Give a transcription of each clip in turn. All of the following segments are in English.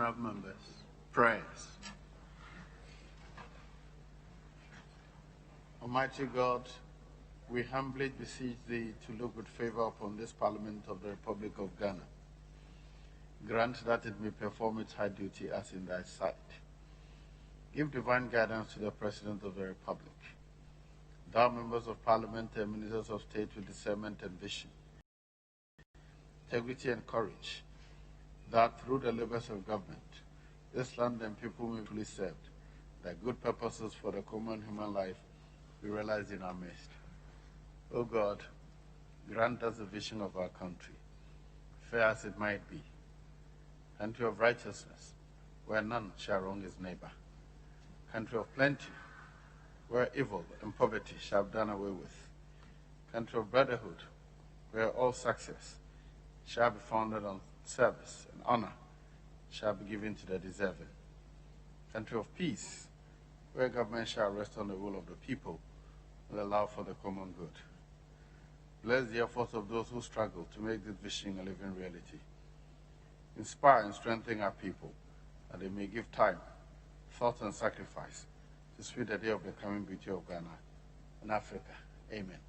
Honourable members, prayers. Almighty God, we humbly beseech Thee to look with favour upon this Parliament of the Republic of Ghana. Grant that it may perform its high duty as in Thy sight. Give divine guidance to the President of the Republic. Thou, members of Parliament and Ministers of State with discernment and vision, integrity and courage, that through the labours of government, this land and people may be fully served, that good purposes for the common human life be realized in our midst. O God, grant us the vision of our country, fair as it might be, country of righteousness, where none shall wrong his neighbor, country of plenty, where evil and poverty shall be done away with, country of brotherhood, where all success shall be founded on service and honor shall be given to the deserving, country of peace, where government shall rest on the will of the people and allow for the common good. Bless the efforts of those who struggle to make this vision a living reality. Inspire and strengthen our people, that they may give time, thought, and sacrifice to sweet the day of the coming beauty of Ghana and Africa. Amen.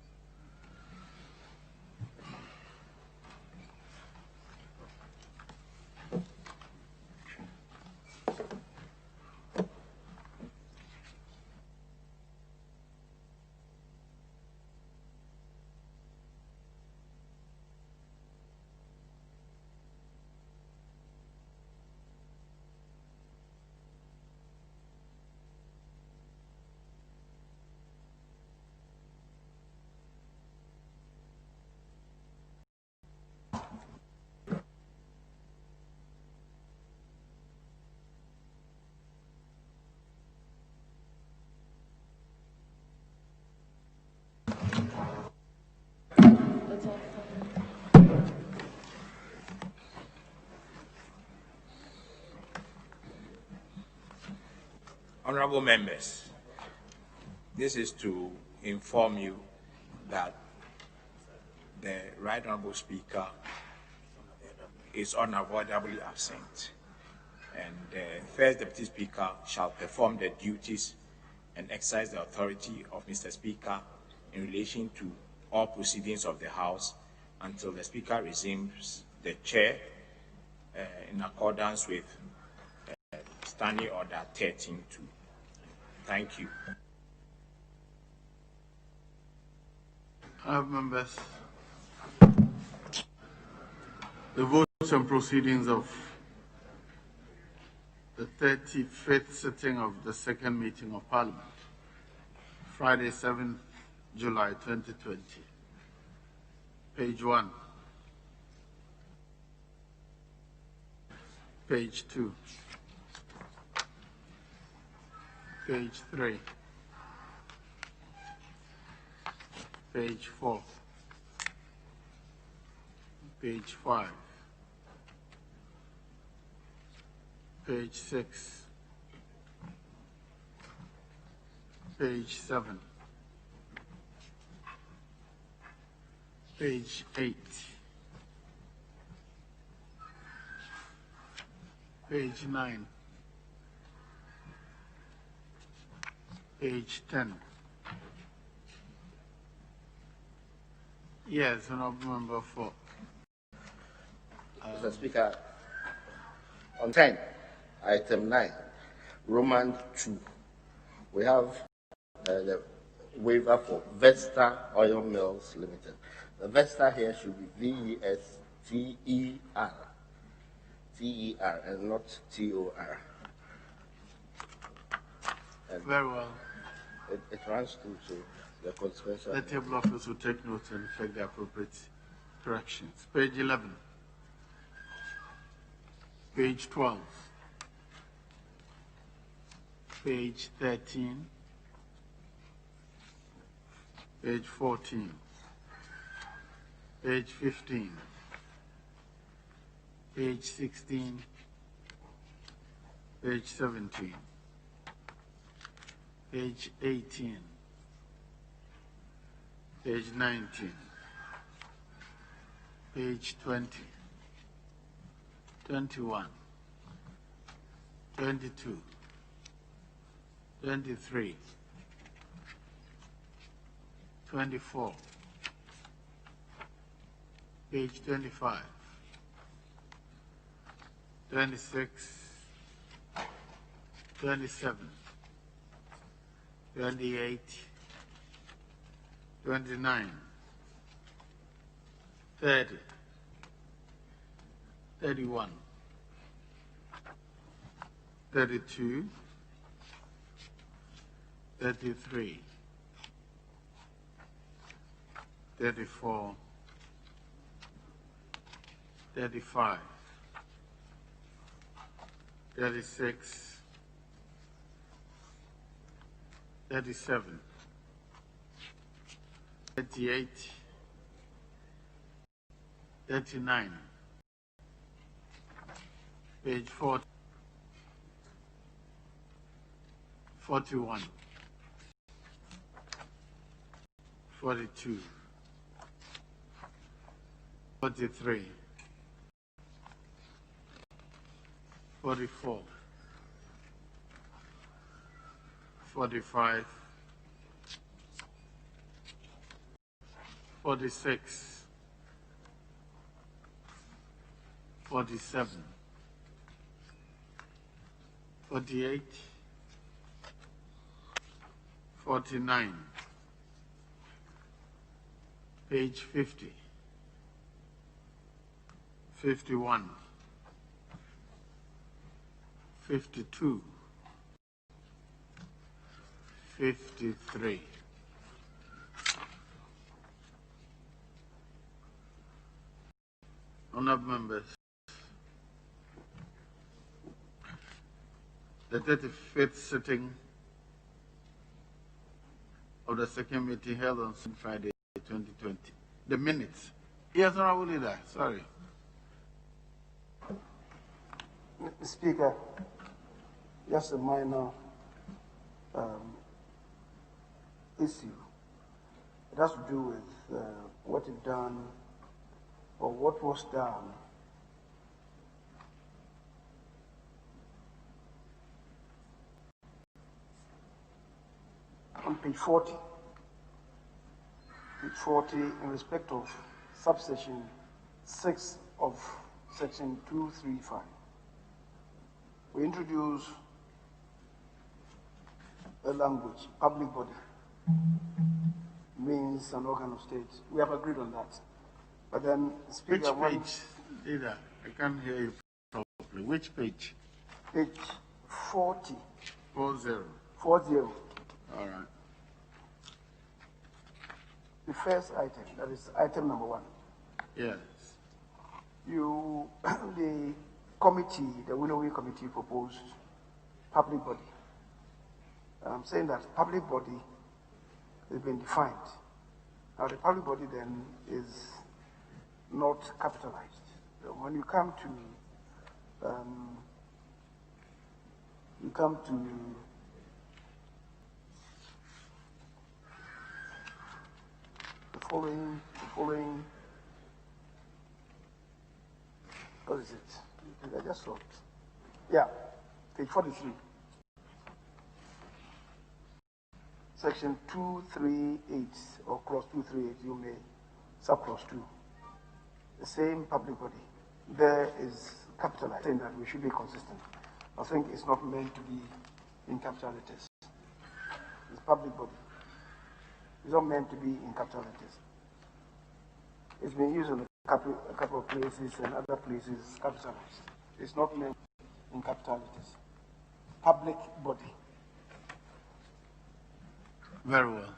Honorable members, this is to inform you that the Right Honorable Speaker is unavoidably absent, and the First Deputy Speaker shall perform the duties and exercise the authority of Mr. Speaker in relation to all proceedings of the House until the Speaker resumes the chair in accordance with Standing Order 13.2. Thank you. Members, the votes and proceedings of the 35th sitting of the second meeting of Parliament, Friday, 7th July 2020. Page 1. Page 2. Page 3. Page 4. Page 5. Page 6. Page 7. Page 8. Page 9. Page 10. Yes, Honorable Member 4. Mr. Speaker, on 10, item 9, Roman 2, we have the waiver for Vesta Oil Mills Limited. The Vesta here should be V-E-S-T-E-R, T-E-R, and not T-O-R. Very well. It runs through to the consequence. The table office will take note and effect the appropriate corrections. Page 11. Page 12. Page 13. Page 14. Page 15. Page 16. Page 17. Page 18. Page 19. Page 20. 21. 22, 23, 24, page 25, 26, 27, 28, 29, 30, 31, 32, 33, 34, 35, 36, 37, 38, 39, page 40, 41, 42, 43, 44, 45, 46, 47, 48, 49, page 50, 51, 52, 53. Honourable members, the 35th sitting of the second meeting held on Friday, 2020. The minutes. Yes, Honourable Leader, sorry. Speaker, just a minor issue. It has to do with what is done or what was done on page 40. Page 40 in respect of subsection 6 of section 235. We introduce a language, public body, means an organ of state. We have agreed on that. But then, Speaker, which page, Leader? I can't hear you properly. Which page? Page 40. 40. 40. All right. The first item, that is item number 1. Yes. The committee, the Winnoway committee proposed public body. I'm saying that public body has been defined. Now the public body then is not capitalized. So when you come to the following, what is it? I just saw it. Yeah, page 43. Section 238 or clause 238, you may subclause 2. The same public body. There is capitalized, saying that we should be consistent. I think it's not meant to be in capital letters. It's public body. It's not meant to be in capital letters. It's been used in a couple of places and other places capitalized. It's not meant in capital letters. Public body. Very well.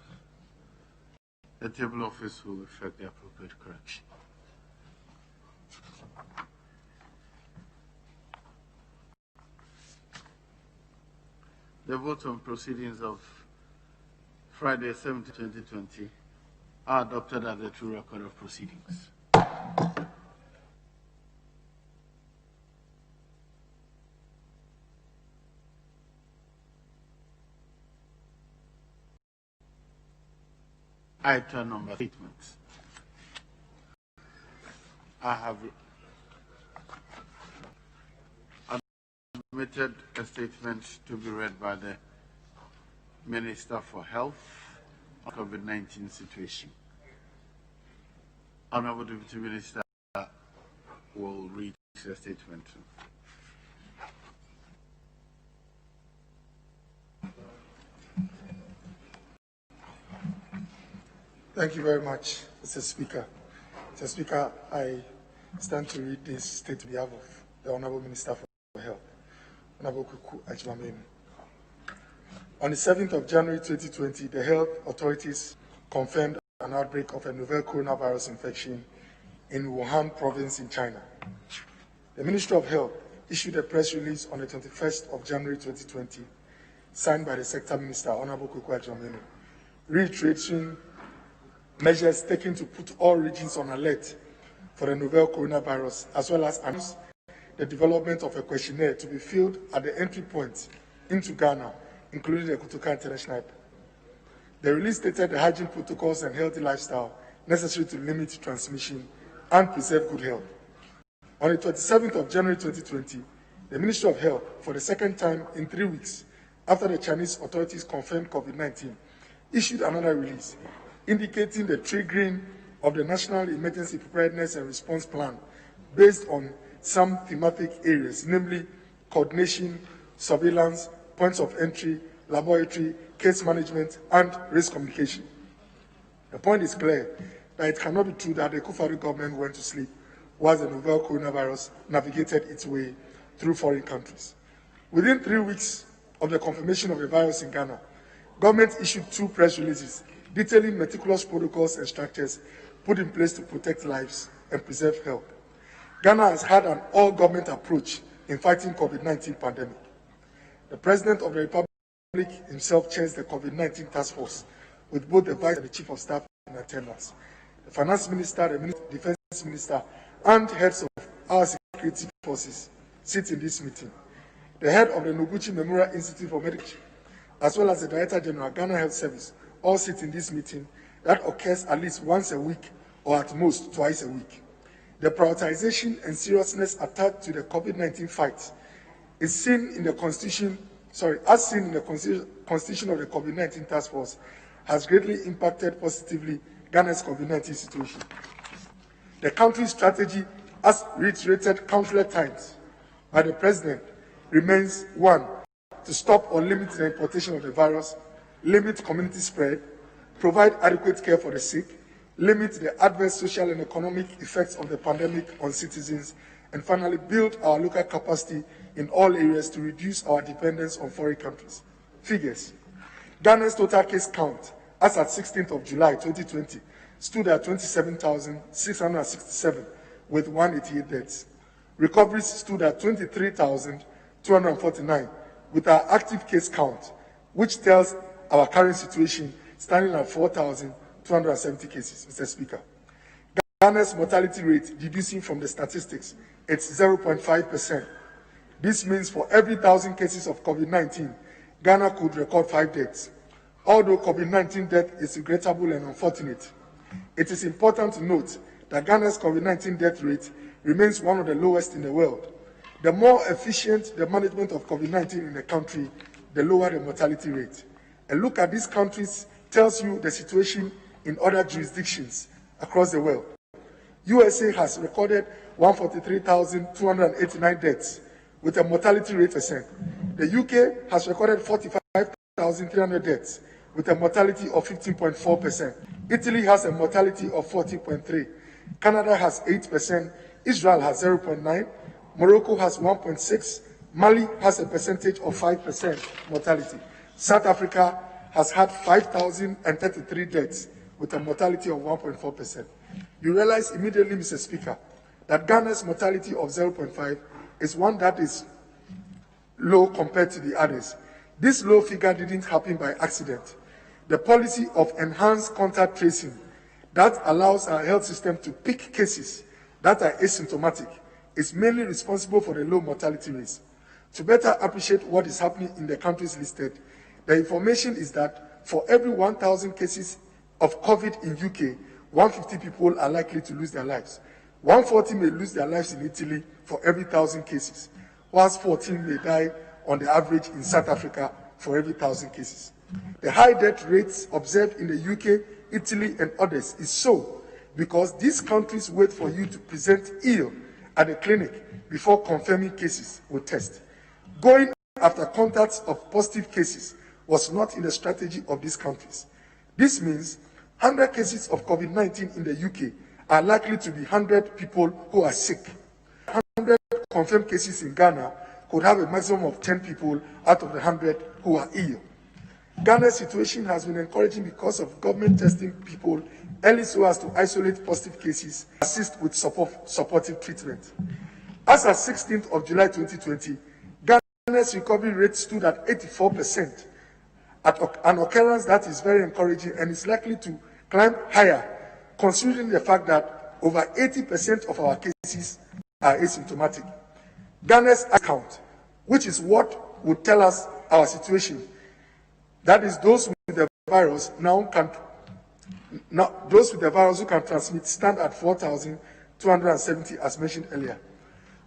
The table office will effect the appropriate correction. The vote on proceedings of Friday, 7th, 2020 are adopted as the true record of proceedings. Item number statements. I have submitted a statement to be read by the Minister for Health on COVID-19 situation. Honorable Deputy Minister will read the statement. Thank you very much, Mr. Speaker. Mr. Speaker, I stand to read this state on behalf of the Honorable Minister for Health, Honorable Kuku Ajimamenu. On the 7th of January 2020, the health authorities confirmed an outbreak of a novel coronavirus infection in Wuhan province in China. The Ministry of Health issued a press release on the 21st of January 2020, signed by the Sector Minister, Honorable Kuku Ajimamenu, reiterating measures taken to put all regions on alert for the novel coronavirus, as well as announce the development of a questionnaire to be filled at the entry point into Ghana, including the Kutuka International Airport. The release stated the hygiene protocols and healthy lifestyle necessary to limit transmission and preserve good health. On the 27th of January 2020, the Ministry of Health, for the second time in 3 weeks after the Chinese authorities confirmed COVID-19, issued another release indicating the triggering of the National Emergency Preparedness and Response Plan based on some thematic areas, namely coordination, surveillance, points of entry, laboratory, case management, and risk communication. The point is clear that it cannot be true that the Kufuor government went to sleep while the novel coronavirus navigated its way through foreign countries. Within 3 weeks of the confirmation of the virus in Ghana, government issued 2 press releases detailing meticulous protocols and structures put in place to protect lives and preserve health. Ghana has had an all-government approach in fighting COVID-19 pandemic. The President of the Republic himself chairs the COVID-19 task force, with both the Vice and the Chief of Staff in attendance. The Finance Minister, the Defense Minister, and heads of our security forces sit in this meeting. The head of the Noguchi Memorial Institute for Medicine, as well as the Director General, Ghana Health Service, all sit in this meeting that occurs at least once a week or at most twice a week. The prioritization and seriousness attached to the COVID-19 fight is seen in the constitution of the COVID-19 task force has greatly impacted positively Ghana's COVID-19 situation. The country's strategy, as reiterated countless times by the President, remains 1, to stop or limit the importation of the virus, limit community spread, provide adequate care for the sick, limit the adverse social and economic effects of the pandemic on citizens, and finally build our local capacity in all areas to reduce our dependence on foreign countries. Figures. Ghana's total case count, as at 16th of July 2020, stood at 27,667 with 188 deaths. Recoveries stood at 23,249 with our active case count, which tells our current situation standing at 4,270 cases, Mr. Speaker. Ghana's mortality rate, deducing from the statistics, it's 0.5%. This means for every 1,000 cases of COVID-19, Ghana could record 5 deaths. Although COVID-19 death is regrettable and unfortunate, it is important to note that Ghana's COVID-19 death rate remains one of the lowest in the world. The more efficient the management of COVID-19 in the country, the lower the mortality rate. A look at these countries tells you the situation in other jurisdictions across the world. USA has recorded 143,289 deaths with a mortality rate of 10%. The UK has recorded 45,300 deaths with a mortality of 15.4%. Italy has a mortality of 14.3%. Canada has 8%. Israel has 0.9%. Morocco has 1.6%. Mali has a percentage of 5% mortality. South Africa has had 5,033 deaths with a mortality of 1.4%. You realize immediately, Mr. Speaker, that Ghana's mortality of 0.5 is one that is low compared to the others. This low figure didn't happen by accident. The policy of enhanced contact tracing that allows our health system to pick cases that are asymptomatic is mainly responsible for the low mortality rates. To better appreciate what is happening in the countries listed, the information is that for every 1,000 cases of COVID in UK, 150 people are likely to lose their lives. 140 may lose their lives in Italy for every 1,000 cases. whilst 14 may die on the average in South Africa for every 1,000 cases. The high death rates observed in the UK, Italy, and others is so because these countries wait for you to present ill at the clinic before confirming cases with test. Going after contacts of positive cases was not in the strategy of these countries. This means 100 cases of COVID-19 in the UK are likely to be 100 people who are sick. 100 confirmed cases in Ghana could have a maximum of 10 people out of the 100 who are ill. Ghana's situation has been encouraging because of government testing people early so as to isolate positive cases, assist with supportive treatment. As of 16th of July 2020, Ghana's recovery rate stood at 84%, at an occurrence that is very encouraging and is likely to climb higher, considering the fact that over 80% of our cases are asymptomatic. Ghana's account, which is what would tell us our situation, that is, those with the virus those with the virus who can transmit stand at 4,270, as mentioned earlier,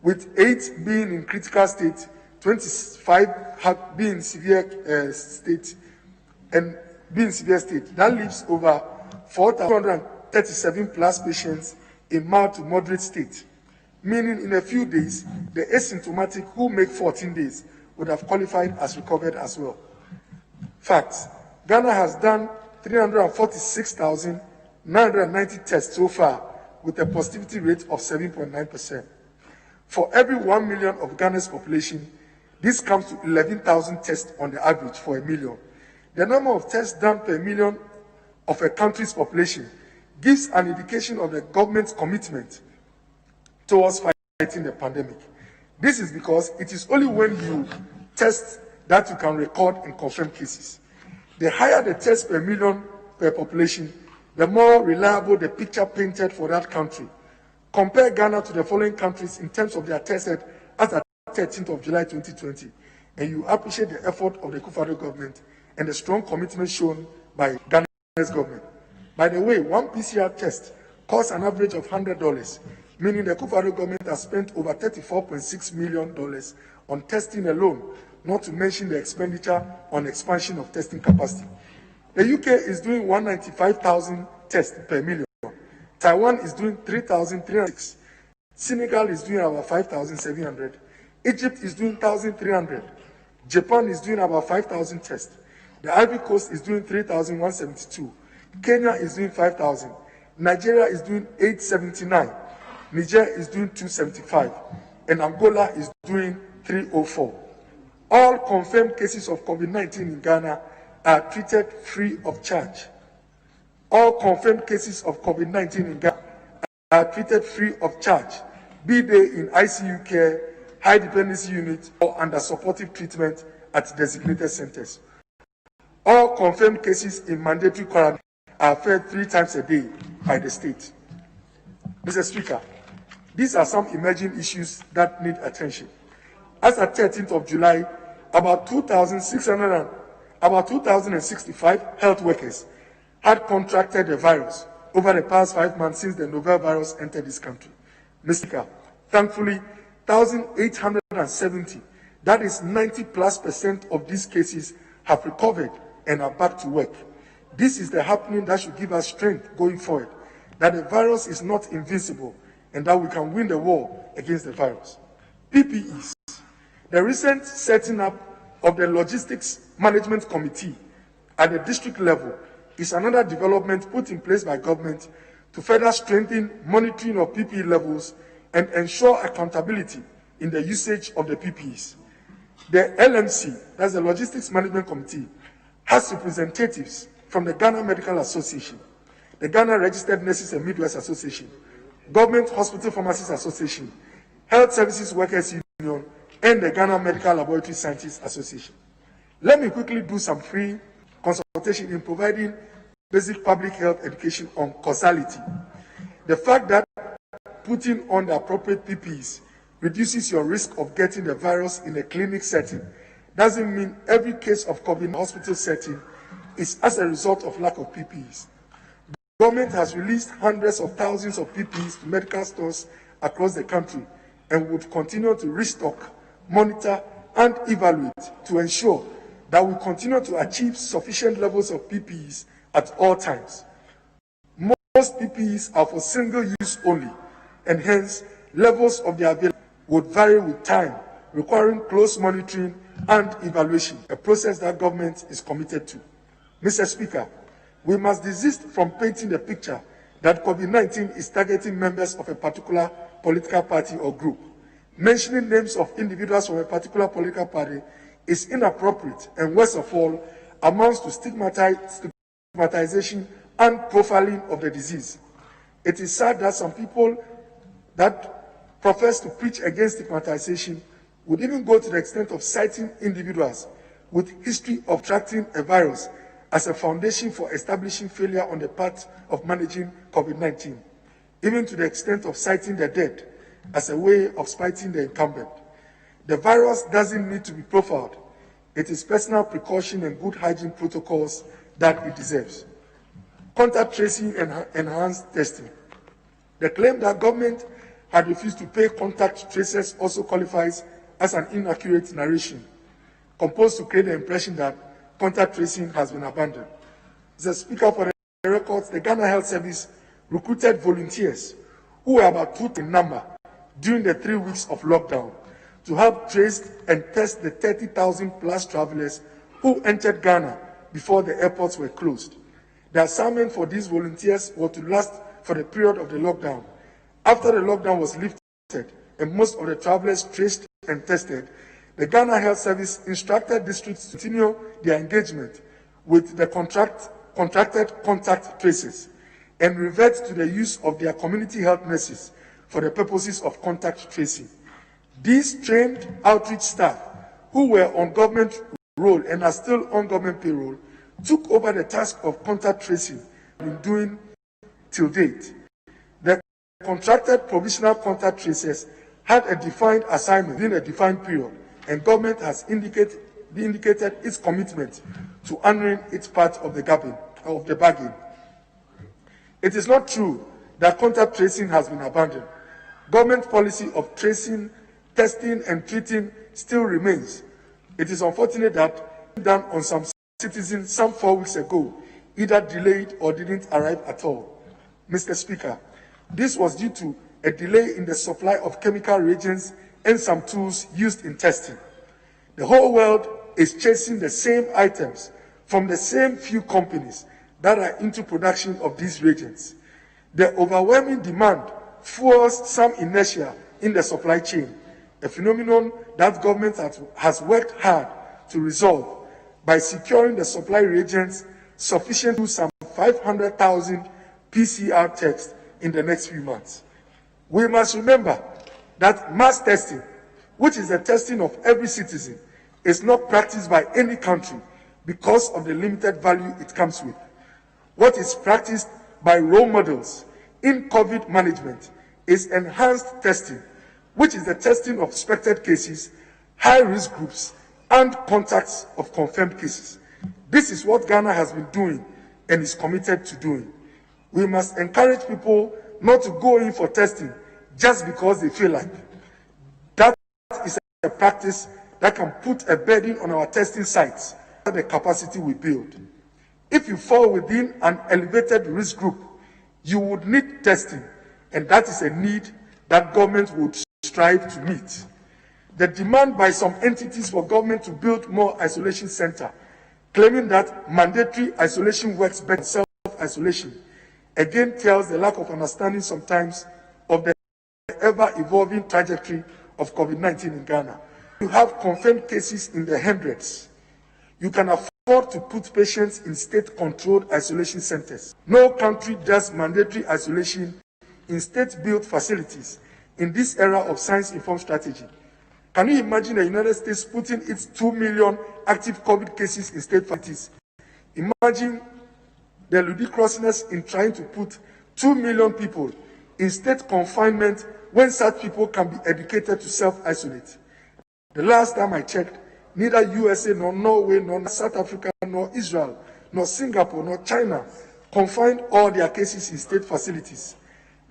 with 8 being in critical state, 25 have been severe state, and being severe state. That leaves over 4,237 plus patients in mild to moderate state, meaning in a few days, the asymptomatic who make 14 days would have qualified as recovered as well. Facts: Ghana has done 346,990 tests so far with a positivity rate of 7.9%. For every 1 million of Ghana's population, this comes to 11,000 tests on the average for a million. The number of tests done per million of a country's population gives an indication of the government's commitment towards fighting the pandemic. This is because it is only when you test that you can record and confirm cases. The higher the test per million per population, the more reliable the picture painted for that country. Compare Ghana to the following countries in terms of their tested as at 13th of July 2020, and you appreciate the effort of the Akufo-Addo government and the strong commitment shown by Ghana's government. By the way, one PCR test costs an average of $100, meaning the Akufo-Addo government has spent over $34.6 million on testing alone, not to mention the expenditure on expansion of testing capacity. The UK is doing 195,000 tests per million. Taiwan is doing 3,306. Senegal is doing about 5,700. Egypt is doing 1,300. Japan is doing about 5,000 tests. The Ivory Coast is doing 3,172. Kenya is doing 5,000. Nigeria is doing 879. Niger is doing 275. And Angola is doing 304. All confirmed cases of COVID-19 in Ghana are treated free of charge. All confirmed cases of COVID-19 in Ghana are treated free of charge, be they in ICU care, high dependency units, or under supportive treatment at designated centers. All confirmed cases in mandatory quarantine are fed 3 times a day by the state. Mr. Speaker, these are some emerging issues that need attention. As at 13th of July, about 2,065 health workers had contracted the virus over the past 5 months since the novel virus entered this country. Mr. Speaker, thankfully, 1,870, that is 90+% of these cases, have recovered and are back to work. This is the happening that should give us strength going forward, that the virus is not invincible and that we can win the war against the virus. PPEs. The recent setting up of the Logistics Management Committee at the district level is another development put in place by government to further strengthen monitoring of PPE levels and ensure accountability in the usage of the PPEs. The LMC, that's the Logistics Management Committee, has representatives from the Ghana Medical Association, the Ghana Registered Nurses and Midwives Association, Government Hospital Pharmacists Association, Health Services Workers Union, and the Ghana Medical Laboratory Scientists Association. Let me quickly do some free consultation in providing basic public health education on causality. The fact that putting on the appropriate PPEs reduces your risk of getting the virus in a clinic setting doesn't mean every case of COVID in a hospital setting is as a result of lack of PPEs. Government has released hundreds of thousands of PPEs to medical stores across the country and would continue to restock monitor, and evaluate to ensure that we continue to achieve sufficient levels of PPEs at all times. Most PPEs are for single use only, and hence levels of their availability would vary with time, requiring close monitoring and evaluation, a process that government is committed to. Mr. Speaker, we must desist from painting the picture that COVID-19 is targeting members of a particular political party or group. Mentioning names of individuals from a particular political party is inappropriate and, worst of all, amounts to stigmatization and profiling of the disease. It is sad that some people that profess to preach against stigmatization would even go to the extent of citing individuals with history of contracting a virus as a foundation for establishing failure on the part of managing COVID-19, even to the extent of citing the dead as a way of spiting the incumbent. The virus doesn't need to be profiled. It is personal precaution and good hygiene protocols that it deserves. Contact tracing and enhanced testing. The claim that government had refused to pay contact tracers also qualifies as an inaccurate narration, composed to create the impression that contact tracing has been abandoned. Mr. Speaker, for the records, the Ghana Health Service recruited volunteers who were about 2 in number during the 3 weeks of lockdown to help trace and test the 30,000 plus travelers who entered Ghana before the airports were closed. The assignment for these volunteers was to last for the period of the lockdown. After the lockdown was lifted and most of the travelers traced and tested, the Ghana Health Service instructed districts to continue their engagement with the contracted contact tracers and revert to the use of their community health nurses for the purposes of contact tracing. These trained outreach staff, who were on government roll and are still on government payroll, took over the task of contact tracing and doing till date. The contracted provisional contact tracers had a defined assignment in a defined period, and government has indicated its commitment to honoring its part of the bargain. It is not true that contact tracing has been abandoned. Government policy of tracing, testing, and treating still remains. It is unfortunate that done on some citizens some 4 weeks ago either delayed or didn't arrive at all. Mr. Speaker, this was due to a delay in the supply of chemical reagents and some tools used in testing. The whole world is chasing the same items from the same few companies that are into production of these reagents. The overwhelming demand fuels some inertia in the supply chain, a phenomenon that government has worked hard to resolve by securing the supply reagents sufficient to some 500,000 PCR tests in the next few months. We must remember that mass testing, which is the testing of every citizen, is not practiced by any country because of the limited value it comes with. What is practiced by role models in COVID management is enhanced testing, which is the testing of suspected cases, high-risk groups, and contacts of confirmed cases. This is what Ghana has been doing and is committed to doing. We must encourage people not to go in for testing just because they feel like. That is a practice that can put a burden on our testing sites, the capacity we build. If you fall within an elevated risk group, you would need testing, and that is a need that government would strive to meet. The demand by some entities for government to build more isolation centers, claiming that mandatory isolation works better than self-isolation, again tells the lack of understanding sometimes of the ever-evolving trajectory of COVID-19 in Ghana. You have confirmed cases in the hundreds. You can afford to put patients in state-controlled isolation centers. No country does mandatory isolation in state-built facilities in this era of science-informed strategy. Can you imagine the United States putting its 2 million active COVID cases in state facilities? Imagine the ludicrousness in trying to put 2 million people in state confinement when such people can be educated to self-isolate. The last time I checked, neither USA nor Norway nor South Africa nor Israel nor Singapore nor China confined all their cases in state facilities.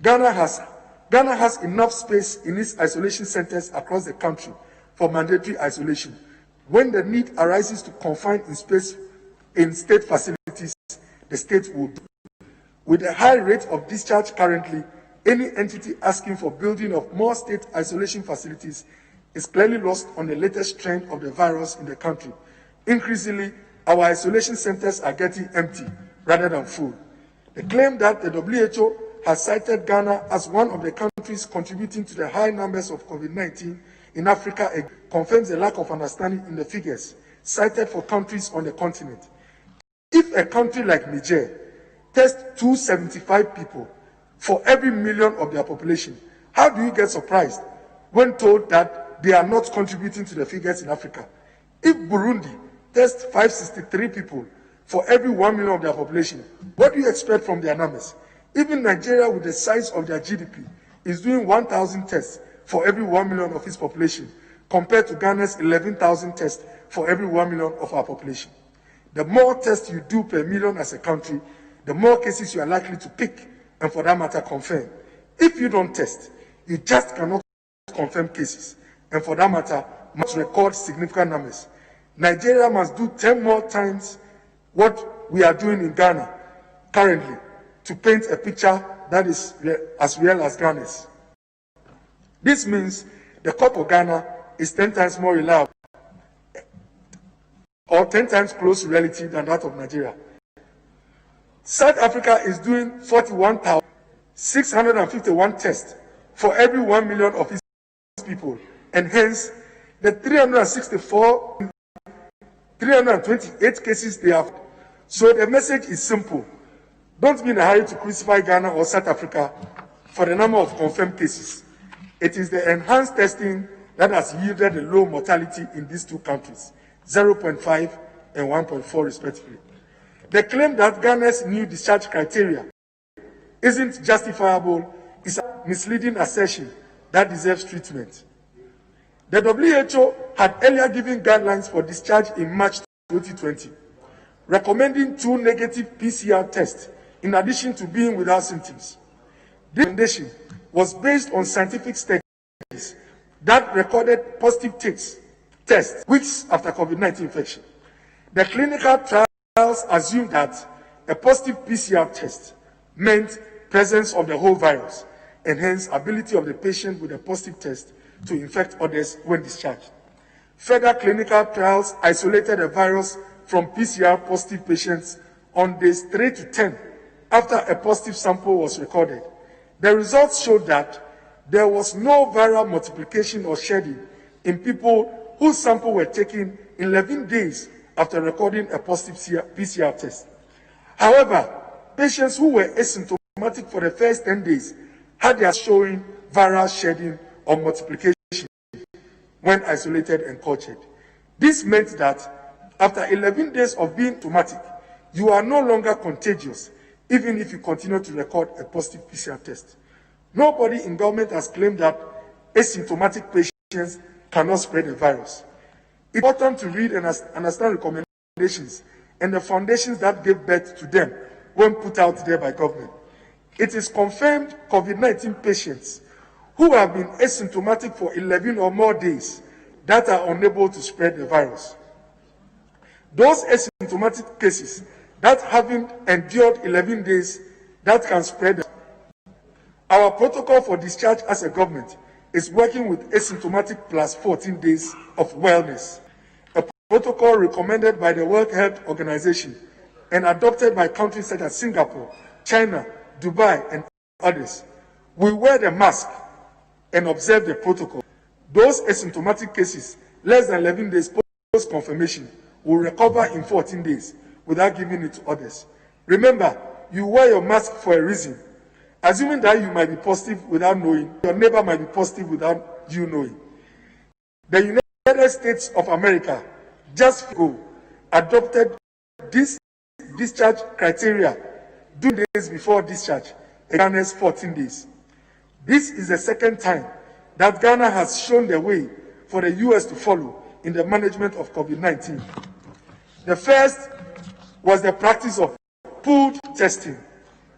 Ghana has enough space in its isolation centers across the country for mandatory isolation. When the need arises to confine in space in state facilities, the state will do. With a high rate of discharge currently, any entity asking for building of more state isolation facilities is clearly lost on the latest trend of the virus in the country. Increasingly, our isolation centers are getting empty rather than full. The claim that the WHO has cited Ghana as one of the countries contributing to the high numbers of COVID-19 in Africa confirms the lack of understanding in the figures cited for countries on the continent. If a country like Niger tests 275 people for every million of their population, how do you get surprised when told that they are not contributing to the figures in Africa? If Burundi tests 563 people for every 1 million of their population, what do you expect from their numbers? Even Nigeria, with the size of their GDP, is doing 1,000 tests for every 1 million of its population, compared to Ghana's 11,000 tests for every 1 million of our population. The more tests you do per million as a country, the more cases you are likely to pick, and for that matter, confirm. If you don't test, you just cannot confirm cases, and for that matter, must record significant numbers. Nigeria must do 10 more times what we are doing in Ghana currently to paint a picture that is as real as Ghana's. This means the COP of Ghana is 10 times more reliable or 10 times close to reality than that of Nigeria. South Africa is doing 41,651 tests for every 1 million of its people, and hence the 328 cases they have. So the message is simple. Don't be in a hurry to crucify Ghana or South Africa for the number of confirmed cases. It is the enhanced testing that has yielded a low mortality in these two countries, 0.5 and 1.4 respectively. The claim that Ghana's new discharge criteria isn't justifiable is a misleading assertion that deserves treatment. The WHO had earlier given guidelines for discharge in March 2020, recommending 2 negative PCR tests in addition to being without symptoms. This recommendation was based on scientific studies that recorded positive tests weeks after COVID-19 infection. The clinical trials assumed that a positive PCR test meant presence of the whole virus, and hence ability of the patient with a positive test to infect others when discharged. Further clinical trials isolated the virus from PCR positive patients on days 3 to 10 after a positive sample was recorded. The results showed that there was no viral multiplication or shedding in people whose sample were taken 11 days after recording a positive PCR test. However, patients who were asymptomatic for the first 10 days had their showing viral shedding or multiplication when isolated and cultured. This meant that after 11 days of being symptomatic, you are no longer contagious, even if you continue to record a positive PCR test. Nobody in government has claimed that asymptomatic patients cannot spread the virus. It's important to read and understand recommendations and the foundations that gave birth to them when put out there by government. It is confirmed COVID-19 patients who have been asymptomatic for 11 or more days that are unable to spread the virus. Those asymptomatic cases that haven't endured 11 days that can spread. Our protocol for discharge as a government is working with asymptomatic plus 14 days of wellness, a protocol recommended by the World Health Organization and adopted by countries such as Singapore, China, Dubai, and others. We wear the mask and observe the protocol. Those asymptomatic cases, less than 11 days post-confirmation, will recover in 14 days without giving it to others. Remember, you wear your mask for a reason. Assuming that you might be positive without knowing, your neighbor might be positive without you knowing. The United States of America just adopted this discharge criteria 2 days before discharge, Ghana's 14 days. This is the second time that Ghana has shown the way for the US to follow in the management of COVID-19. The first was the practice of pooled testing,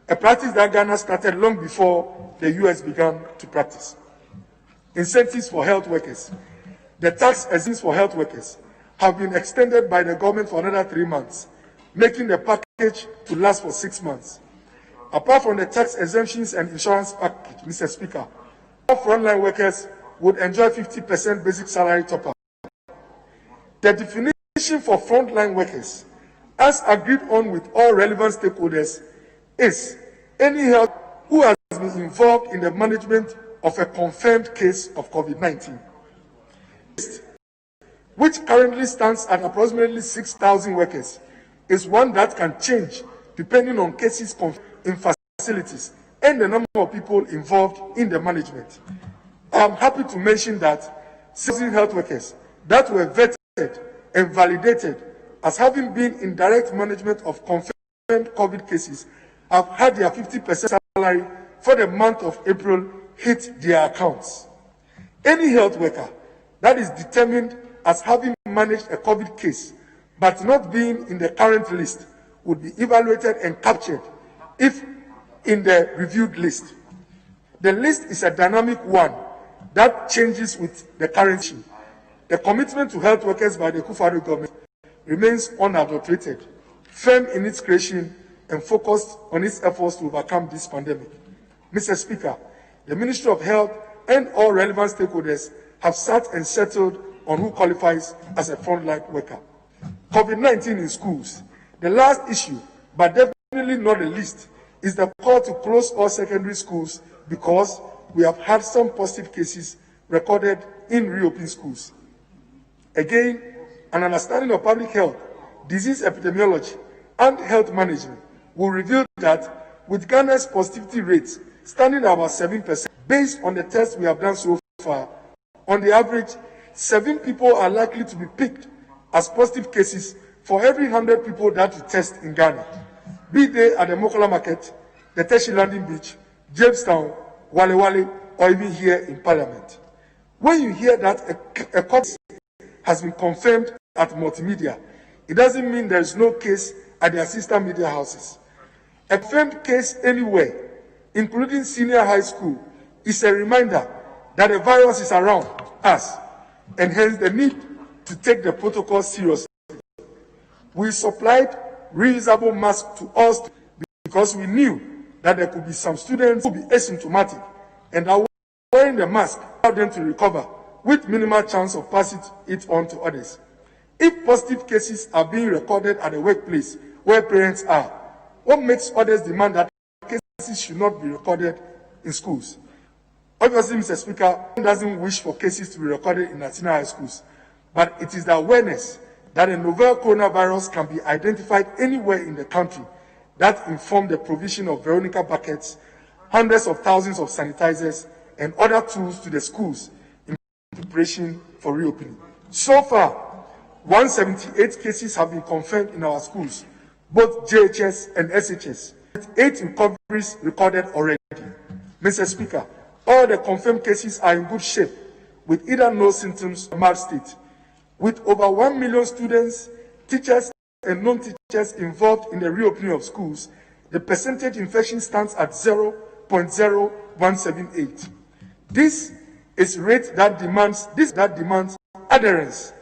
a practice that Ghana started long before the US began to practice. Incentives for health workers. The tax exemptions for health workers have been extended by the government for another 3 months, making the package to last for 6 months. Apart from the tax exemptions and insurance package, Mr. Speaker, all frontline workers would enjoy 50% basic salary top-up. The definition for frontline workers, as agreed on with all relevant stakeholders, is any health who has been involved in the management of a confirmed case of COVID-19, which currently stands at approximately 6,000 workers, is one that can change depending on cases in facilities and the number of people involved in the management. I am happy to mention that 6,000 health workers that were vetted and validated as having been in direct management of confirmed COVID cases have had their 50% salary for the month of April hit their accounts. Any health worker that is determined as having managed a COVID case but not being in the current list would be evaluated and captured if in the reviewed list. The list is a dynamic one that changes with the currency. The commitment to health workers by the Akufo-Addo government remains unadulterated, firm in its creation, and focused on its efforts to overcome this pandemic. Mr. Speaker, the Ministry of Health and all relevant stakeholders have sat and settled on who qualifies as a frontline worker. COVID-19 in schools. The last issue, but definitely not the least, is the call to close all secondary schools because we have had some positive cases recorded in reopened schools. Again, an understanding of public health, disease epidemiology, and health management will reveal that with Ghana's positivity rates standing at about 7%, based on the tests we have done so far, on the average, 7 people are likely to be picked as positive cases for every 100 people that we test in Ghana, be they at the Mokola Market, the Teshi Landing Beach, Jamestown, Wale Wale, or even here in Parliament. When you hear that a case has been confirmed at multimedia, it doesn't mean there is no case at their sister media houses. A confirmed case anywhere, including senior high school, is a reminder that the virus is around us, and hence the need to take the protocol seriously. We supplied reusable masks to all students because we knew that there could be some students who would be asymptomatic and are wearing the mask allow them to recover with minimal chance of passing it on to others. If positive cases are being recorded at the workplace where parents are, what makes others demand that cases should not be recorded in schools? Obviously, Mr. Speaker, doesn't wish for cases to be recorded in senior high schools, but it is the awareness that a novel coronavirus can be identified anywhere in the country that informed the provision of Veronica buckets, hundreds of thousands of sanitizers, and other tools to the schools in preparation for reopening. So far, 178 cases have been confirmed in our schools, both JHS and SHS, with 8 recoveries recorded already. Mr. Speaker, all the confirmed cases are in good shape, with either no symptoms or mild state. With over 1 million students, teachers, and non-teachers involved in the reopening of schools, the percentage infection stands at 0.0178. This is rate that demands adherence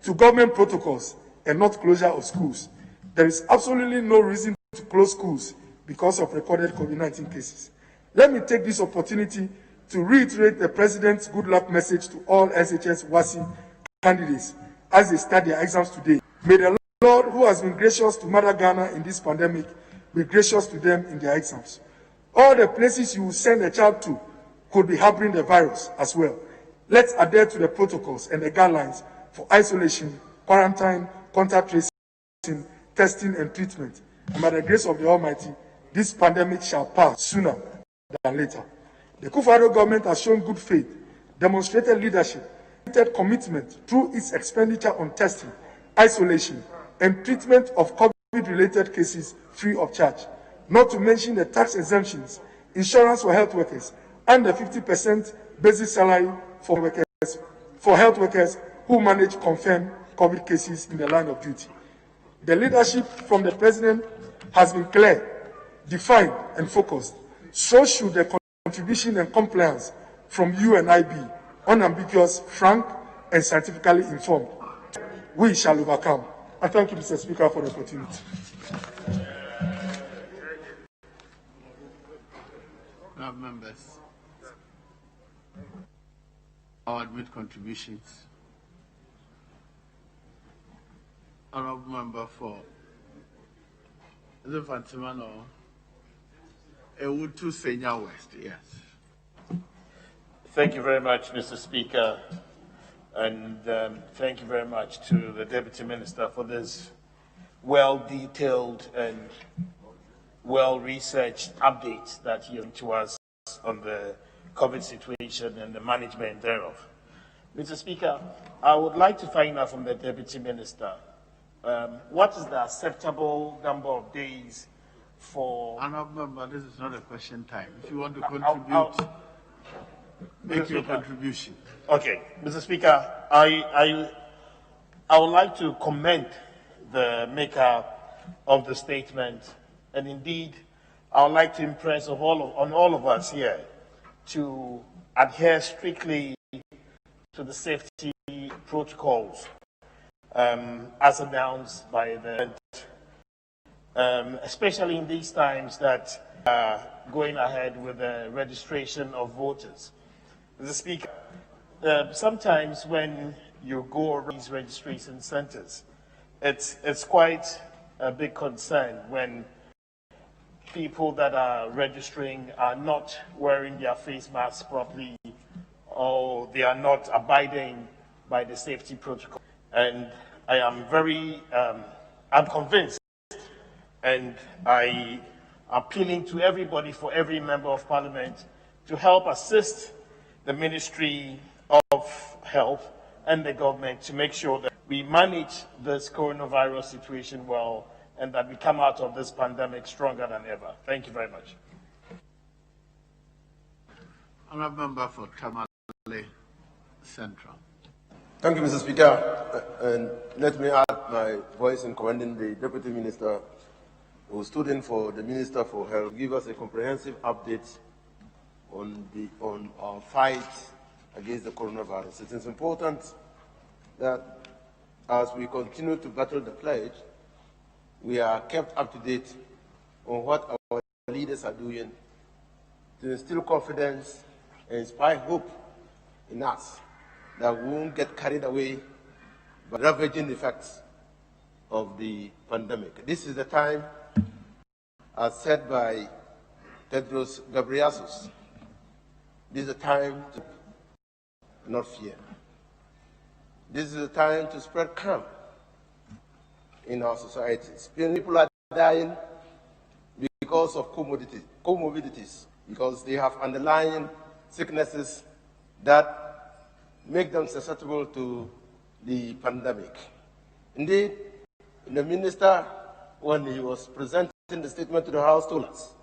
to government protocols and not closure of schools. There is absolutely no reason to close schools because of recorded COVID-19 cases. Let me take this opportunity to reiterate the President's good luck message to all SHS WASI candidates as they start their exams today. May the Lord, who has been gracious to Mother Ghana in this pandemic, be gracious to them in their exams. All the places you will send a child to could be harboring the virus as well. Let's adhere to the protocols and the guidelines for isolation, quarantine, contact tracing, testing, and treatment. And by the grace of the Almighty, this pandemic shall pass sooner than later. The Akufo-Addo government has shown good faith, demonstrated leadership, commitment through its expenditure on testing, isolation, and treatment of COVID-related cases free of charge, not to mention the tax exemptions, insurance for health workers, and the 50% basic salary for health workers who manage confirmed COVID cases in the line of duty. The leadership from the President has been clear, defined, and focused. So should the contribution and compliance from you and I be unambiguous, frank, and scientifically informed, we shall overcome. I thank you, Mr. Speaker, for the opportunity. Now, members, I'll admit contributions. Honorable member for is it Fantiman or Ewutu Senior West? Yes. Thank you very much, Mr. Speaker, and thank you very much to the Deputy Minister for this well-detailed and well-researched update that he gave to us on the COVID situation and the management thereof. Mr. Speaker, I would like to find out from the Deputy Minister what is the acceptable number of days for... Honorable member, this is not a question time. If you want to contribute, make your contribution. Okay, Mr. Speaker, I would like to commend the maker of the statement, and indeed, I would like to impress on all of us here to adhere strictly to the safety protocols as announced by the especially in these times that going ahead with the registration of voters. Mr. Speaker, sometimes when you go around these registration centers, it's quite a big concern when people that are registering are not wearing their face masks properly, or they are not abiding by the safety protocol. And I am I'm convinced, and I appealing to everybody, for every member of parliament, to help assist the Ministry of Health and the government to make sure that we manage this coronavirus situation well and that we come out of this pandemic stronger than ever. Thank you very much. Honorable member for Tamale Central. Thank you, Mr. Speaker. And let me add my voice in commending the Deputy Minister who stood in for the Minister for Health to give us a comprehensive update on our fight against the coronavirus. It is important that as we continue to battle the plague, we are kept up to date on what our leaders are doing to instill confidence and inspire hope in us that we won't get carried away by the ravaging effects of the pandemic. This is the time, as said by Tedros Ghebreyesus, this is the time to not fear. This is the time to spread calm in our societies. People are dying because of comorbidities, because they have underlying sicknesses that make them susceptible to the pandemic. Indeed, the minister, when he was presenting the statement to the House, told us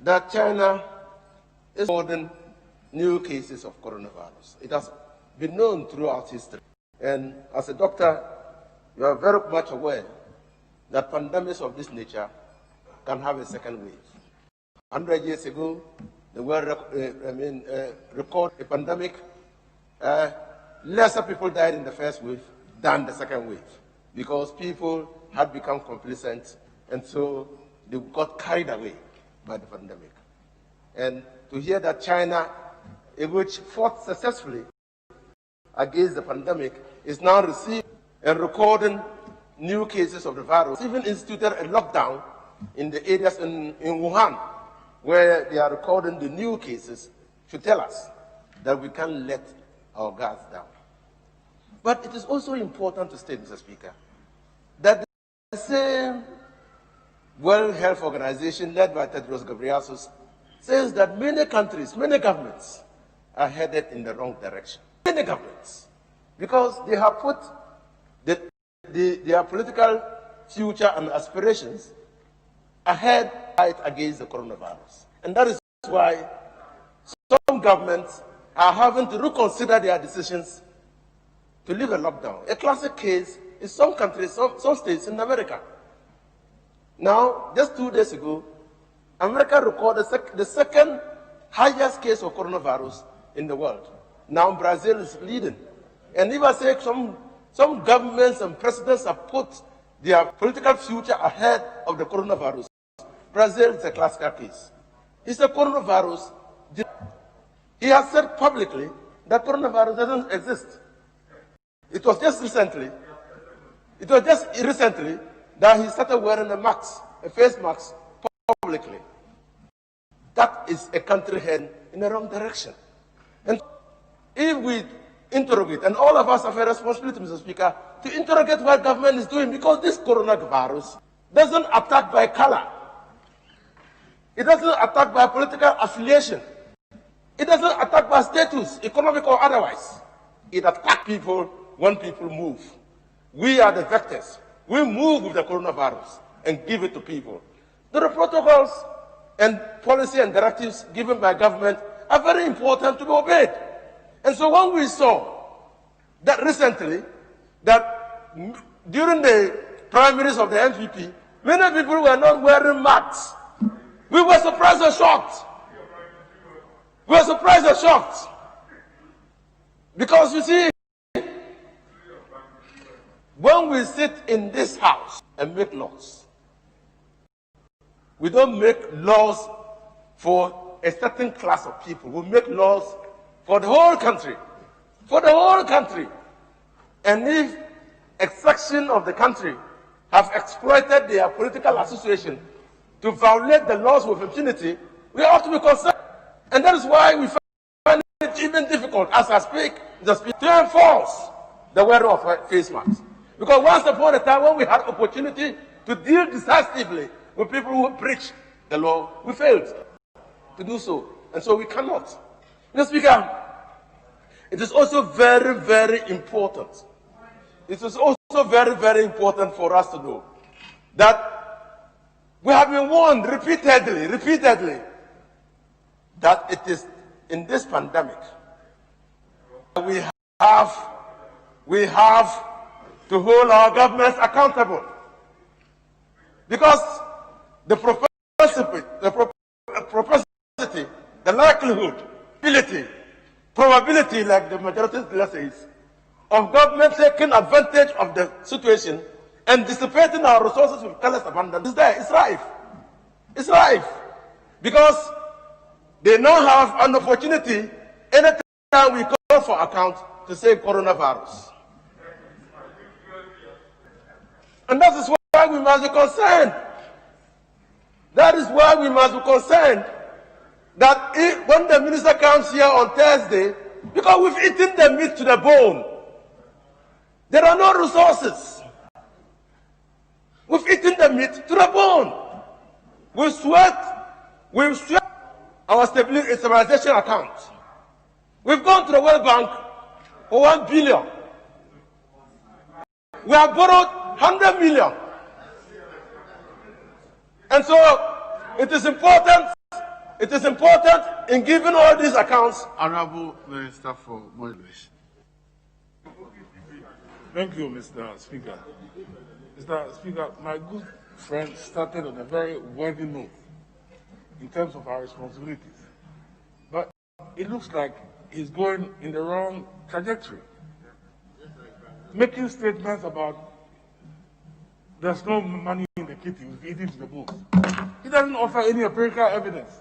that China is more than new cases of coronavirus. It has been known throughout history. And as a doctor, you are very much aware that pandemics of this nature can have a second wave. 100 years ago, the world recorded a pandemic. Lesser people died in the first wave than the second wave because people had become complacent, and so they got carried away by the pandemic. And to hear that China, which fought successfully against the pandemic, is now receiving and recording new cases of the virus, even instituted a lockdown in the areas in Wuhan where they are recording the new cases, should tell us that we can't let our guards down. But it is also important to state, Mr. Speaker, that the same World Health Organization led by Tedros Ghebreyesus says that many countries, many governments are headed in the wrong direction. Many governments, because they have put their political future and aspirations ahead fight against the coronavirus. And that is why some governments are having to reconsider their decisions to leave a lockdown. A classic case is some countries, some states in America. Now, just 2 days ago, America recorded the second highest case of coronavirus in the world. Now Brazil is leading And if I say some governments and presidents have put their political future ahead of the coronavirus, Brazil is a classical case. It's a coronavirus. He has said publicly that coronavirus doesn't exist. It was just recently that he started wearing a face mask publicly. That is a country heading in the wrong direction. And if we interrogate, and all of us have a responsibility, Mr. Speaker, to interrogate what government is doing, because this coronavirus doesn't attack by color. It doesn't attack by political affiliation. It doesn't attack by status, economic or otherwise. It attacks people when people move. We are the vectors. We move with the coronavirus and give it to people. The protocols and policy and directives given by government are very important to be obeyed. And so when we saw that recently, that during the primaries of the NPP, many people were not wearing masks. We were surprised and shocked. We were surprised and shocked. Because you see, when we sit in this house and make laws, we don't make laws for a certain class of people. We make laws for the whole country. For the whole country. And if a section of the country have exploited their political association to violate the laws with impunity, we ought to be concerned. And that is why we find it even difficult, as I speak, to enforce the wearing of face masks. Because once upon a time, when we had opportunity to deal decisively with people who preach the law, we failed to do so. And so we cannot. Mr. Speaker, it is also very, very important. It is also very, very important for us to know that we have been warned repeatedly, that it is in this pandemic we have to hold our governments accountable. Because the propensity, the likelihood, probability, like the majority says, of government taking advantage of the situation and dissipating our resources with careless abandon is there. It's rife. It's rife. Because they now have an opportunity anytime we call for account to say coronavirus. And that is why we must be concerned. That is why we must be concerned that when the minister comes here on Thursday, because we've eaten the meat to the bone, there are no resources. We've eaten the meat to the bone. We've sweat our stabilization account. We've gone to the World Bank for 1 billion. We have borrowed 100 million. And so it is important in giving all these accounts. Honorable Minister for English. Thank you, Mr. Speaker. Mr. Speaker, my good friend started on a very worthy note in terms of our responsibilities. But it looks like he's going in the wrong trajectory. Making statements about there's no money in the kitty, we've eaten to the bone. He doesn't offer any empirical evidence.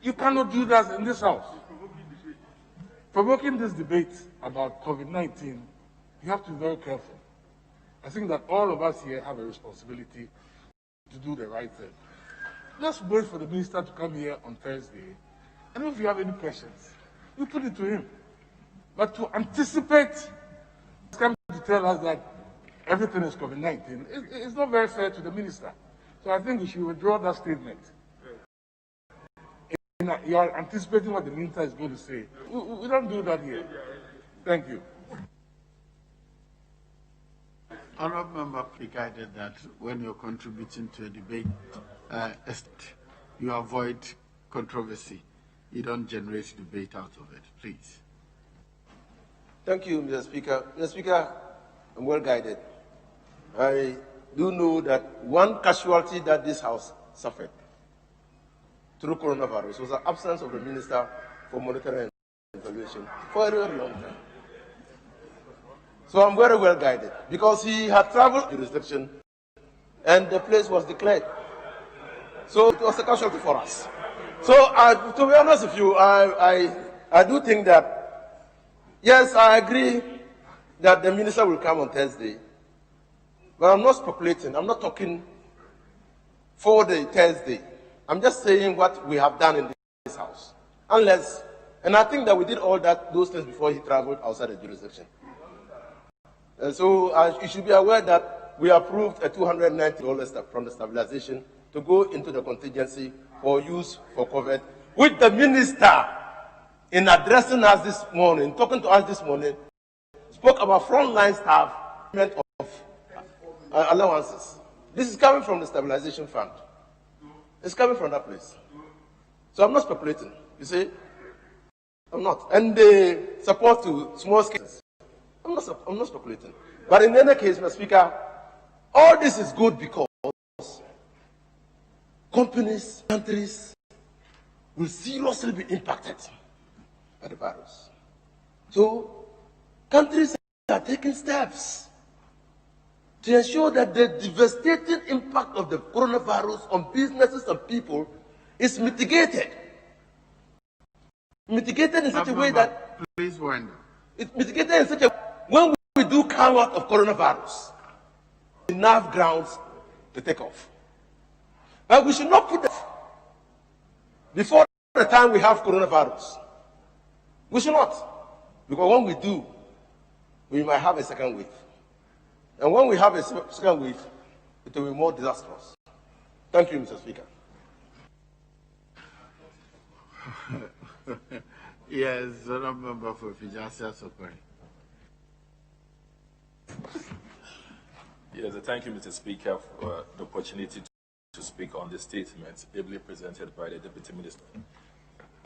You cannot do that in this house. Provoking this debate about COVID-19, you have to be very careful. I think that all of us here have a responsibility to do the right thing. Just wait for the minister to come here on Thursday, and if you have any questions, you put it to him. But to anticipate, he's coming to tell us that everything is COVID-19, it's not very fair to the minister. So I think we should withdraw that statement. You are anticipating what the minister is going to say. We don't do that here. Thank you. Honorable Member, be guided that when you're contributing to a debate, you avoid controversy. You don't generate debate out of it, please. Thank you, Mr. Speaker. Mr. Speaker, I'm well guided. I do know that one casualty that this House suffered through coronavirus was the absence of the Minister for Monitoring and Evaluation for a very long time. So I'm very well guided because he had traveled jurisdiction and the place was declared. So it was a casualty for us. So to be honest with you, I do think that, yes, I agree that the minister will come on Thursday, but I'm not speculating. I'm not talking for the Thursday. I'm just saying what we have done in this house. Unless, and I think that we did all those things before he traveled outside the jurisdiction. So you should be aware that we approved a $290 from the stabilization to go into the contingency for use for COVID, which the minister, in addressing us this morning, talking to us this morning, spoke about frontline staff of allowances. This is coming from the stabilization fund. It's coming from that place. So I'm not speculating. You see, I'm not. And the support to small scales, I'm not speculating. But in any case, Mr. Speaker, all this is good because companies, countries will seriously be impacted by the virus. So countries are taking steps to ensure that the devastating impact of the coronavirus on businesses and people is mitigated. Mitigated in such a way that please wind up. It's mitigated in such a way when we do come out of coronavirus, enough grounds to take off. But we should not put that before the time we have coronavirus. We should not. Because when we do, we might have a second wave. And when we have a second wave, it will be more disastrous. Thank you, Mr. Speaker. Yes, Honourable Member for Fijasia Sokori. Yes, thank you, Mr. Speaker, for the opportunity to speak on this statement ably presented by the Deputy Minister.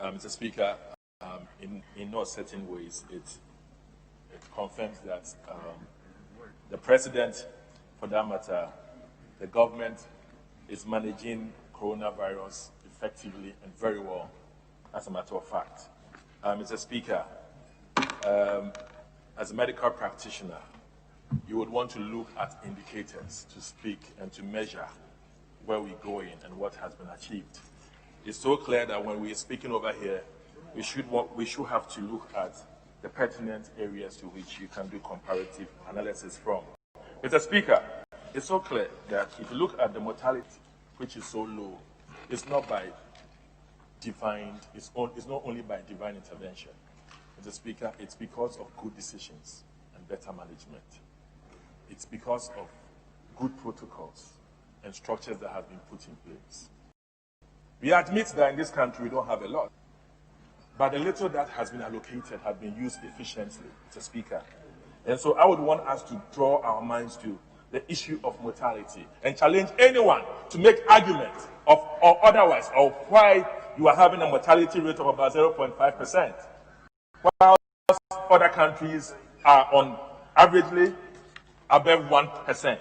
Mr. Speaker, in no certain ways, it confirms that the President, for that matter, the government is managing coronavirus effectively and very well, as a matter of fact. Mr. Speaker, as a medical practitioner, you would want to look at indicators to speak and to measure where we're going and what has been achieved. It's so clear that when we're speaking over here, we should have to look at the pertinent areas to which you can do comparative analysis from. Mr. Speaker, it's so clear that if you look at the mortality, which is so low, it's not by it's not only by divine intervention. Mr. Speaker, it's because of good decisions and better management. It's because of good protocols and structures that have been put in place. We admit that in this country we don't have a lot, but the little that has been allocated has been used efficiently, Mr. Speaker. And so I would want us to draw our minds to the issue of mortality and challenge anyone to make arguments or otherwise of why you are having a mortality rate of about 0.5%, while other countries are on averagely above 1%.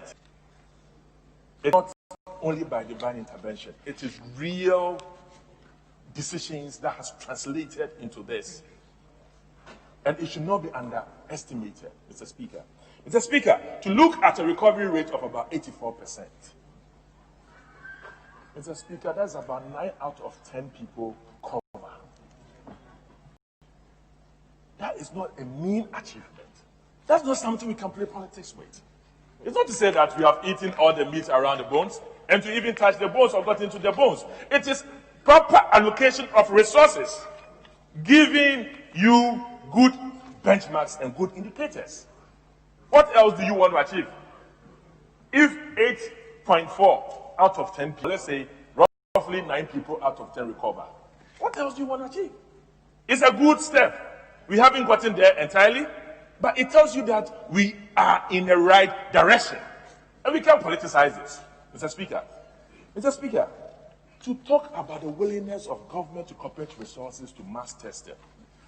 It's not only by divine intervention. It is real decisions that has translated into this. And it should not be underestimated, Mr. Speaker. Mr. Speaker, to look at a recovery rate of about 84%. Mr. Speaker, that's about 9 out of 10 people cover. That is not a mean achievement. That's not something we can play politics with. It's not to say that we have eaten all the meat around the bones and to even touch the bones or got into the bones. It is proper allocation of resources, giving you good benchmarks and good indicators. What else do you want to achieve? If 8.4 out of 10 people, let's say roughly 9 people out of 10 recover, what else do you want to achieve? It's a good step. We haven't gotten there entirely, but it tells you that we are in the right direction. And we can't politicize this, Mr. Speaker. Mr. Speaker, to talk about the willingness of government to commit resources to mass testing,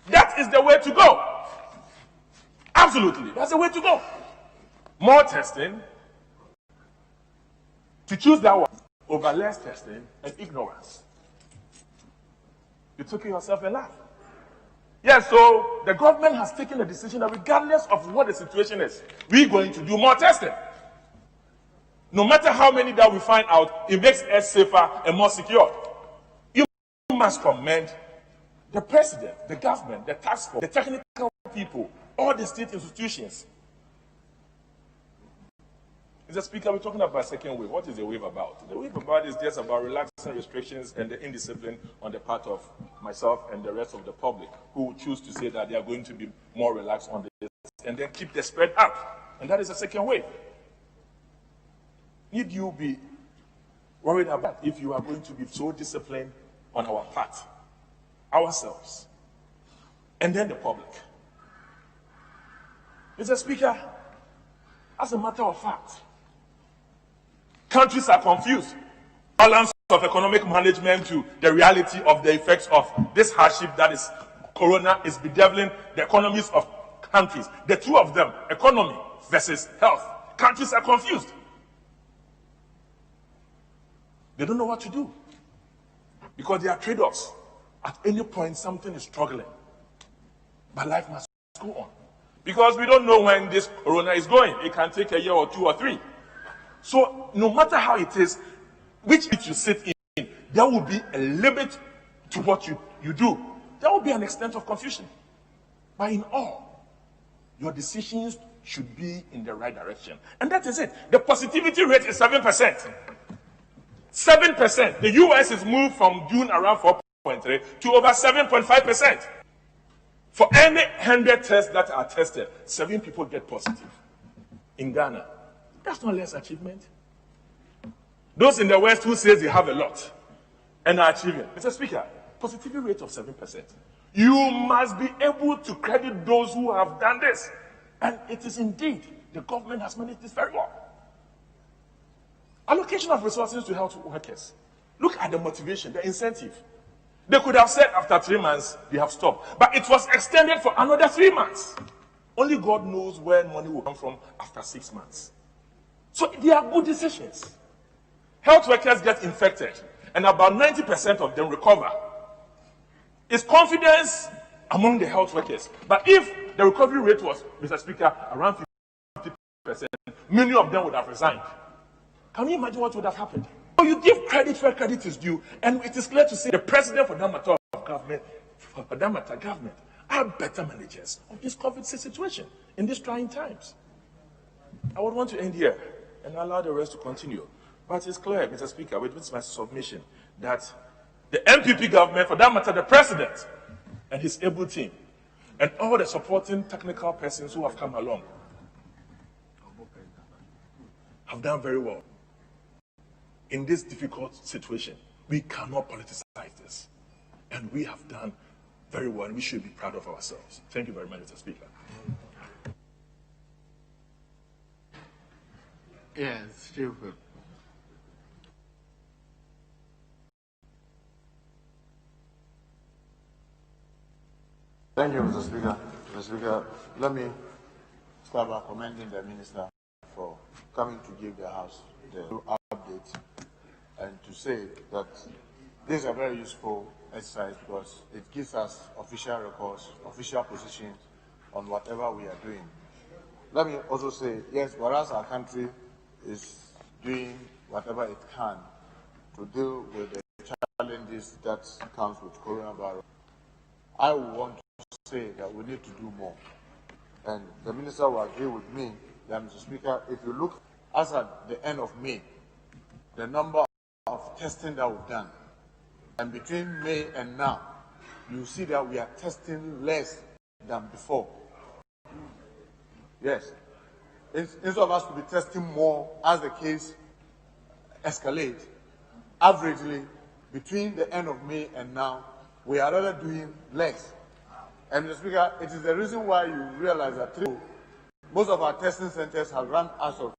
that is the way to go. Absolutely, that's the way to go. More testing, to choose that one over less testing and ignorance. You took yourself a laugh. Yes, so the government has taken a decision that regardless of what the situation is, we're going to do more testing. No matter how many that we find out, it makes us safer and more secure. You must commend the president, the government, the task force, the technical people, all the state institutions. Mr. Speaker, we're talking about second wave. What is the wave about? The wave about is just about relaxing restrictions and the indiscipline on the part of myself and the rest of the public who choose to say that they are going to be more relaxed on this and then keep the spread up. And that is a second wave. Need you be worried about if you are going to be so disciplined on our part, ourselves, and then the public? Mr. Speaker, as a matter of fact, countries are confused. Balance of economic management to the reality of the effects of this hardship that is corona is bedeviling the economies of countries. The two of them, economy versus health, countries are confused. They don't know what to do because there are trade-offs. At any point, something is struggling, but life must go on because we don't know when this corona is going. It can take a year or 2 or 3. So no matter how it is, which seat you sit in, there will be a limit to what you do. There will be an extent of confusion. But in all, your decisions should be in the right direction. And that is it. The positivity rate is 7%. 7%. The US is moved from June around 4.3 to over 7.5%. For any 100 tests that are tested, 7 people get positive. In Ghana, that's not less achievement. Those in the West who say they have a lot and are achieving. Mr. Speaker, positivity rate of 7%. You must be able to credit those who have done this. And it is indeed, the government has managed this very well. Allocation of resources to health workers. Look at the motivation, the incentive. They could have said after 3 months, they have stopped. But it was extended for another 3 months. Only God knows where money will come from after 6 months. So they are good decisions. Health workers get infected, and about 90% of them recover. It's confidence among the health workers. But if the recovery rate was, Mr. Speaker, around 50%, many of them would have resigned. Can you imagine what would have happened? So you give credit where credit is due, and it is clear to say the president, for that matter, of government, for that matter, government, are better managers of this COVID situation in these trying times. I would want to end here and allow the rest to continue. But it's clear, Mr. Speaker, with my submission, that the MPP government, for that matter, the president and his able team, and all the supporting technical persons who have come along, have done very well. In this difficult situation, we cannot politicize this. And we have done very well, and we should be proud of ourselves. Thank you very much, Mr. Speaker. Yes, stupid. Thank you, Mr. Speaker. Mr. Speaker, let me start by commending the Minister for coming to give the House the update and to say that this is a very useful exercise because it gives us official records, official positions on whatever we are doing. Let me also say, yes, whereas our country is doing whatever it can to deal with the challenges that comes with coronavirus, I want to say that we need to do more. And the Minister will agree with me that, Mr. Speaker, if you look as at the end of May, the number of testing that we've done, and between May and now, you see that we are testing less than before. Yes. Instead of us to be testing more as the case escalates, averagely, between the end of May and now, we are rather doing less. And Mr. Speaker, it is the reason why you realize that most of our testing centers have run out of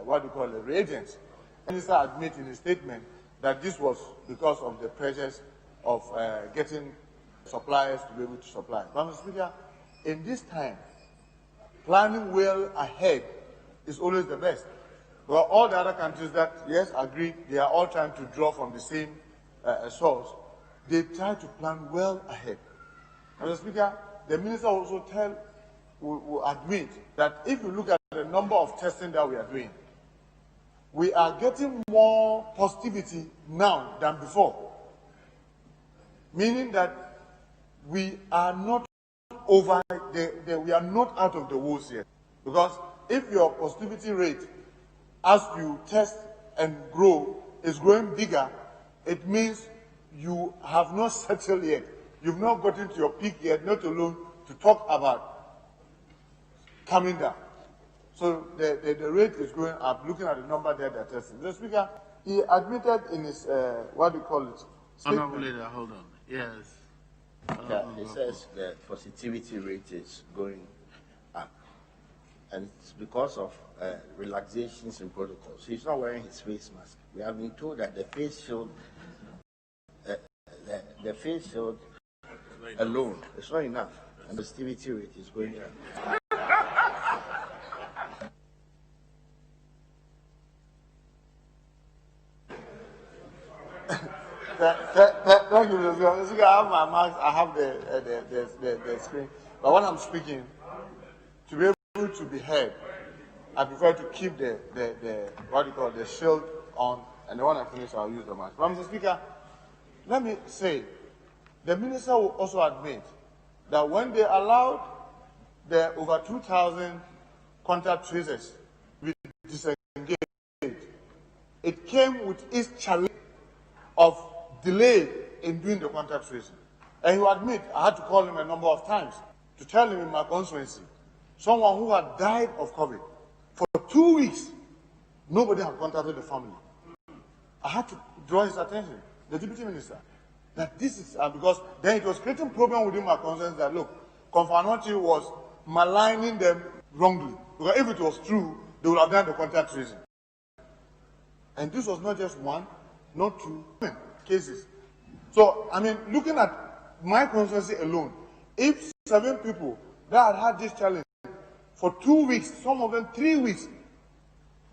what we call the reagents. The Minister admitted in his statement that this was because of the pressures of getting suppliers to be able to supply. But Mr. Speaker, in this time, planning well ahead is always the best. Well, all the other countries that, yes, agree, they are all trying to draw from the same source. they try to plan well ahead. Mr. Speaker, the minister also will admit that if you look at the number of testing that we are doing, we are getting more positivity now than before. Meaning that we are not we are not out of the woods yet. Because if your positivity rate, as you test and grow, is growing bigger, it means you have not settled yet. You've not gotten to your peak yet, not alone to talk about coming down. So the rate is going up, looking at the number there they're testing. The Speaker, he admitted in his, what do you call it? Honorable Leader, hold on. Yes. Yeah, he says the positivity rate is going up. And it's because of relaxations in protocols. He's not wearing his face mask. We have been told that the face shield, the face shield alone is not enough. And the positivity rate is going up. Thank you, Mr. Speaker. I have my mask, I have the screen. But when I'm speaking, to be able to be heard, I prefer to keep the what do you call it, the shield on, and then when I finish, I'll use the mask. But Mr. Speaker, let me say, the minister will also admit that when they allowed the over 2,000 contact tracers to be disengaged, it came with its challenge of delay in doing the contact tracing. And you admit, I had to call him a number of times to tell him in my constituency, someone who had died of COVID for 2 weeks, nobody had contacted the family. I had to draw his attention, the deputy minister, that this is because then it was creating problem within my constituency that look, Konfanoti was maligning them wrongly. Because if it was true, they would have done the contact tracing. And this was not just one, not two cases. So, I mean, looking at my constituency alone, if 7 people that had this challenge for 2 weeks, some of them 3 weeks,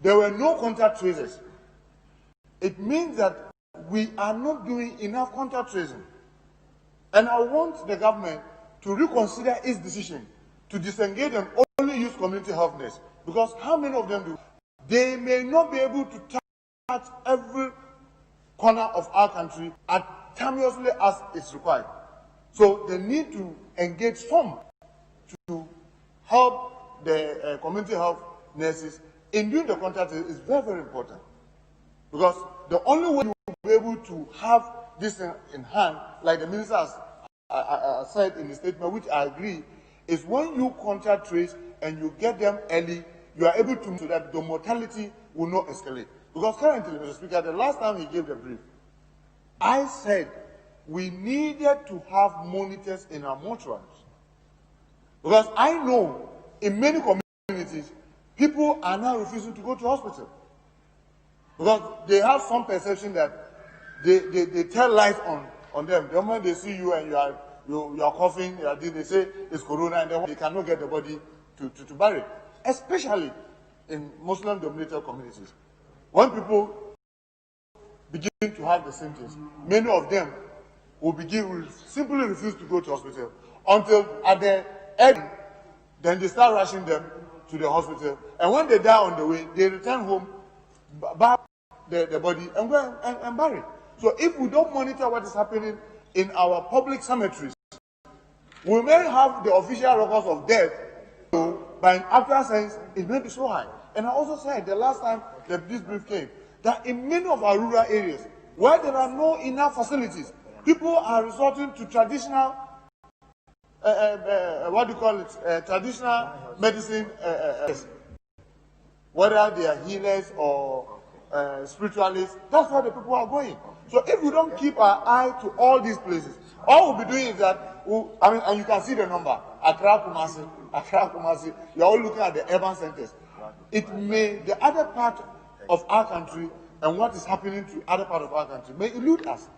there were no contact tracers, it means that we are not doing enough contact tracing. And I want the government to reconsider its decision to disengage and only use community health nurse. Because how many of them do? They may not be able to touch every corner of our country autonomously as is required. So they need to engage some to help the community health nurses in doing the contact is very, very important. Because the only way you will be able to have this in hand, like the minister has said in the statement, which I agree, is when you contact trace and you get them early, you are able to so that the mortality will not escalate. Because currently, Mr. Speaker, the last time he gave the brief, I said we needed to have monitors in our mortuaries. Because I know in many communities, people are now refusing to go to hospital. Because they have some perception that they tell lies on them. The moment they see you and you are coughing, they say it's corona, and then they cannot get the body to bury it. Especially in Muslim-dominated communities. When people begin to have the symptoms, many of them will simply refuse to go to hospital until at the end, then they start rushing them to the hospital. And when they die on the way, they return home, back the body, and go and bury it. So if we don't monitor what is happening in our public cemeteries, we may have the official records of death, but in actual sense, it may be so high. And I also said the last time that this brief came, that in many of our rural areas, where there are no enough facilities, people are resorting to traditional, traditional medicine, whether they are healers or spiritualists. That's where the people are going. So if we don't keep our eye to all these places, all we'll be doing is that, and you can see the number, Accra, Kumasi, you're all looking at the urban centers. The other part of our country and what is happening to other part of our country may elude us.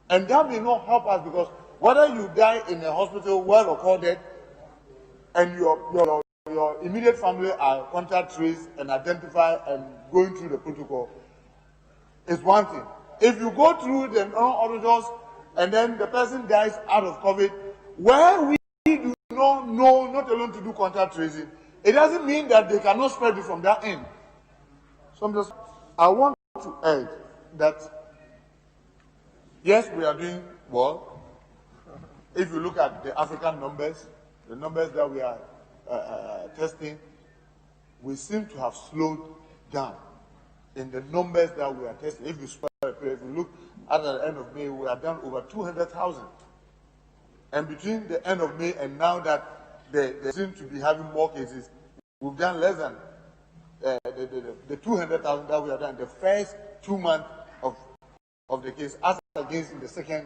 And that may not help us, because whether you die in a hospital well recorded and your immediate family are contact traced and identified and going through the protocol is one thing. If you go through the unorthodox and then the person dies out of COVID, where we do not know, not alone to do contact tracing, it doesn't mean that they cannot spread it from that end. So I want to add that, yes, we are doing well. If you look at the African numbers, the numbers that we are testing, we seem to have slowed down in the numbers that we are testing. If you look at the end of May, we have done over 200,000. And between the end of May and now that they seem to be having more cases, we've done less than the 200,000 that we have done in the first 2 months of the case, as against in the second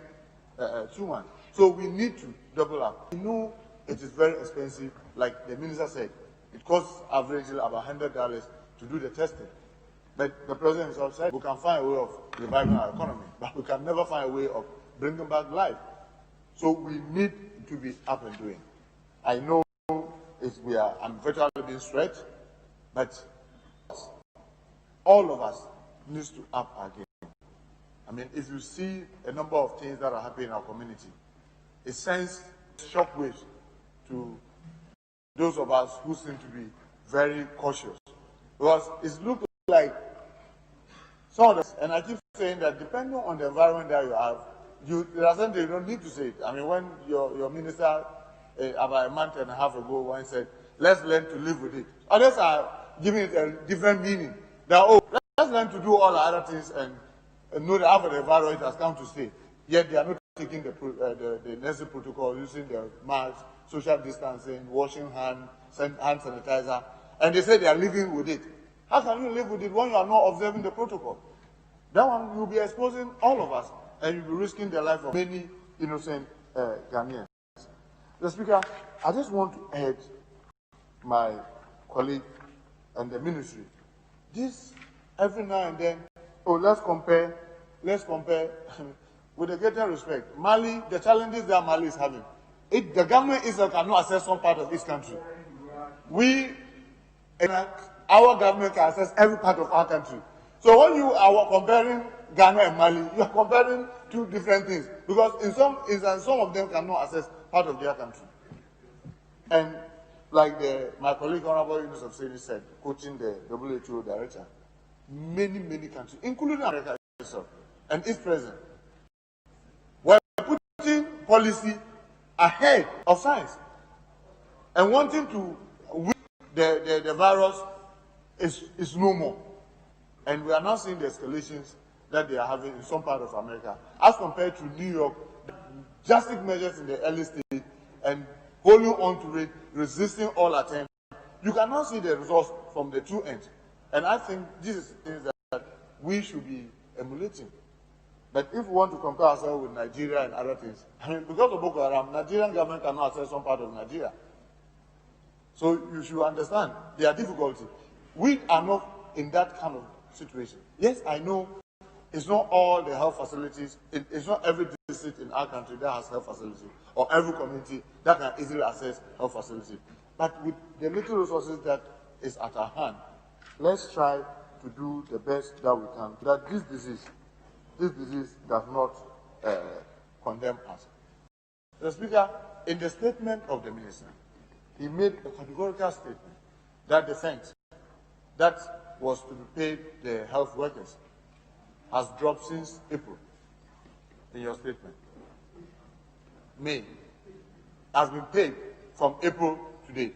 2 months. So we need to double up. We know it is very expensive, like the minister said. It costs averagely about $100 to do the testing. But the president himself said we can find a way of reviving our economy, but we can never find a way of bringing back life. So we need to be up and doing. I know I'm virtually being stretched, but all of us needs to up our game. I mean, if you see a number of things that are happening in our community, it sends shockwaves to those of us who seem to be very cautious. Because it looks like some of us, and I keep saying that depending on the environment that you have, there are something you don't need to say it. I mean, when your minister about a month and a half ago one said, let's learn to live with it. Others are giving it a different meaning. That, let's learn to do all the other things and know that after the virus it has come to stay. Yet they are not taking the necessary protocol, using the masks, social distancing, washing hand sanitizer, and they say they are living with it. How can you live with it when you are not observing the protocol? That one, you'll be exposing all of us, and you'll be risking the life of many innocent Ghanaians. The Speaker, I just want to urge my colleague and the ministry. This, every now and then, let's compare with the greater respect. Mali, the challenges that Mali is having, the government itself cannot access some part of this country. Our government can access every part of our country. So when you are comparing Ghana and Mali, you are comparing two different things, because in some of them cannot access part of their country. And like my colleague Honorable Yunus of Seni said, quoting the WHO director, many countries, including America itself and its president, were putting policy ahead of science and wanting to win the virus is no more. And we are now seeing the escalations that they are having in some part of America as compared to New York. Drastic measures in the early stage and holding on to it, resisting all attempts. You can now see the results from the two ends. And I think this is things that we should be emulating. But if we want to compare ourselves with Nigeria and other things, I mean, because of Boko Haram, Nigerian government cannot access some part of Nigeria. So you should understand there are difficulties. We are not in that kind of situation. Yes, I know it's not all the health facilities, it's not every district in our country that has health facilities, or every community that can easily access health facilities. But with the little resources that is at our hand, let's try to do the best that we can, that this disease does not condemn us. The Speaker, in the statement of the minister, he made a categorical statement that the thanks that was to be paid the health workers has dropped since April. In your statement, May has been paid from April to date.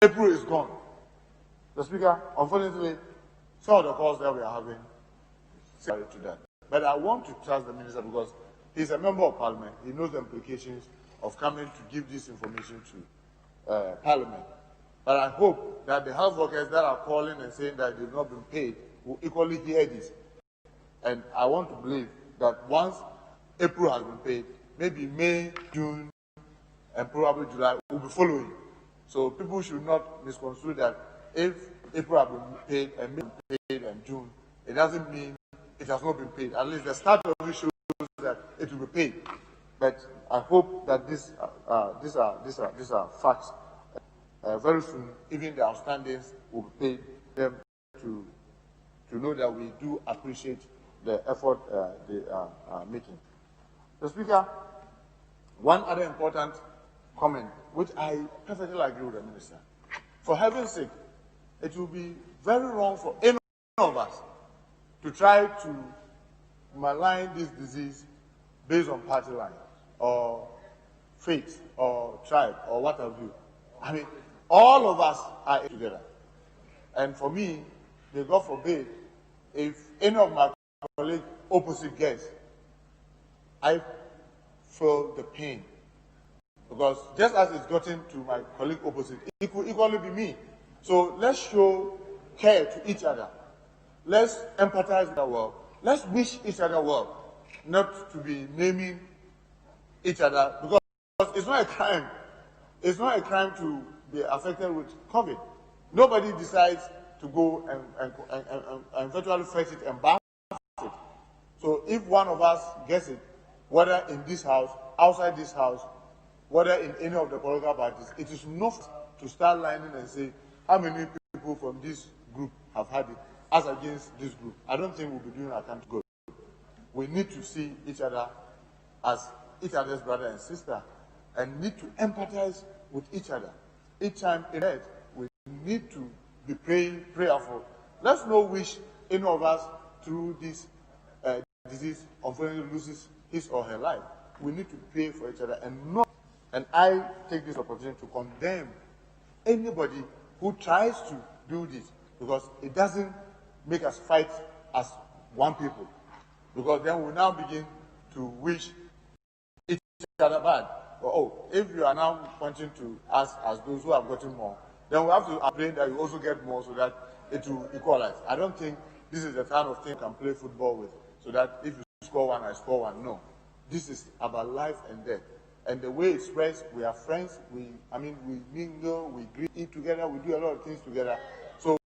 April is gone. The Speaker, unfortunately, some of the calls that we are having sorry to that. But I want to trust the minister because he's a member of Parliament. He knows the implications of coming to give this information to Parliament. But I hope that the health workers that are calling and saying that they've not been paid will equally hear this. And I want to believe that once April has been paid, maybe May, June, and probably July will be following. So people should not misconstrue that if April has been paid and May has been paid and June, it doesn't mean it has not been paid. At least the start of it shows that it will be paid. But I hope that these are facts. Very soon, even the outstandings will be paid them to know that we do appreciate the effort they are making. The Speaker, one other important comment, which I perfectly agree with the Minister. For heaven's sake, it will be very wrong for any of us to try to malign this disease based on party line or faith or tribe or what have you. I mean, all of us are together. And for me, may God forbid, if any of my colleagues opposite gets, I feel the pain. Because just as it's gotten to my colleague opposite, it could equally be me. So let's show care to each other. Let's empathize with the world. Let's wish each other well, not to be naming each other, because it's not a crime. It's not a crime to be affected with COVID. Nobody decides to go and virtually fight it and bath it. So if one of us gets it, whether in this house, outside this house, whether in any of the political parties, it is enough to start lining and say how many people from this group have had it as against this group. I don't think we'll be doing our country good. We need to see each other as each other's brother and sister and need to empathize with each other. Each time in it, we need to be prayerful. Let's not wish any of us through this disease unfortunately loses his or her life. We need to pray for each other and not. And I take this opportunity to condemn anybody who tries to do this, because it doesn't make us fight as one people. Because then we now begin to wish each other bad. Oh, if you are now pointing to us as those who have gotten more, then we have to pray that you also get more so that it will equalize. I don't think this is the kind of thing you can play football with, so that if you score one, I score one. No. This is about life and death. And the way it spreads, we are friends, we mingle, we eat together, we do a lot of things together. So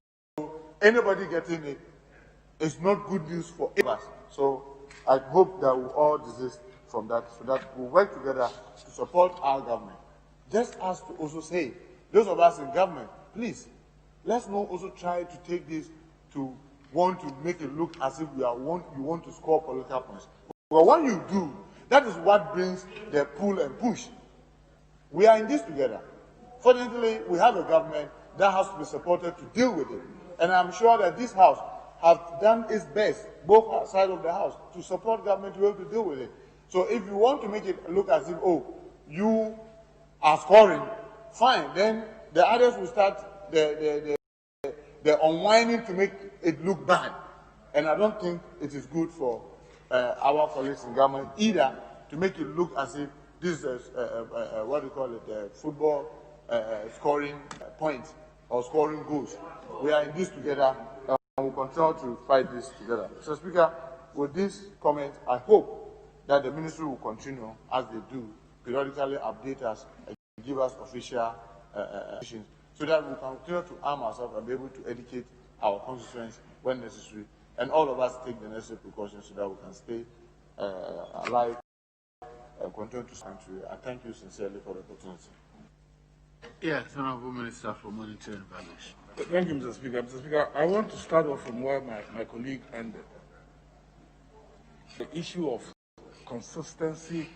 anybody getting it is not good news for us. So I hope that we all desist from that, so that we work together to support our government. Just as to also say, those of us in government, please, let's not also try to take this to want to make it look as if you want to score political points. But when you do, that is what brings the pull and push. We are in this together. Fortunately, we have a government that has to be supported to deal with it. And I'm sure that this House has done its best, both sides of the House, to support government to be able to deal with it. So if you want to make it look as if, oh, you are scoring, fine. Then the others will start the unwinding to make it look bad. And I don't think it is good for our colleagues in government either, to make it look as if this is what do you call it, football scoring points or scoring goals. We are in this together and we'll continue to fight this together. Mr. Speaker, with this comment, I hope that the ministry will continue, as they do, periodically update us and give us official decisions, so that we can continue to arm ourselves and be able to educate our constituents when necessary, and all of us take the necessary precautions so that we can stay alive and continue to country. I thank you sincerely for the opportunity. Yes, Honorable Minister for Monetary Evaluation. Thank you, Mr. Speaker. Mr. Speaker, I want to start off from where my colleague ended. The issue of consistency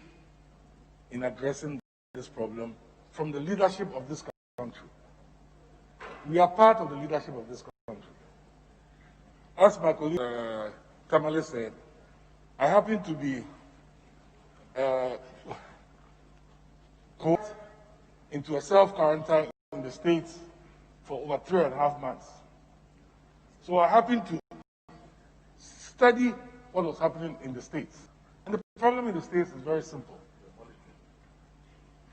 in addressing this problem from the leadership of this country. We are part of the leadership of this country. As my colleague Tamale said, I happen to be caught into a self-quarantine in the States for over 3.5 months. So I happened to study what was happening in the States. And the problem in the States is very simple.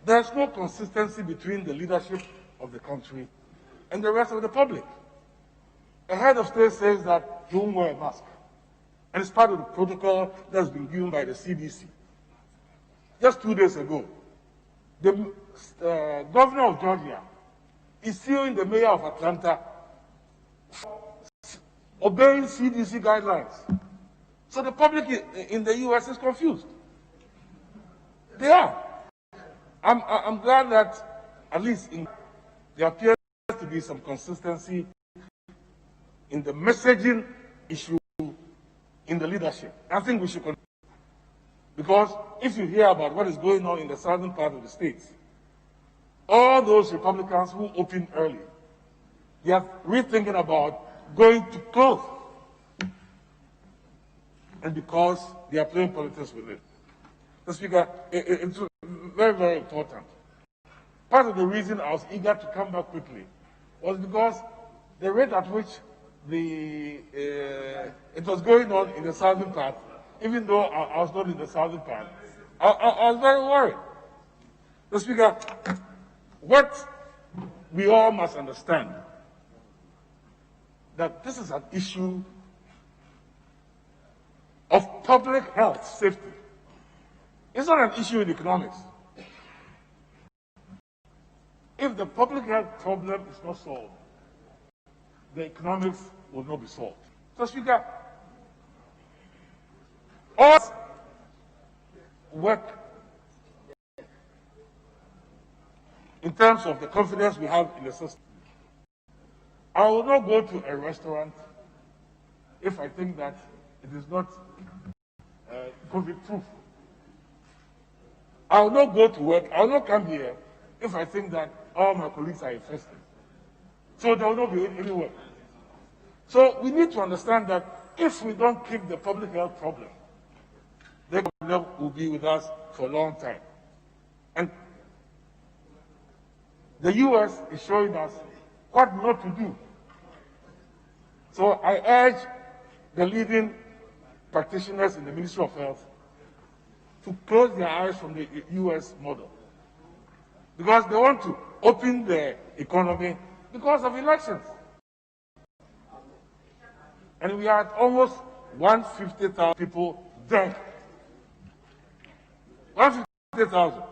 There's no consistency between the leadership of the country and the rest of the public. A head of state says that he won't wear a mask. And it's part of the protocol that's been given by the CDC. Just 2 days ago, the governor of Georgia is suing the mayor of Atlanta obeying CDC guidelines. So the public in the U.S. is confused. They are. I'm glad that at least there appears to be some consistency in the messaging issue in the leadership. I think we should continue. Because if you hear about what is going on in the southern part of the states, all those Republicans who opened early, they are rethinking about going to close. And because they are playing politics with it. Mr. Speaker, it's very, very important. Part of the reason I was eager to come back quickly was because the rate at which it was going on in the southern part, even though I was not in the southern part, I was very worried. Mr. Speaker, what we all must understand, that this is an issue of public health safety. It's not an issue in economics. If the public health problem is not solved, the economics will not be solved. So, Speaker, all work in terms of the confidence we have in the system. I will not go to a restaurant if I think that it is not COVID-proof. I will not go to work, I will not come here if I think that all my colleagues are infested. So there will not be any work. So we need to understand that if we don't kick the public health problem, the problem will be with us for a long time. And the US is showing us what not to do. So I urge the leading practitioners in the Ministry of Health to close their eyes from the US model. Because they want to open the economy because of elections. And we had almost 150,000 people dead. 150,000.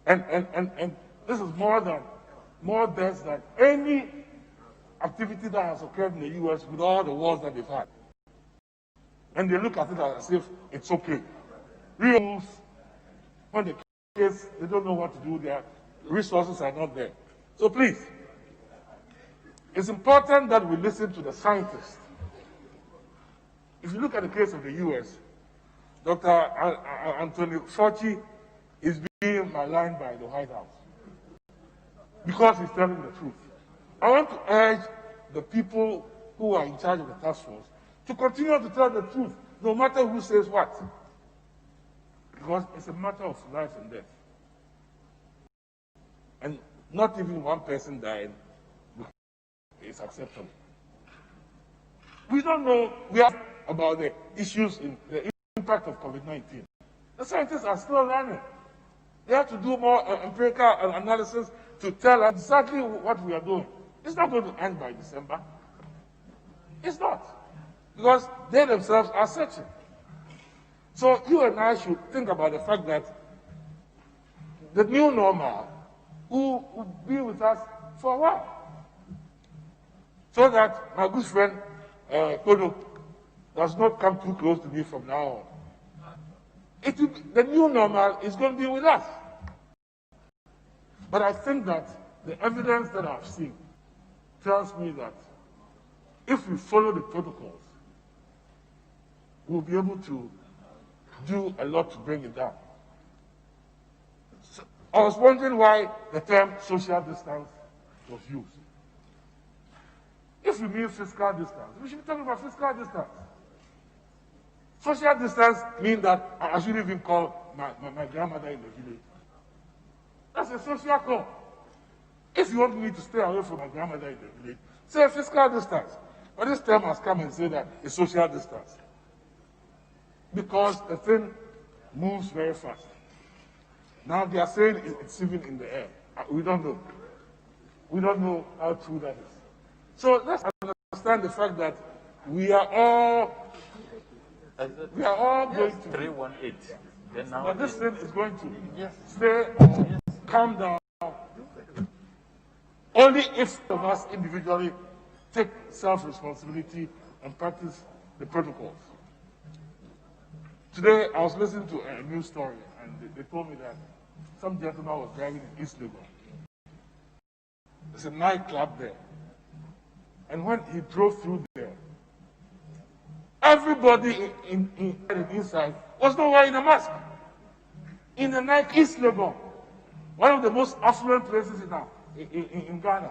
And this is more deaths than any activity that has occurred in the US with all the wars that they've had. And they look at it as if it's okay. Rules, when the case, they don't know what to do, their resources are not there. So please, it's important that we listen to the scientists. If you look at the case of the US, Dr. Anthony Fauci is being maligned by the White House because he's telling the truth. I want to urge the people who are in charge of the task force to continue to tell the truth, no matter who says what. Because it's a matter of life and death. And not even one person dying is acceptable. We don't know about the issues in the impact of COVID-19. The scientists are still learning. They have to do more empirical analysis to tell us exactly what we are doing. It's not going to end by December. It's not. Because they themselves are searching. So you and I should think about the fact that the new normal will be with us for a while. So that my good friend Kodo does not come too close to me from now on. The new normal is going to be with us. But I think that the evidence that I've seen tells me that if we follow the protocols, we'll be able to do a lot to bring it down. So I was wondering why the term social distance was used. If we mean fiscal distance, we should be talking about fiscal distance. Social distance means that I shouldn't even call my grandmother in the village. That's a social call. If you want me to stay away from my grandmother in the village, say fiscal distance. But this term has come and said that it's social distance. Because the thing moves very fast. Now they are saying it's even in the air. We don't know. We don't know how true that is. So let's understand the fact that we are all going to 318. Then now but this thing is going to stay calm down only if of us individually take self-responsibility and practice the protocols. Today, I was listening to a news story, and they told me that some gentleman was driving in East Legon. There's a nightclub there. And when he drove through there, everybody inside was not wearing a mask. In the night, East Legon, one of the most affluent places in Ghana.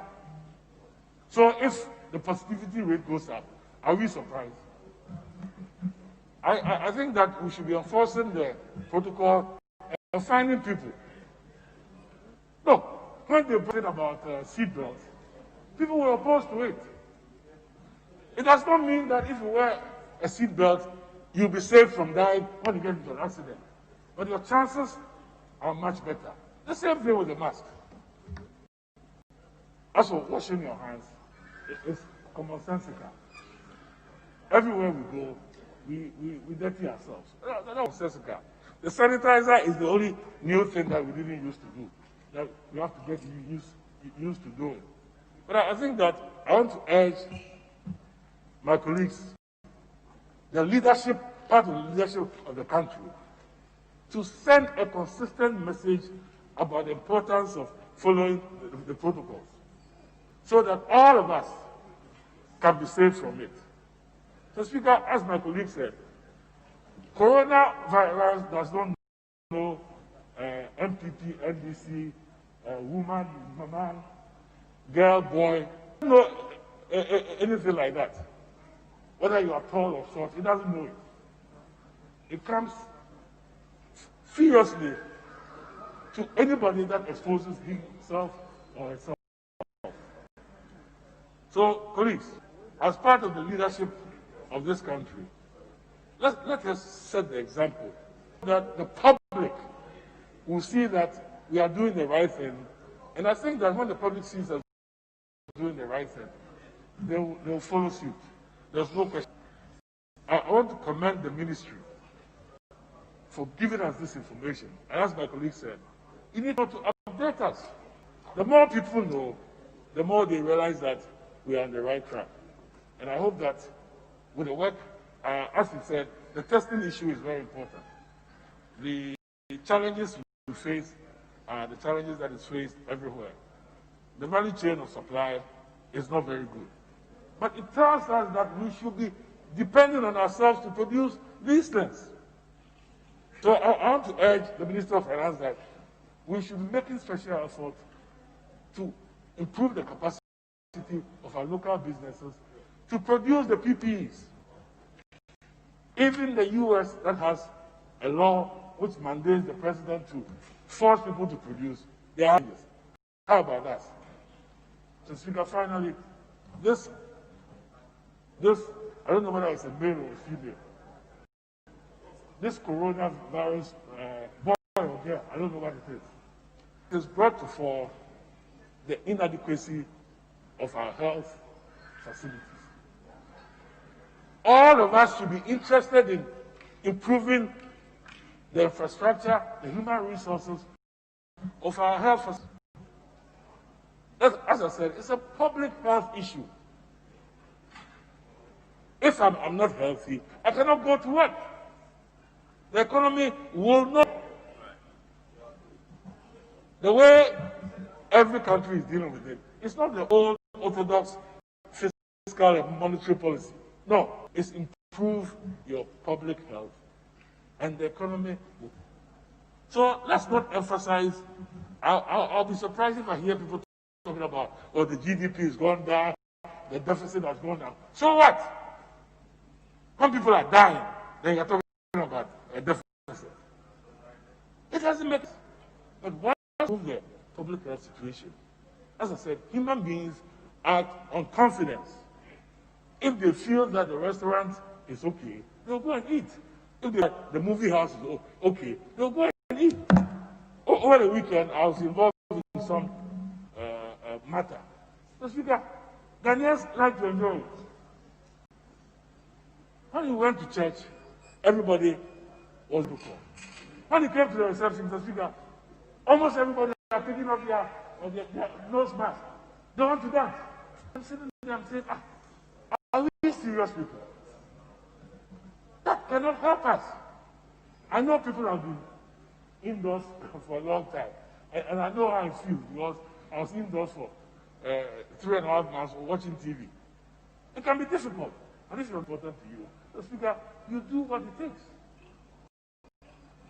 So if the positivity rate goes up, are we surprised? I think that we should be enforcing the protocol and finding people. Look, when they put about seatbelts, people were opposed to it. It does not mean that if you wear a seatbelt, you'll be safe from dying when you get into an accident. But your chances are much better. The same thing with the mask. As for washing your hands, it's commonsensical. Everywhere we go, we dirty ourselves. That's commonsensical. The sanitizer is the only new thing that we didn't used to do, that we have to get used to doing. But I think that I want to urge my colleagues, the leadership, part of the leadership of the country, to send a consistent message about the importance of following the protocols, so that all of us can be saved from it. So, Speaker, as my colleague said, coronavirus does not know MPP, NDC, woman, man, girl, boy, no anything like that. Whether you are tall or short, it doesn't know it. It comes seriously to anybody that exposes himself or herself. So, colleagues, as part of the leadership of this country, let us set the example that the public will see that we are doing the right thing. And I think that when the public sees us doing the right thing, they'll follow suit. There's no question. I want to commend the ministry for giving us this information. And as my colleague said, you need to update us. The more people know, the more they realize that we are on the right track. And I hope that with the work, as you said, the testing issue is very important. The challenges we face are the challenges that is faced everywhere. The value chain of supply is not very good. But it tells us that we should be depending on ourselves to produce these things. So I want to urge the Minister of Finance that we should be making special effort to improve the capacity of our local businesses to produce the PPEs. Even the US that has a law which mandates the president to force people to produce, they are this. How about that? So, Speaker, finally, this, I don't know whether it's a male or a female. This coronavirus boy or girl, I don't know what it is. It is brought to fore the inadequacy of our health facilities. All of us should be interested in improving the infrastructure, the human resources of our health facilities. As I said, it's a public health issue. If I'm not healthy, I cannot go to work. The economy will not. The way every country is dealing with it, it's not the old orthodox fiscal and monetary policy. No, it's improve your public health and the economy. So let's not emphasize. I'll be surprised if I hear people talking about, oh, the GDP has gone down, the deficit has gone down. So what? When people are dying, then you're talking about a deficit. It doesn't make sense. But why improve the public health situation? As I said, human beings act on confidence. If they feel that the restaurant is okay, they'll go and eat. If the movie house is okay, they'll go and eat. Over the weekend, I was involved in some matter. So, Speaker, Ghanaians like to enjoy it. When you went to church, everybody was looking. When you came to the reception, Mr. Speaker, almost everybody are taking off their nose mask. They want to dance. I'm sitting there and saying, are we serious people? That cannot help us. I know people have been indoors for a long time, and I know how it feels because I was indoors for 3.5 months watching TV. It can be difficult, and this is important to you. Mr. Speaker, you do what it takes.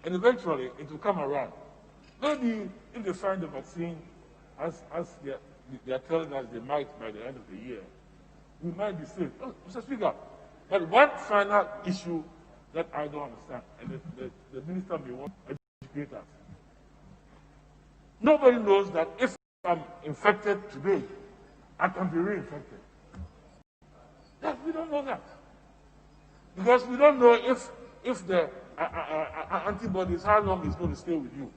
And eventually, it will come around. Maybe if they find the vaccine, as they are telling us they might by the end of the year, we might be safe. Oh, Mr. Speaker, but one final issue that I don't understand, and the minister may want to educate us. Nobody knows that if I'm infected today, I can be reinfected. Yes, we don't know that. Because we don't know if the antibodies, how long it's going to stay with you.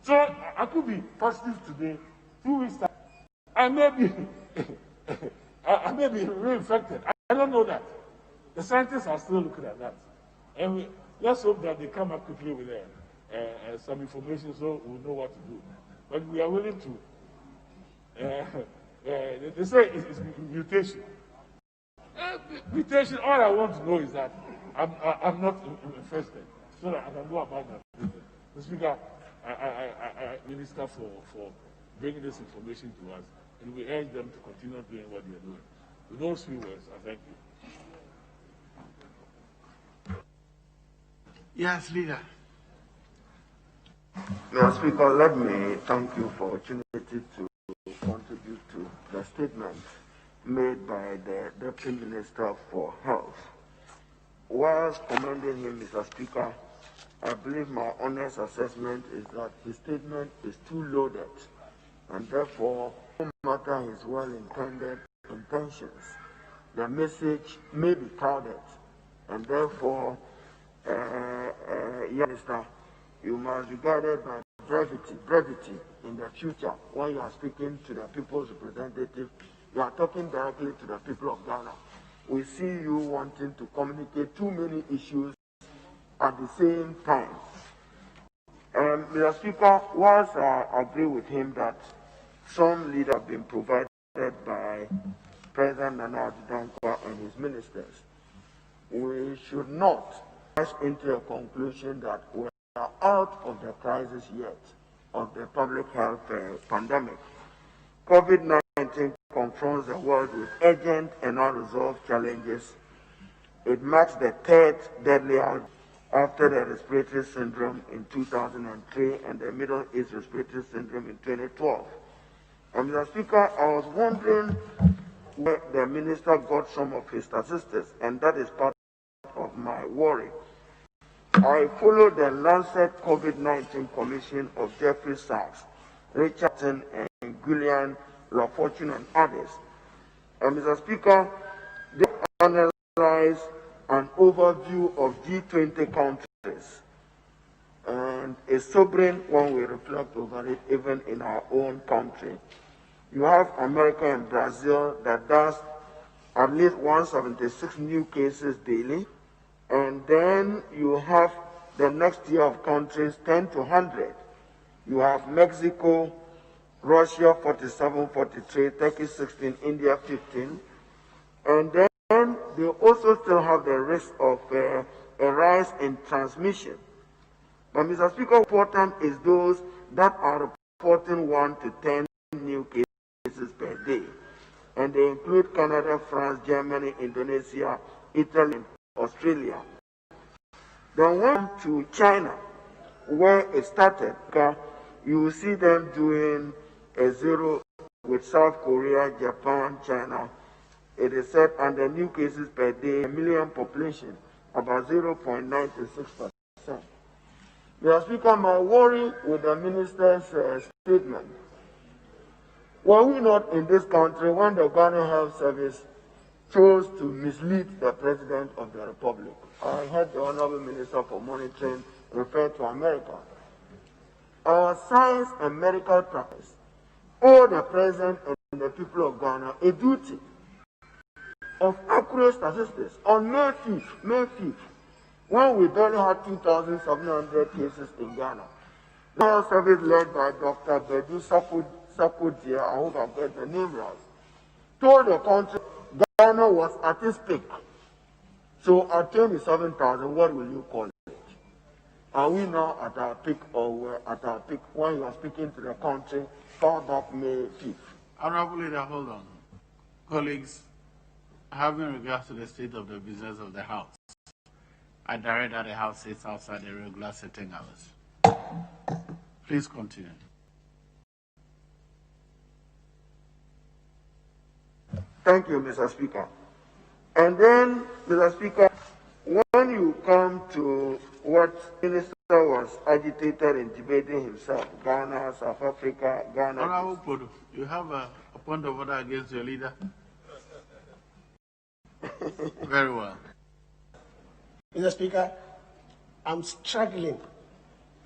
So I could be positive today, 2 weeks time, I may be I may be reinfected. I don't know that. The scientists are still looking at that. And let's hope that they come up quickly with some information so we'll know what to do. But we are willing to. They say it's mutation. Mutation, all I want to know is that I'm not infested, so that I can go about that. Mr. Speaker, I minister for bringing this information to us, and we urge them to continue doing what they are doing. With those few words, I thank you. Yes, Leader. Mr. Speaker, let me thank you for the opportunity to contribute to the statement made by the Deputy Minister for Health. Whilst commending him, Mr. Speaker, I believe my honest assessment is that his statement is too loaded, and therefore, no matter his well-intended intentions, the message may be clouded, and therefore, Minister, you must be guided by brevity in the future when you are speaking to the people's representative. You are talking directly to the people of Ghana. We see you wanting to communicate too many issues at the same time. Mr. Speaker, whilst I agree with him that some leaders have been provided by President Nana Addo and his ministers, we should not rush into a conclusion that we are out of the crisis yet of the public health pandemic. COVID-19 confronts the world with urgent and unresolved challenges. It marks the third deadly outbreak after the respiratory syndrome in 2003 and the Middle East respiratory syndrome in 2012. And Mr. Speaker, I was wondering where the minister got some of his statistics, and that is part of my worry. I followed the Lancet COVID-19 Commission of Jeffrey Sachs, Richardson, and Gillian, LaFortune, and others. And Mr. Speaker, they analyzed an overview of G20 countries, and it's sobering when we reflect over it, even in our own country. You have America and Brazil that does at least 176 new cases daily, and then you have the next tier of countries, 10 to 100. You have Mexico, Russia 47, 43, Turkey 16, India 15, and then they also still have the risk of a rise in transmission. But Mr. Speaker, important is those that are reporting 1 to 10 new cases per day, and they include Canada, France, Germany, Indonesia, Italy, and Australia. Then one to China, where it started, you will see them doing a zero with South Korea, Japan, China. It is said, and the new cases per day, a million population, about 0.96%. Mr. Speaker, my worry with the minister's statement, were we not in this country when the Ghana Health Service chose to mislead the President of the Republic? I heard the Honorable Minister for Monitoring refer to America. Our science and medical practice owe the President and the people of Ghana a duty of accurate statistics. On May 5th, when we barely had 2,700 cases in Ghana, the Health Service led by Dr. Bedu Sakudia, I hope I've got the name right, told the country Ghana was at its peak. So at 27,000, what will you call it? Are we now at our peak, or we're at our peak when you are speaking to the country far back May 5th? Honorable Leader, hold on. Colleagues, having regards to the state of the business of the House, I direct that the House sits outside the regular sitting hours. Please continue. Thank you, Mr. Speaker. And then, Mr. Speaker, when you come to what Minister was agitated and debating himself, Ghana, South Africa, Ghana. Honorable Podo, you have a point of order against your leader? Very well. Mr. Speaker, I'm struggling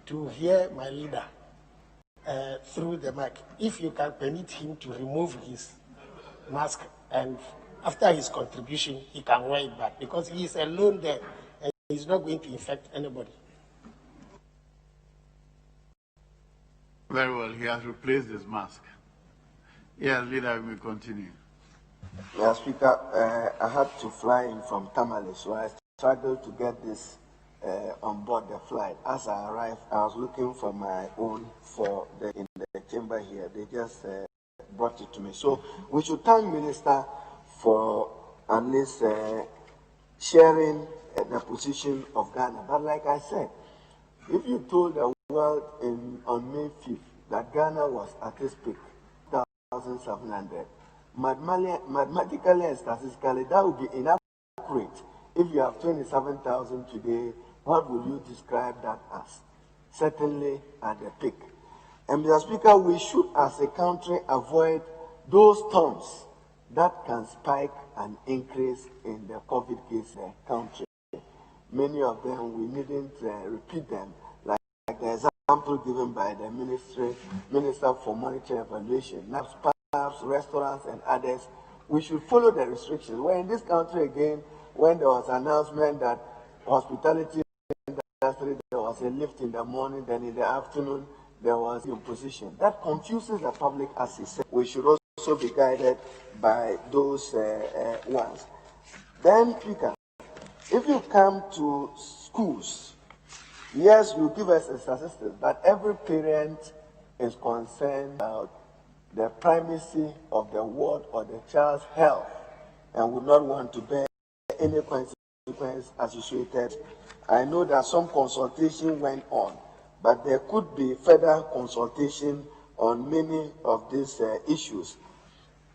to hear my leader through the mic. If you can permit him to remove his mask, and after his contribution, he can wear it back, because he is alone there and he's not going to infect anybody. Very well, he has replaced his mask. Yes, leader, we may continue. Mr. Speaker, I had to fly in from Tamale, so I struggled to get this on board the flight. As I arrived, I was looking for my own in the chamber here. They just brought it to me. So we should thank Minister for at least sharing the position of Ghana. But like I said, if you told the world on May 5th that Ghana was at its peak, 1,700, mathematically and statistically, that would be inaccurate. If you have 27,000 today, what would you describe that as? Certainly at the peak. And Mr. Speaker, we should as a country avoid those storms that can spike an increase in the COVID case in the country. Many of them, we needn't repeat them, like the example given by the Minister for Monetary Evaluation, pubs, restaurants, and others. We should follow the restrictions. We're in this country again, when there was an announcement that hospitality industry, there was a lift in the morning, then in the afternoon, there was imposition. That confuses the public, as he said. We should also be guided by those ones. Then, Speaker, if you come to schools, yes, you give us a statistic, but every parent is concerned about the primacy of the ward or the child's health and would not want to bear any consequence associated. I know that some consultation went on, but there could be further consultation on many of these issues.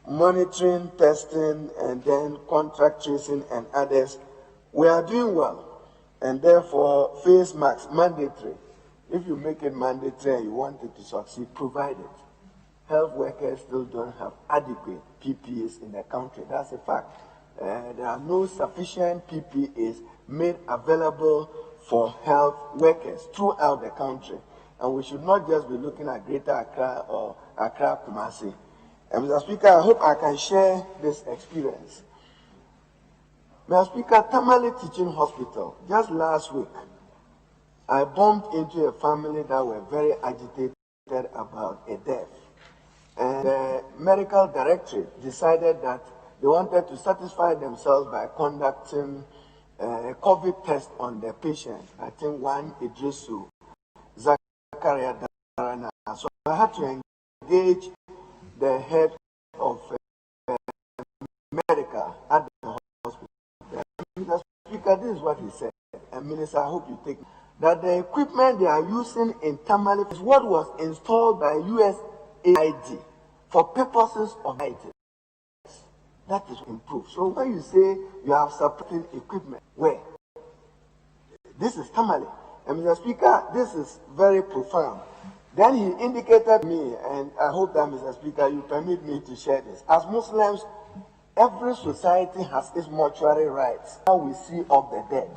Monitoring, testing, and then contact tracing and others. We are doing well, and therefore face masks mandatory. If you make it mandatory and you want it to succeed, provide it. Health workers still don't have adequate PPEs in the country. That's a fact. There are no sufficient PPEs made available for health workers throughout the country. And we should not just be looking at Greater Accra or Accra Kumasi. And Mr. Speaker, I hope I can share this experience. Mr. Speaker, Tamale Teaching Hospital, just last week, I bumped into a family that were very agitated about a death. And the medical directorate decided that they wanted to satisfy themselves by conducting a COVID test on the patient. I think one Idrisu Zakaria Darana. So I had to engage the head of medical at the hospital. Mr. Speaker, this is what he said. And Minister, I hope you take it. That the equipment they are using in Tamale is what was installed by USAID for purposes of IT. That is improved. So when you say you have supporting equipment, where? This is Tamale. And Mr. Speaker, this is very profound. Then he indicated me, and I hope that, Mr. Speaker, you permit me to share this. As Muslims, every society has its mortuary rites. How we see of the dead.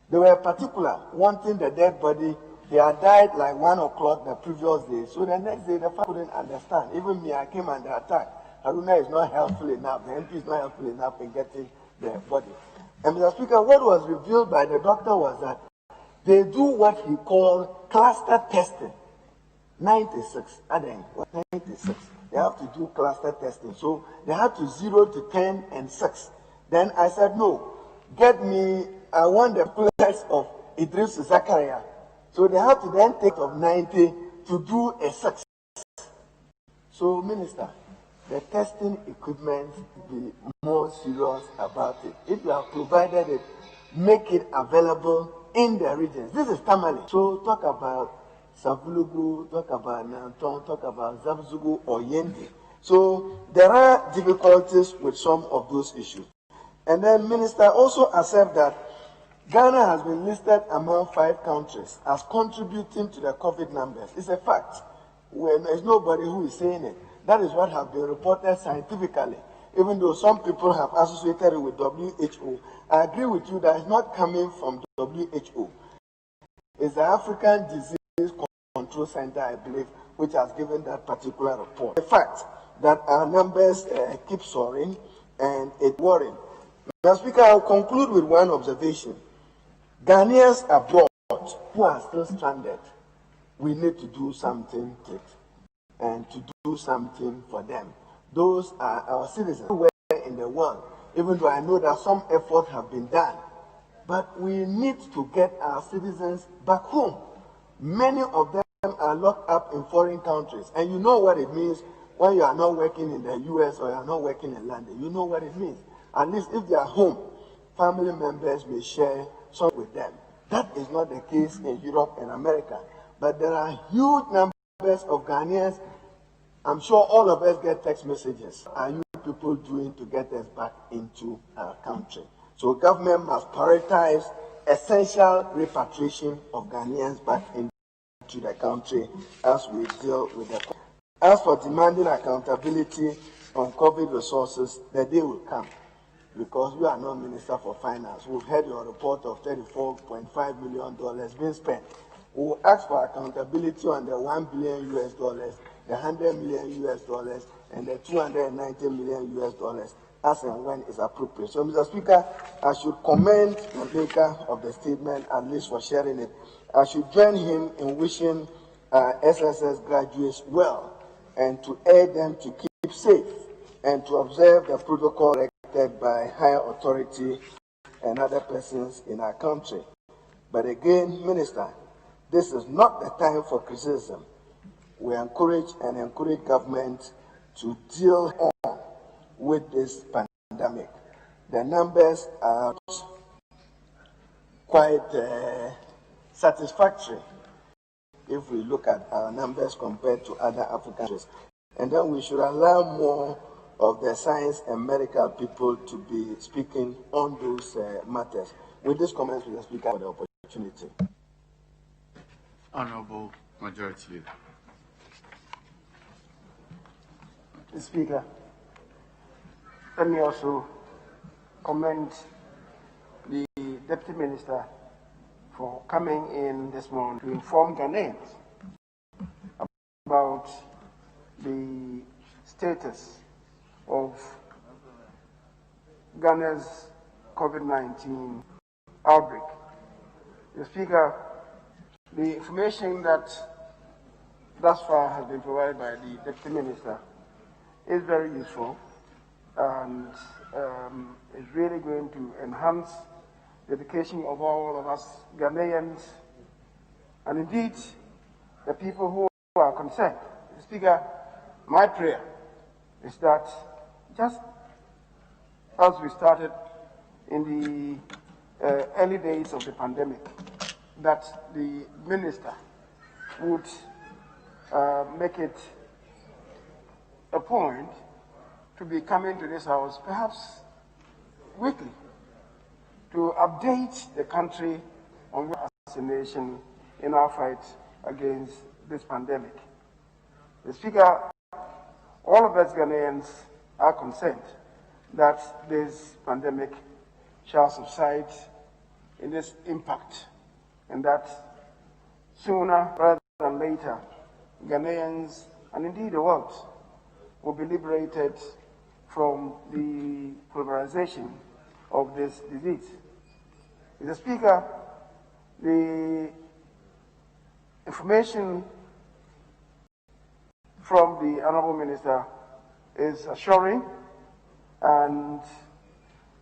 They were particular, wanting the dead body. They had died like 1 o'clock the previous day. So the next day, the family couldn't understand. Even me, I came under attack. Haruna is not helpful enough. The MP is not helpful enough in getting the body. And Mr. Speaker, what was revealed by the doctor was that they do what he called cluster testing. 96, 96. They have to do cluster testing. So they had to 0 to 10 and 6. Then I said, no, get me, I want the place of Idris Zakaria. So they have to then take of 90 to do a 6. So, Minister, the testing equipment, be more serious about it. If you have provided it, make it available in the regions. This is Tamale. So talk about Savulugu, talk about Nanton, talk about Zabzugu or Yendi. So there are difficulties with some of those issues. And then Minister also accept that Ghana has been listed among 5 countries as contributing to the COVID numbers. It's a fact. When there's nobody who is saying it. That is what has been reported scientifically. Even though some people have associated it with WHO, I agree with you that it's not coming from WHO. It's the African Disease Control Center, I believe, which has given that particular report. The fact that our numbers keep soaring and it's worrying. Now, Speaker, I'll conclude with one observation. Ghanaians abroad who are still stranded, we need to do something to it and to do something for them. Those are our citizens everywhere in the world, even though I know that some efforts have been done. But we need to get our citizens back home. Many of them are locked up in foreign countries, and you know what it means when you are not working in the US or you are not working in London. You know what it means. At least if they are home, family members may share some with them. That is not the case in Europe and America. But there are huge numbers of Ghanaians. I'm sure all of us get text messages. What are you people doing to get us back into our country? So government must prioritize essential repatriation of Ghanaians back into the country as we deal with the. As for demanding accountability on COVID resources, the day will come. Because you are not Minister for Finance. We've heard your report of $34.5 million being spent. We will ask for accountability on the $1 billion, the $100 million, and the $290 million as and when it's appropriate. So, Mr. Speaker, I should commend the maker of the statement, at least for sharing it. I should join him in wishing SSS graduates well and to urge them to keep safe and to observe the protocol by higher authority and other persons in our country. But again, Minister, this is not the time for criticism. We encourage government to deal on with this pandemic. The numbers are quite satisfactory if we look at our numbers compared to other African countries. And then we should allow more of the science and medical people to be speaking on those matters. With this comments, we speak for the opportunity. Honorable Majority Leader. Mr. Speaker, let me also commend the Deputy Minister for coming in this morning to inform Ghanaians about the status of Ghana's COVID-19 outbreak. Mr. Speaker, the information that thus far has been provided by the Deputy Minister is very useful and is really going to enhance the education of all of us Ghanaians and indeed the people who are concerned. Mr. Speaker, my prayer is that just as we started in the early days of the pandemic, that the minister would make it a point to be coming to this house, perhaps weekly, to update the country on where as a nation in our fight against this pandemic. The Speaker, all of us Ghanaians are concerned that this pandemic shall subside in its impact and that sooner rather than later, Ghanaians and indeed the world will be liberated from the pulverization of this disease. Mr. Speaker, the information from the Honourable Minister is assuring and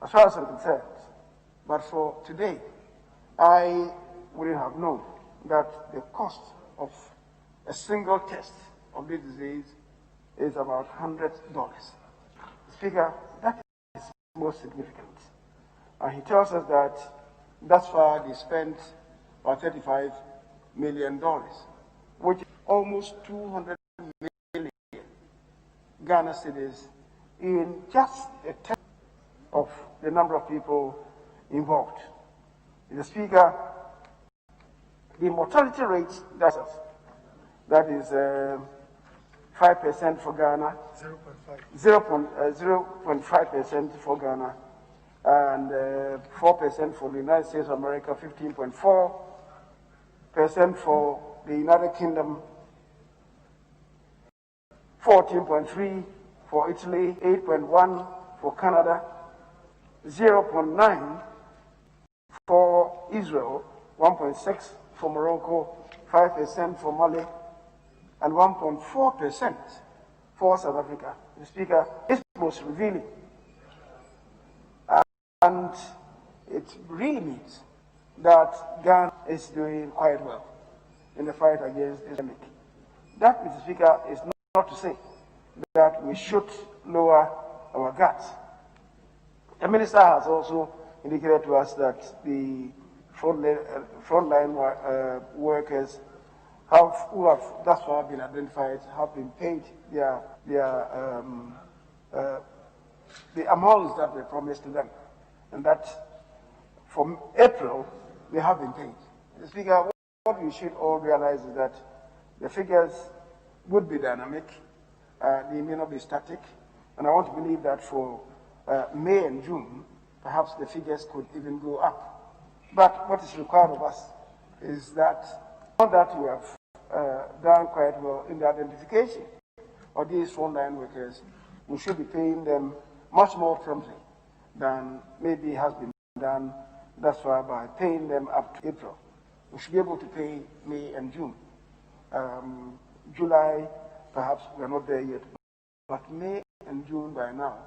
as far as I'm concerned, but for today, I wouldn't have known that the cost of a single test of this disease is about $100. Speaker, that is most significant. And he tells us that thus far they spent about $35 million, which is almost 200 million Ghana cedis in just a tenth of the number of people involved. Mr. Speaker, the mortality rate, that is 5% for Ghana, 0.5% for Ghana, and 4% for the United States of America, 15.4% for the United Kingdom, 14.3% for Italy, 8.1% for Canada, 0.9% for Israel, 1.6% for Morocco, 5% for Mali, and 1.4% for South Africa. The Speaker, is most revealing. And it really means that Ghana is doing quite well in the fight against this pandemic. That, Mr. Speaker, is not to say that we should lower our guards. The minister has also indicated to us that the frontline workers who have thus far been identified have been paid the amounts that were promised to them, and that from April they have been paid. Mr. Speaker, what we should all realize is that the figures would be dynamic, they may not be static, and I want to believe that for May and June, perhaps the figures could even go up. But what is required of us is that, now that we have done quite well in the identification of these frontline workers, we should be paying them much more promptly than maybe has been done thus far by paying them up to April. We should be able to pay May and June. July, perhaps we are not there yet, but May and June by now,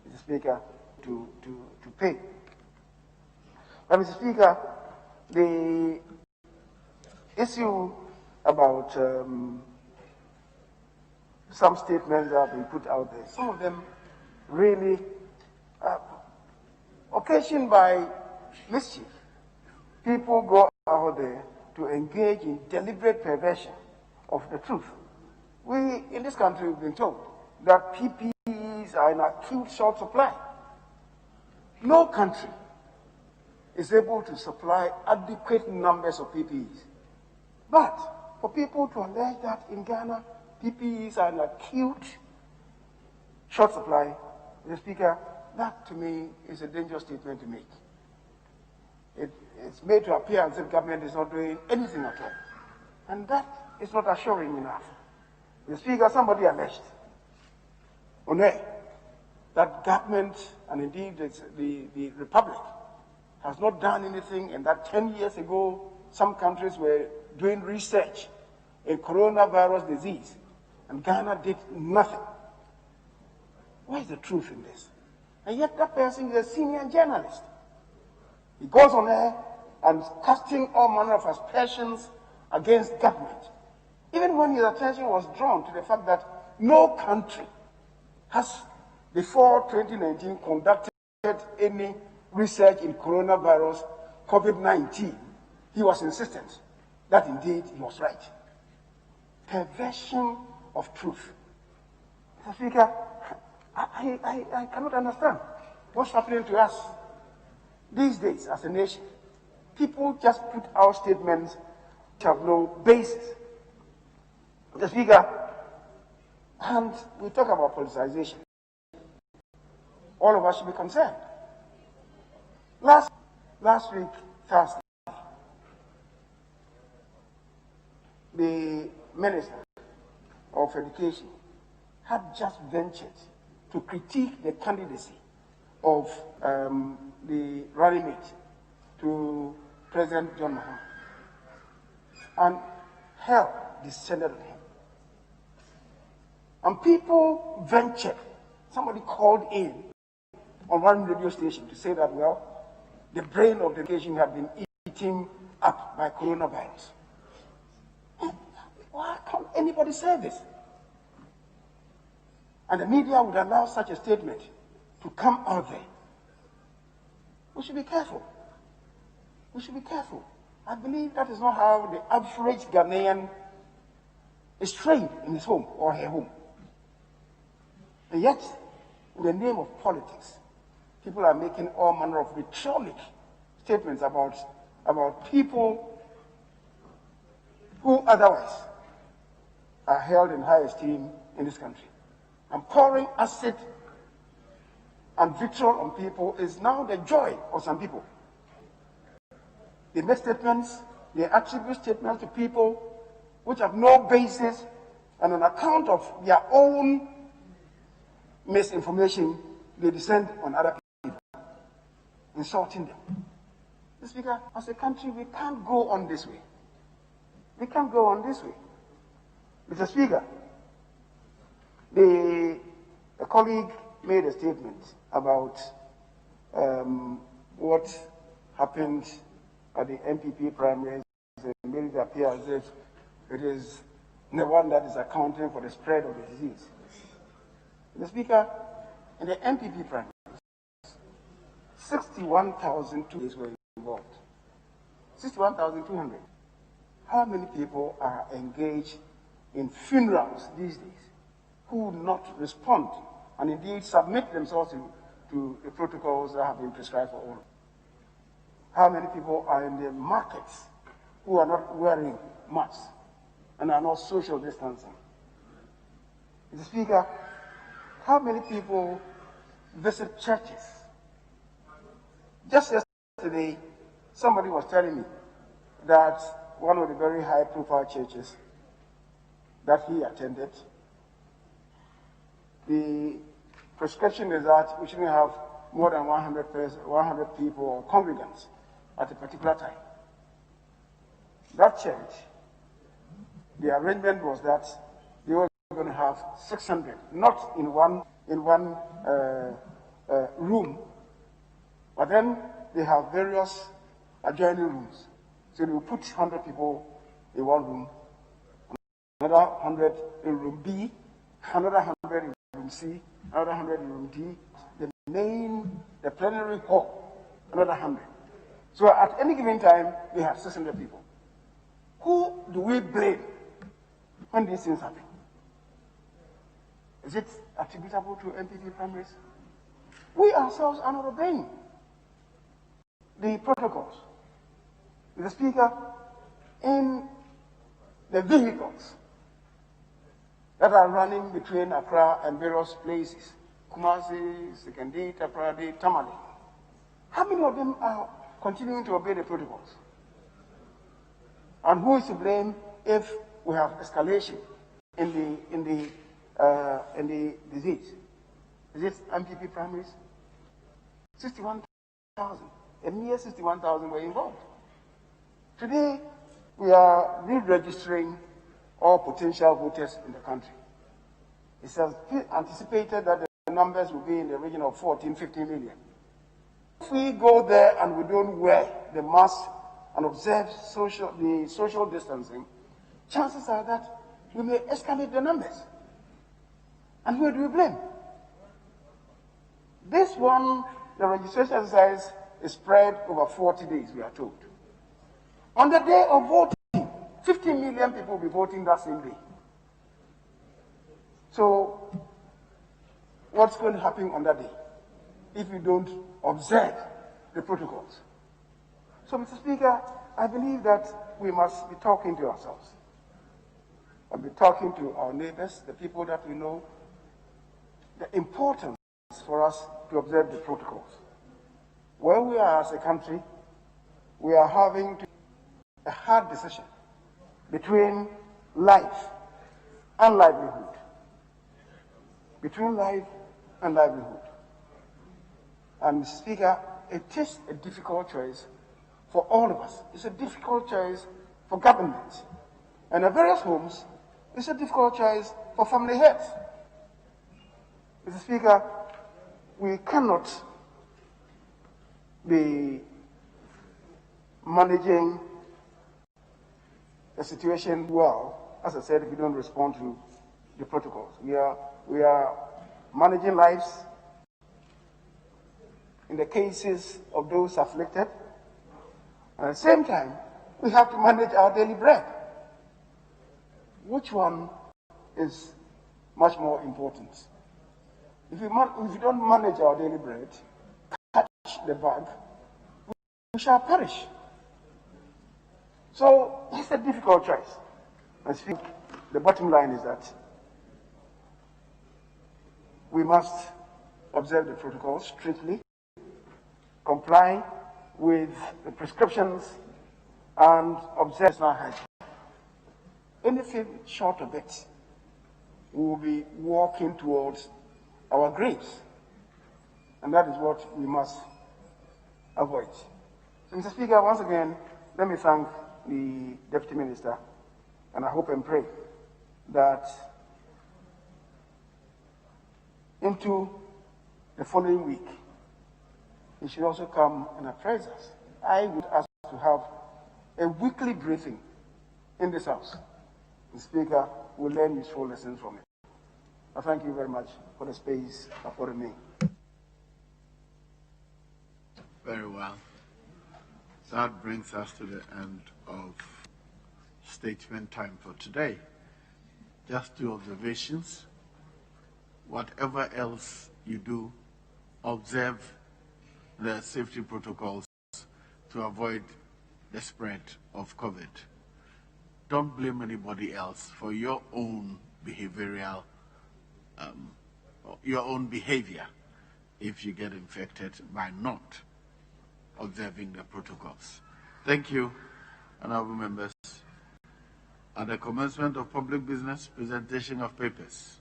Mr. Speaker, to pay. But Mr. Speaker, the issue about some statements that have been put out there, some of them really occasioned by mischief. People go out there to engage in deliberate perversion of the truth. We, in this country, we've been told that PPEs are in acute short supply. No country is able to supply adequate numbers of PPEs. But for people to allege that in Ghana, PPEs are in acute short supply, Mr. Speaker, that to me is a dangerous statement to make. It's made to appear as if government is not doing anything at all. And that is not assuring enough. Mr. Speaker, somebody alleged on air that government and indeed the Republic has not done anything, and that 10 years ago some countries were doing research in coronavirus disease and Ghana did nothing. What is the truth in this? And yet that person is a senior journalist. He goes on air and casting all manner of aspersions against government, even when his attention was drawn to the fact that no country has before 2019 conducted any research in coronavirus, COVID-19. He was insistent that indeed he was right. Perversion of truth. Mr. Speaker, I cannot understand what's happening to us these days as a nation. People just put out statements which have no basis. Mr. Speaker, and we talk about politicization. All of us should be concerned. Last week, Thursday, the Minister of Education had just ventured to critique the candidacy of the running mate to President John Mahama. And hell descended on him. And people ventured, somebody called in on one radio station to say that, well, the brain of the nation had been eaten up by coronavirus. Why can't anybody say this? and the media would allow such a statement to come out there. We should be careful. We should be careful. I believe that is not how the average Ghanaian is trained in his home or her home. And yet, in the name of politics, people are making all manner of rhetoric statements about people who otherwise are held in high esteem in this country. And pouring acid and vitriol on people is now the joy of some people. They make statements, they attribute statements to people which have no basis, and on account of their own misinformation, they descend on other people, insulting them. Mr. Speaker, as a country, we can't go on this way. We can't go on this way. Mr. Speaker, a colleague made a statement about what happened at the MPP primaries and made it appear as if it is the one that is accounting for the spread of the disease. Mr. Speaker, in the MPP primaries, 61,200 were involved. 61,200. How many people are engaged in funerals these days who would not respond and indeed submit themselves to the protocols that have been prescribed for all? How many people are in the markets who are not wearing masks and are not social distancing? Mr. Speaker, how many people visit churches? Just yesterday, somebody was telling me that one of the very high-profile churches that he attended, the prescription is that we shouldn't have more than 100 people or congregants at a particular time. That church, the arrangement was that they were going to have 600, not in one room, but then they have various adjoining rooms. So they will put 100 people in one room, another 100 in room B, another 100 in room C, another 100 in room D, the plenary hall, another 100. So at any given time, they have 600 people. Who do we blame when these things happen? Is it attributable to MPP primaries? We ourselves are not obeying the protocols. Mr. Speaker, in the vehicles that are running between Accra and various places, Kumasi, Sekindi, Tapradi, Tamale, how many of them are continuing to obey the protocols? And who is to blame if we have escalation in the disease? Is it MPP primaries? 61,000. A mere 61,000 were involved. Today, we are re-registering all potential voters in the country. It's anticipated that the numbers will be in the region of 14, 15 million. If we go there and we don't wear the mask and observe the social distancing, chances are that we may escalate the numbers. And who do we blame? This one, the registration exercise is spread over 40 days, we are told. On the day of voting, 15 million people will be voting that same day. So, what's going to happen on that day if we don't observe the protocols? So, Mr. Speaker, I believe that we must be talking to ourselves and be talking to our neighbors, the people that we know, the importance for us to observe the protocols. Where we are as a country, we are having a hard decision between life and livelihood. Between life and livelihood. And, Mr. Speaker, it is a difficult choice for all of us. It's a difficult choice for government. And in various homes, it's a difficult choice for family heads. Mr. Speaker, we cannot be managing the situation well, as I said, if we don't respond to the protocols. We are managing lives, in the cases of those afflicted. At the same time, we have to manage our daily bread. Which one is much more important? If we don't manage our daily bread, catch the bug, we shall perish. So it's a difficult choice. I think the bottom line is that we must observe the protocols strictly, comply with the prescriptions, and observe personal hygiene. Anything short of it, we will be walking towards our graves. And that is what we must avoid. So, Mr. Speaker, once again, let me thank the Deputy Minister, and I hope and pray that into the following week, he should also come and apprise us. I would ask to have a weekly briefing in this House. The Speaker will learn useful lessons from it. I thank you very much for the space afforded me. Very well. That brings us to the end of statement time for today. Just 2 observations. Whatever else you do, observe the safety protocols to avoid the spread of COVID. Don't blame anybody else for your own behavioral, your own behavior if you get infected by not observing the protocols. Thank you, honorable members. At the commencement of public business, presentation of papers.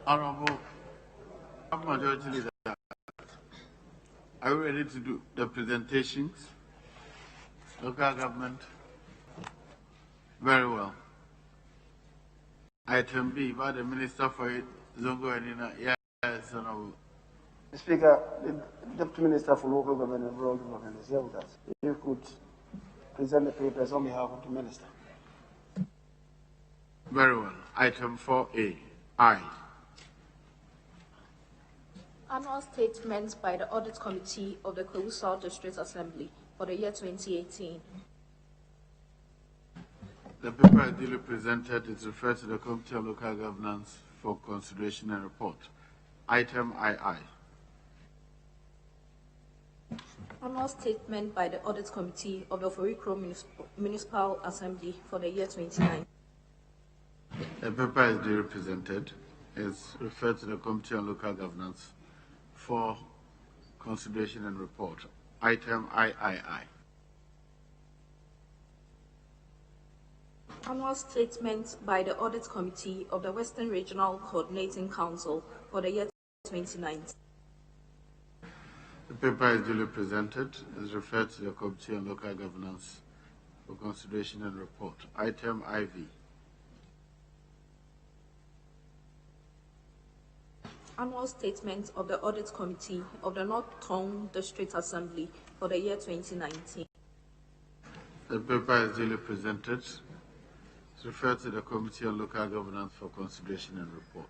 Honorable Majority Leader, are you ready to do the presentations? Local government? Very well. Item B, by the Minister for Zongo and Ina. Yes, Honorable. Mr. Speaker, the Deputy Minister for Local Government and Rural Development is here with us. If you could present the papers on behalf of the Minister. Very well. Item 4A, I. Annual statement by the Audit Committee of the Kwewu South District Assembly for the year 2018. The paper is duly presented. It's referred to the Committee on Local Governance for consideration and report. Item II. Annual statement by the Audit Committee of the Forikro Municipal Assembly for the year 2019. The paper is duly presented. It's referred to the Committee on Local Governance for consideration and report. Item III. Annual statement by the Audit Committee of the Western Regional Coordinating Council for the year 2019. The paper is duly presented. Is referred to the Committee on Local Governance for consideration and report. Item IV. Annual statement of the Audit Committee of the North Tong District Assembly for the year 2019. The paper is duly presented. It's referred to the Committee on Local Governance for consideration and report.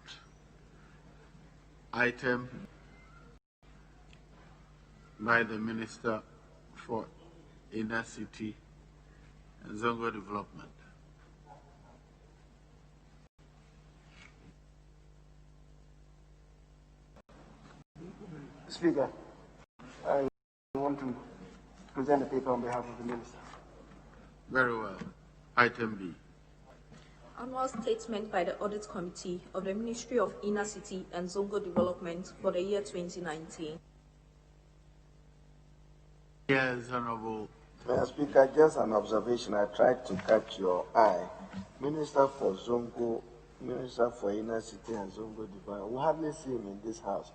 Item by the Minister for Inner City and Zongo Development. Speaker, I want to present a paper on behalf of the Minister. Very well. Item B. Annual statement by the Audit Committee of the Ministry of Inner City and Zongo Development for the year 2019. Yes, Honorable. Mr. Speaker, just an observation. I tried to catch your eye. Minister for Zongo, Minister for Inner City and Zongo Development. We hardly see him in this house.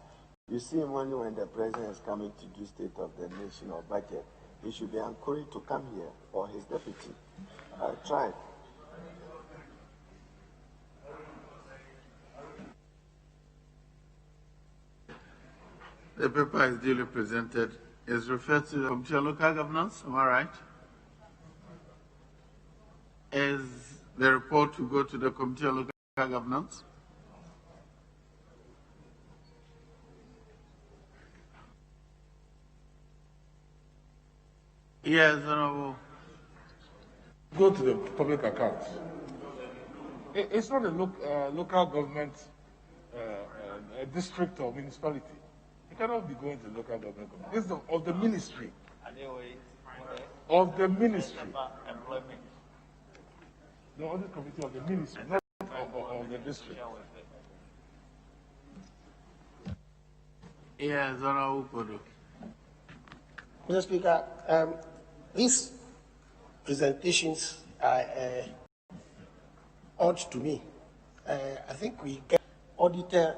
You see him only when the President is coming to do State of the Nation or budget. He should be encouraged to come here, or his deputy. I tried. The paper is duly presented. Is referred to the Committee on Local Governance. Am I right? Is the report to go to the Committee on Local Governance? Yes, Honorable. Go to the public accounts. It's not a local government, a district or municipality. It cannot be going to local government. It's of the ministry. Of the ministry. The audit committee of the ministry, not of the district. Yes, Honorable Kodo. Mr. Speaker, these presentations are odd to me. I think we get Auditor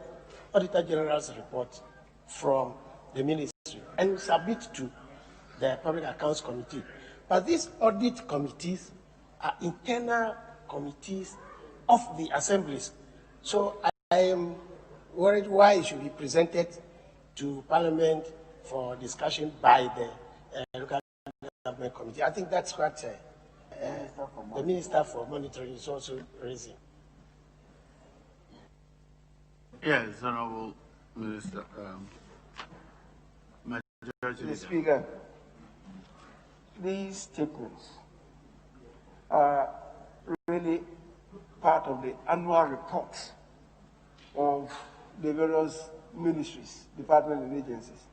General's report from the ministry and we submit to the Public Accounts Committee. But these audit committees are internal committees of the assemblies. So I am worried why it should be presented to Parliament for discussion by the local government committee. I think that's what the Minister for Monitoring is also raising. Yes, Honorable Minister. Mr. Speaker, these statements are really part of the annual reports of the various ministries, departments, and agencies.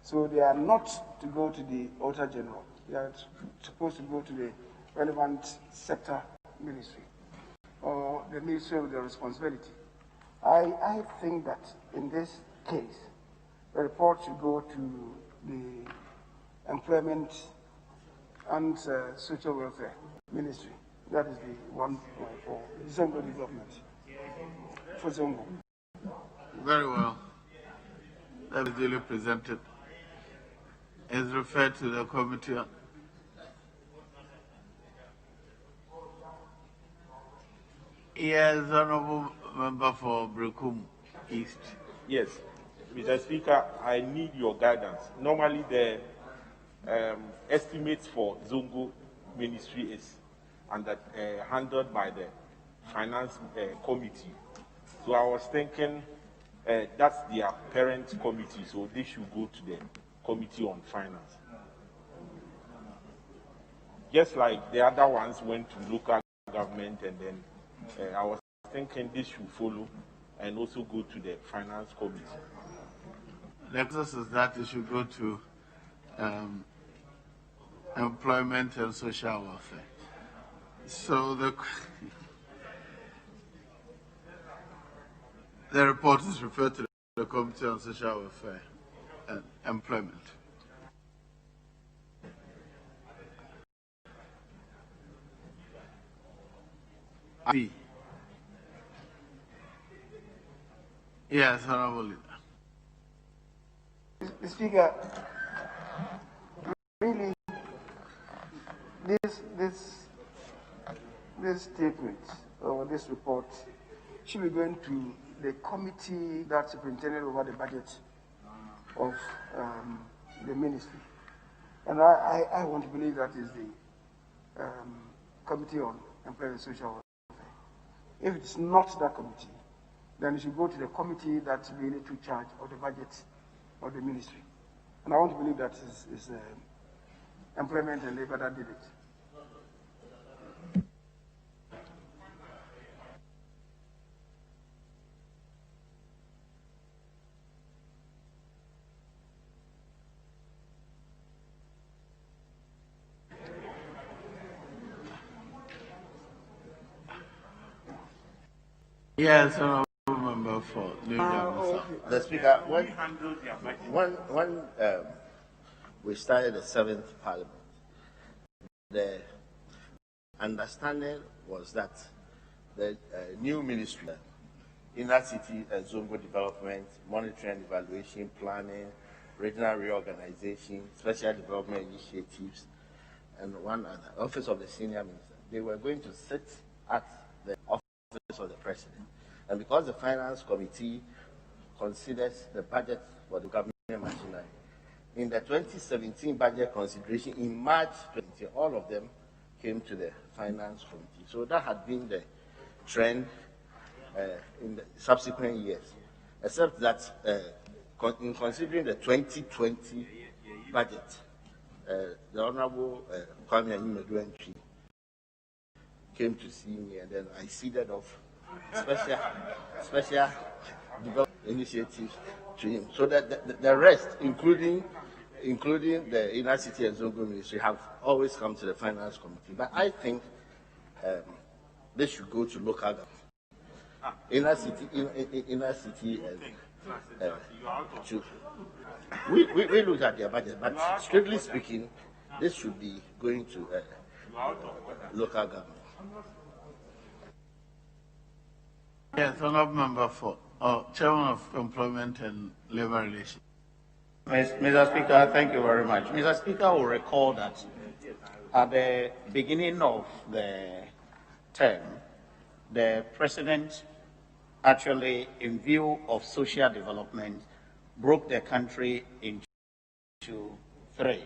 So they are not to go to the Auditor General. They are supposed to go to the relevant sector ministry or the ministry with the responsibility. I think that in this case, the report should go to the Employment and Social Welfare Ministry. That is the one for Zongo development. For Zongo. Very well. That is duly presented. Is referred to the committee. Yes, Honorable Member for Brekum East. Yes, Mr. Speaker, I need your guidance. Normally, the estimates for Zongo Ministry is handled by the Finance Committee. So I was thinking that's their parent committee, so they should go to the Committee on Finance. Just like the other ones went to local government, and then I was thinking this should follow and also go to the Finance Committee. The excess is that it should go to Employment and Social Welfare. So the report is referred to the Committee on Social Welfare and Employment. B. Yes, Honorable Leader. Mr. Speaker, really, this statement or this report should be going to the committee that's superintendent over the budget of the ministry. And I want to believe that is the Committee on Employment and Social Welfare. If it's not that committee, then it should go to the committee that really took charge of the budget of the ministry. And I want to believe that is Employment and Labor that did it. Yes, Honorable Member for New The Speaker, when we started the 7th Parliament, the understanding was that the new ministry, inner city and Zongo development, monitoring and evaluation, planning, regional reorganization, special development initiatives, and one other, Office of the Senior Minister, they were going to sit at the Office of the President. And because the Finance Committee considers the budget for the government machinery. In the 2017 budget consideration in March 20, all of them came to the Finance Committee. So that had been the trend in the subsequent years, except that in considering the 2020 budget, the Honorable Kwame Anyimadu came to see me, and then I seeded off special development initiatives to him. So that the rest, including the Inner City and Zongo Ministry, have always come to the Finance Committee. But I think they should go to local government. Inner City we looked at their budget, but strictly speaking, this should be going to local government. Yes, Honorable Member for Chairman of Employment and Labor Relations. Mr. Speaker, thank you very much. Mr. Speaker will recall that at the beginning of the term, the President actually, in view of social development, broke the country into three: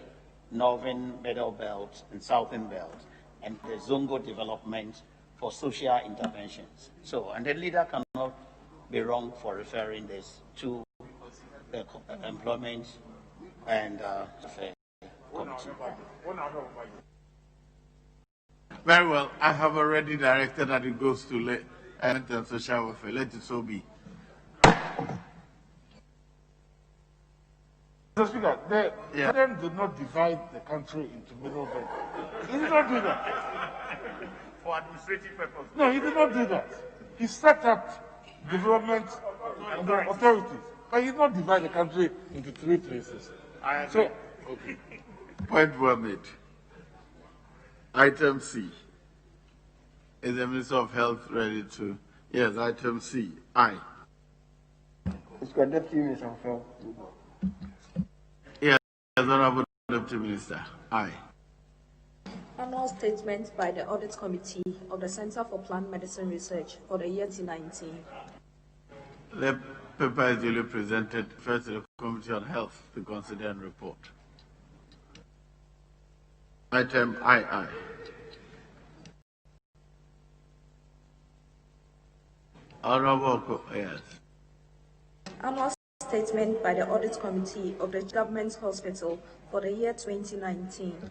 Northern, Middle Belt, and Southern Belt, and the Zongo development for social interventions. So, and the leader cannot be wrong for referring this to the employment and committee. Very well. I have already directed that it goes to Health and Social Welfare. Let it so be. Mr. Speaker, the President did not divide the country into middle belt. He did not do that. For administrative purposes. No, he did not do that. He set up development authorities, but he did not divide the country into three places. So, okay. Point well made. Item C. Is the Minister of Health ready to? Yes, item C. Aye. Mr. Deputy Minister of Health. Yes, Honorable Deputy Minister. Aye. Annual statement by the Audit Committee of the Center for Plant Medicine Research for the year 2019. The paper is duly presented first to the Committee on Health to consider and report. Item II. Honorable, yes. Annual statement by the Audit Committee of the Government Hospital for the year 2019.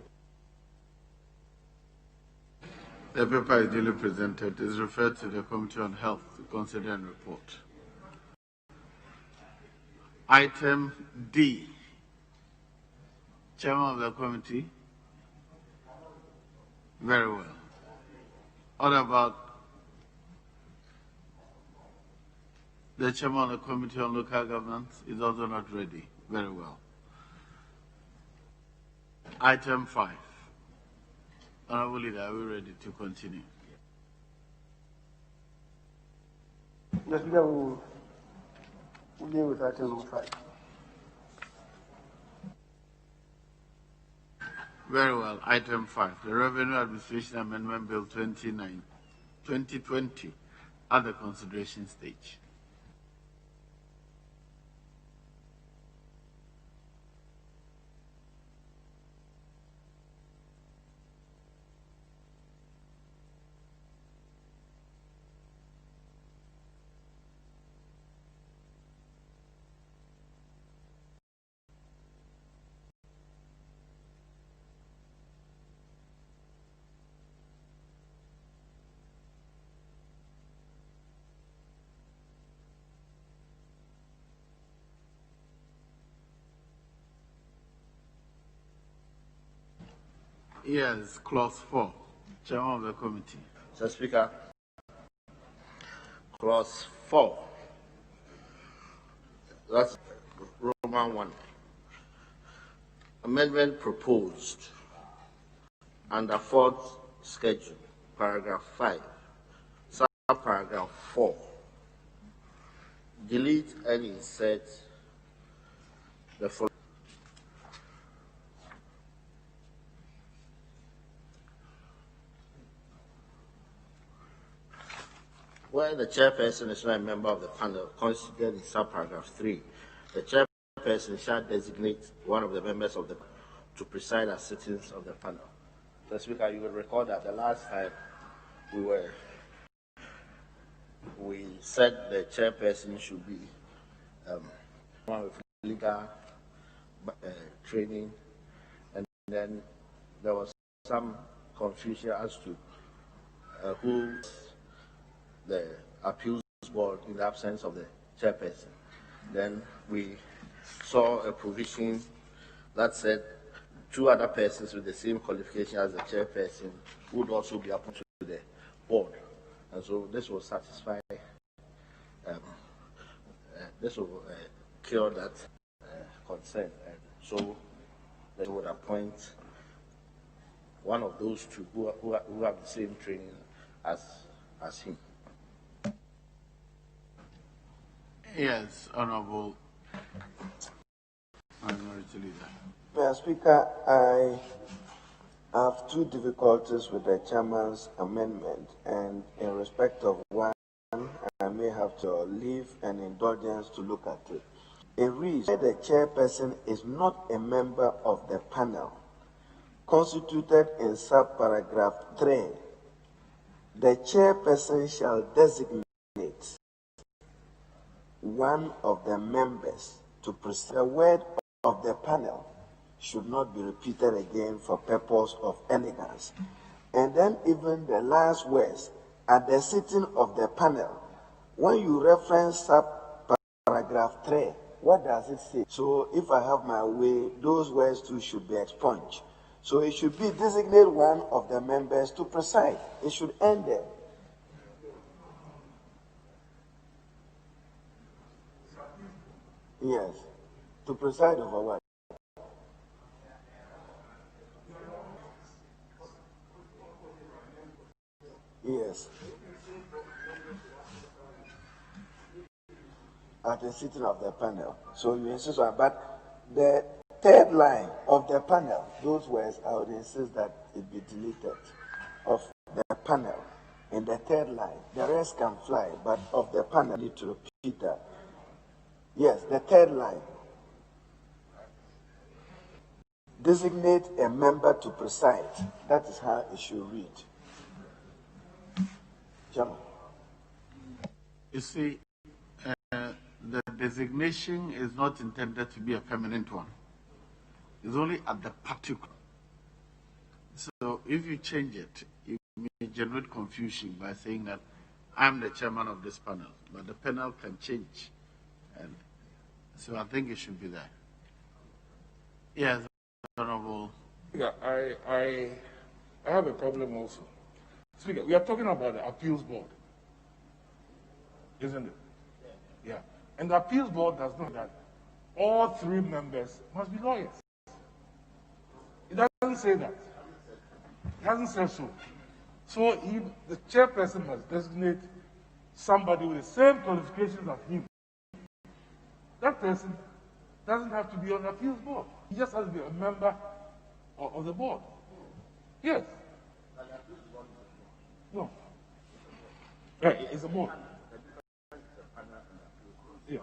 The paper is duly presented. Is referred to the Committee on Health to consider and report. Item D. Chairman of the committee. Very well. What about the Chairman of the Committee on Local Government? Is also not ready. Very well. Item 5. Honorable Leader, are we ready to continue? Yes, we will deal with item 5. Very well. Item 5, the Revenue Administration Amendment Bill 2020 at the consideration stage. Yes, clause 4. Chairman of the committee. Mr. Speaker, clause 4. That's Roman 1. Amendment proposed under fourth schedule, paragraph 5, subparagraph 4. Delete and insert the following. Where the chairperson is not a member of the panel, considered in subparagraph 3, the chairperson shall designate one of the members of the to preside as sittings of the panel. Mr. Speaker, you will recall that the last time we said the chairperson should be one with legal training, and then there was some confusion as to who the appeals board in the absence of the chairperson. Then we saw a provision that said two other persons with the same qualification as the chairperson would also be appointed to the board. And so this will satisfy, this will cure that concern. And so they would appoint one of those two who have the same training as him. Yes, Honorable Minority Leader. Mr. Speaker, I have two difficulties with the chairman's amendment, and in respect of one, I may have to leave an indulgence to look at it. It reads that the chairperson is not a member of the panel constituted in subparagraph 3. The chairperson shall designate one of the members to preside. The word of the panel should not be repeated again for purpose of elegance. And then even the last words, at the sitting of the panel, when you reference subparagraph 3, what does it say? So if I have my way, those words too should be expunged. So it should be designate one of the members to preside. It should end there. Yes. To preside over what? Yes. At the sitting of the panel. So you insist on, but the third line of the panel, those words, I would insist that it be deleted. Of the panel. In the third line, the rest can fly, but of the panel, I need to repeat that. Yes, the third line. Designate a member to preside. That is how it should read. Chairman. You see, the designation is not intended to be a permanent one. It's only at the particular. So if you change it, you may generate confusion by saying that I'm the chairman of this panel, but the panel can change. And so I think it should be there. Yes, Honorable. Yeah, I have a problem also. Speaker, we are talking about the appeals board, isn't it? Yeah. And the appeals board does not that all three members must be lawyers. It doesn't say that. It hasn't said so. So the chairperson must designate somebody with the same qualifications as him. That person doesn't have to be on the appeals board. He just has to be a member of the board. Yes. No. Right, it's a board. Yeah.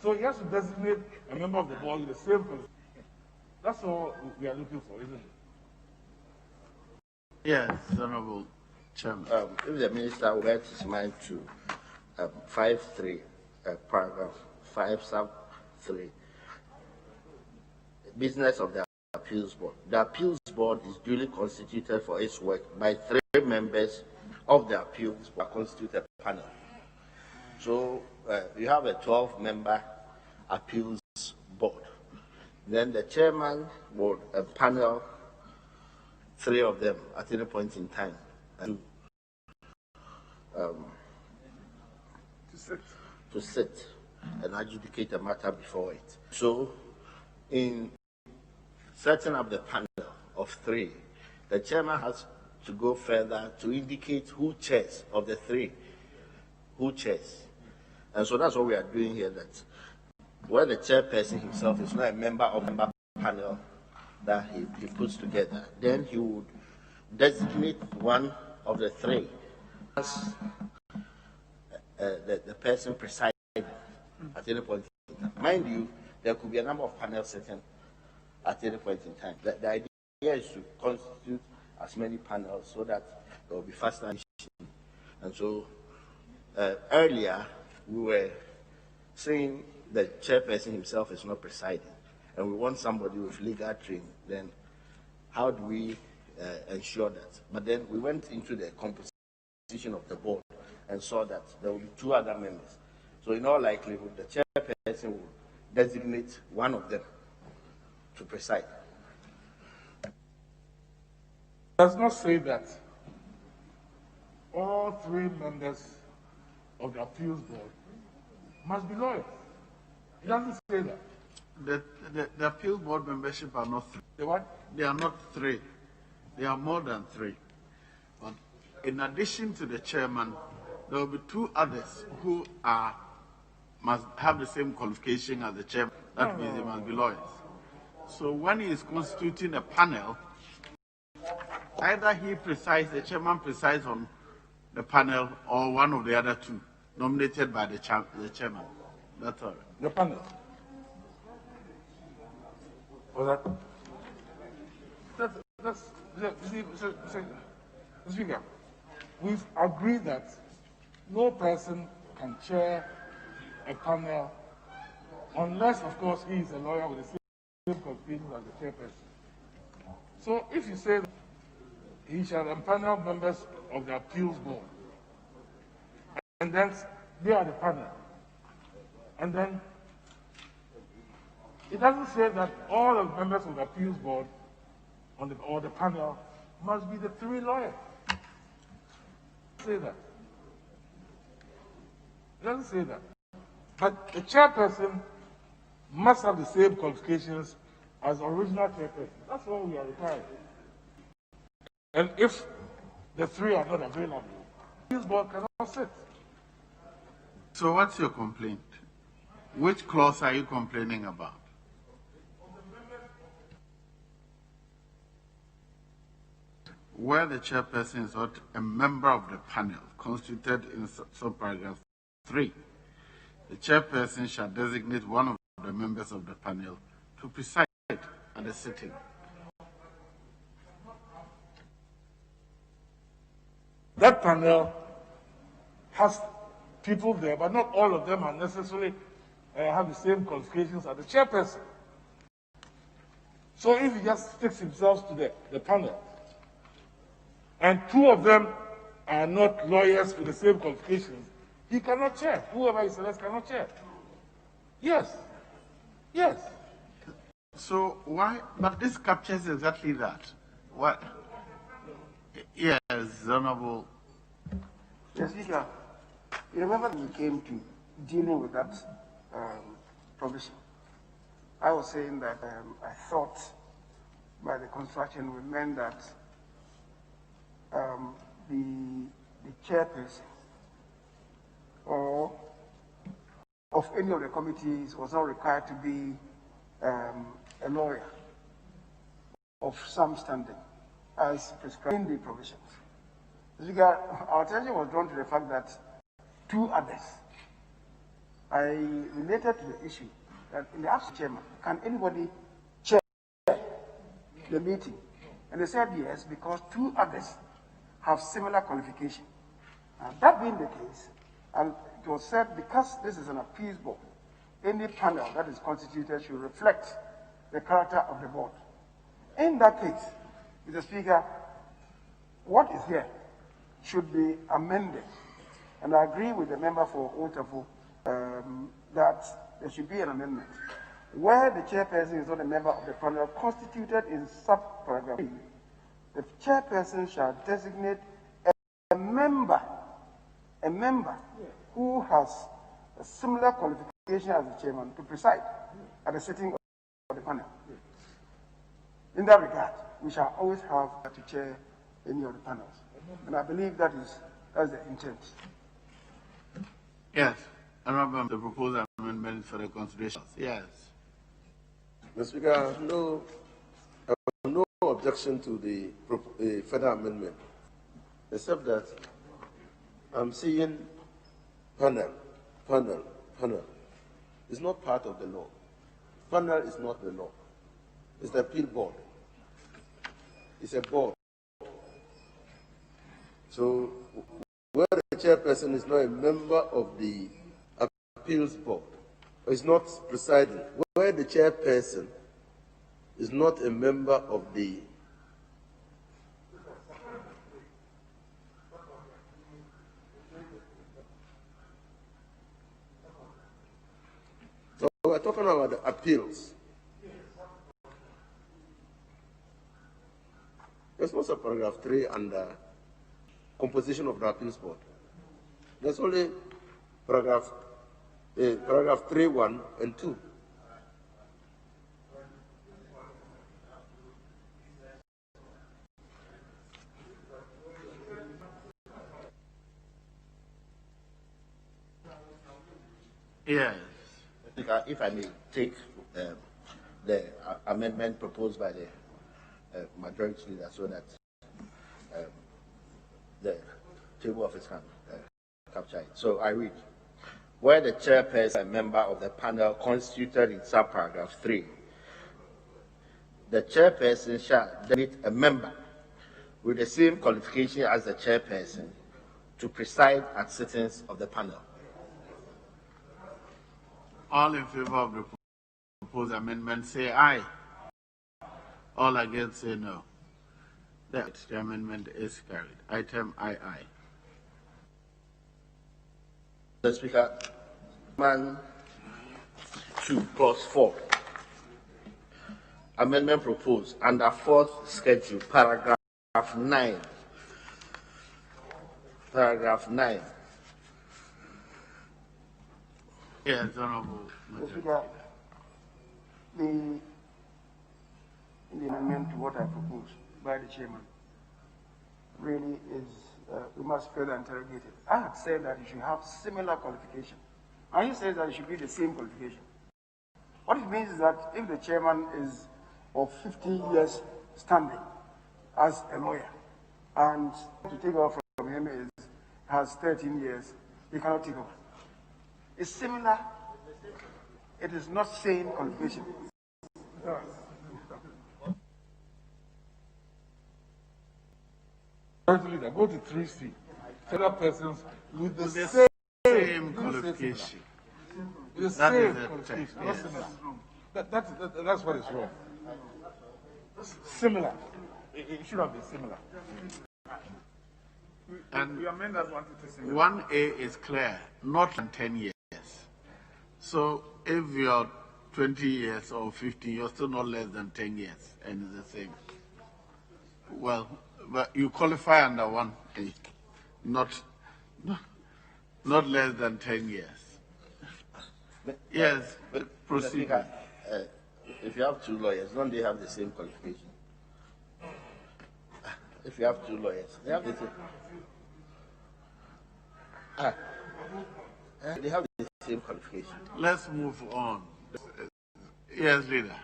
So he has to designate a member of the board with the same qualifications. That's all we are looking for, isn't it? Yes, Honorable Chairman. If the minister will get his mind to 5.3, paragraph 5 sub 3, business of the appeals board. The appeals board is duly constituted for its work by 3 members of the appeals board constituted panel. So you have a 12-member appeals board. Then the chairman would panel 3 of them at any point in time to sit and adjudicate the matter before it. So in setting up the panel of 3, the chairman has to go further to indicate who chairs of the 3, who chairs. And so that's what we are doing here, that where the chairperson himself is not a member of the panel that he puts together, then he would designate one of the 3 as the person presiding at any point in time. Mind you, there could be a number of panels sitting at any point in time. The idea is to constitute as many panels so that there will be faster decision. And so earlier we were saying the chairperson himself is not presiding, and we want somebody with legal training. Then how do we ensure that? But then we went into the composition of the board and saw that there will be 2 other members. So in all likelihood, the chairperson will designate one of them to preside. Does not say that all 3 members of the appeals board must be lawyers. It doesn't say that. The appeal board membership are not 3. The what? They are not 3. They are more than 3. But in addition to the chairman, there will be 2 others who must have the same qualification as the chairman. That means they must be lawyers. So when he is constituting a panel, either he presides, the chairman presides on the panel, or one of the other 2, nominated by the chairman. That's all. The panel. Was Speaker, we've agreed that no person can chair a panel unless, of course, he is a lawyer with the same qualifications as the chairperson. So if you say that he shall empanel members of the appeals board, and then they are the panel, and then it doesn't say that all the members of the appeals board or the panel must be the 3 lawyers. It doesn't say that. It doesn't say that. But the chairperson must have the same qualifications as the original chairperson. That's all we are requiring. And if the 3 are not available, the appeals board cannot sit. So what's your complaint? Which clause are you complaining about? Where the chairperson is not a member of the panel constituted in subparagraph 3, the chairperson shall designate one of the members of the panel to preside at the sitting. That panel has people there, but not all of them are necessarily have the same qualifications as the chairperson. So if he just sticks himself to the panel, and 2 of them are not lawyers with the same qualifications, he cannot chair. Whoever he selects cannot chair. Yes. Yes. So why? But this captures exactly that. What? Yes, Honorable. Yes, Speaker. You remember when we came to dealing with that provision? I was saying that I thought by the construction we meant that the chairperson or of any of the committees was not required to be a lawyer of some standing as prescribed in the provisions. Speaker, our attention was drawn to the fact that 2 others, I related to the issue that in the absence of chairman, can anybody chair the meeting? And they said yes, because 2 others have similar qualification. That being the case, and it was said because this is an appeals board, any panel that is constituted should reflect the character of the board. In that case, Mr. Speaker, what is here should be amended. And I agree with the member for Otafo that there should be an amendment. Where the chairperson is not a member of the panel constituted in subparagraph 3, the chairperson shall designate a member who has a similar qualification as the chairman to preside at the sitting of the panel. In that regard, we shall always have to chair any of the panels. And I believe that's the intent. Yes. Honorable, the proposed amendment for the consideration. Yes. Mr. Speaker, I have no objection to the further amendment, except that I'm seeing panel. It's not part of the law. Panel is not the law. It's the appeal board. It's a board. So where the chairperson is not a member of the appeals board, or is not presiding, where the chairperson is not a member of the so we're talking about the appeals. There's also paragraph 3 under composition of the appeals board. There's only paragraph 3, 1 and 2. Yes. If I may take the amendment proposed by the majority leader so that the table office can capture it. So I read, where the chairperson, a member of the panel constituted in subparagraph 3, the chairperson shall designate a member with the same qualification as the chairperson to preside at sittings of the panel. All in favor of the proposed amendment say aye. All against say no. The amendment is carried. Item II. The Speaker, Amendment 2, Clause 4. Amendment proposed under 4th schedule, paragraph 9. Paragraph 9. Yes, Honorable. Mr. Speaker, the amendment to what I proposed by the chairman really is, we must further interrogate it. I had said that you should have similar qualification. And he says that it should be the same qualification. What it means is that if the chairman is of 50 years standing as a lawyer, and to take over from him has 13 years, he cannot take over. It's similar. It is not same qualification. Leader, go to 3C. Federal persons with the same qualification. With the That same is a qualification. text, yes. That's what is wrong. Similar. It should have been similar. And you amend that one to similar. 1A is clear, not 10 years. So if you're 20 years or 50, you're still not less than 10 years, and it's the same. Well, but you qualify under 1A, not less than 10 years. Yes, proceed. If you have two lawyers, don't they have the same qualification? If you have two lawyers, they have the same. They have the same qualification. Let's move on. Yes, leader.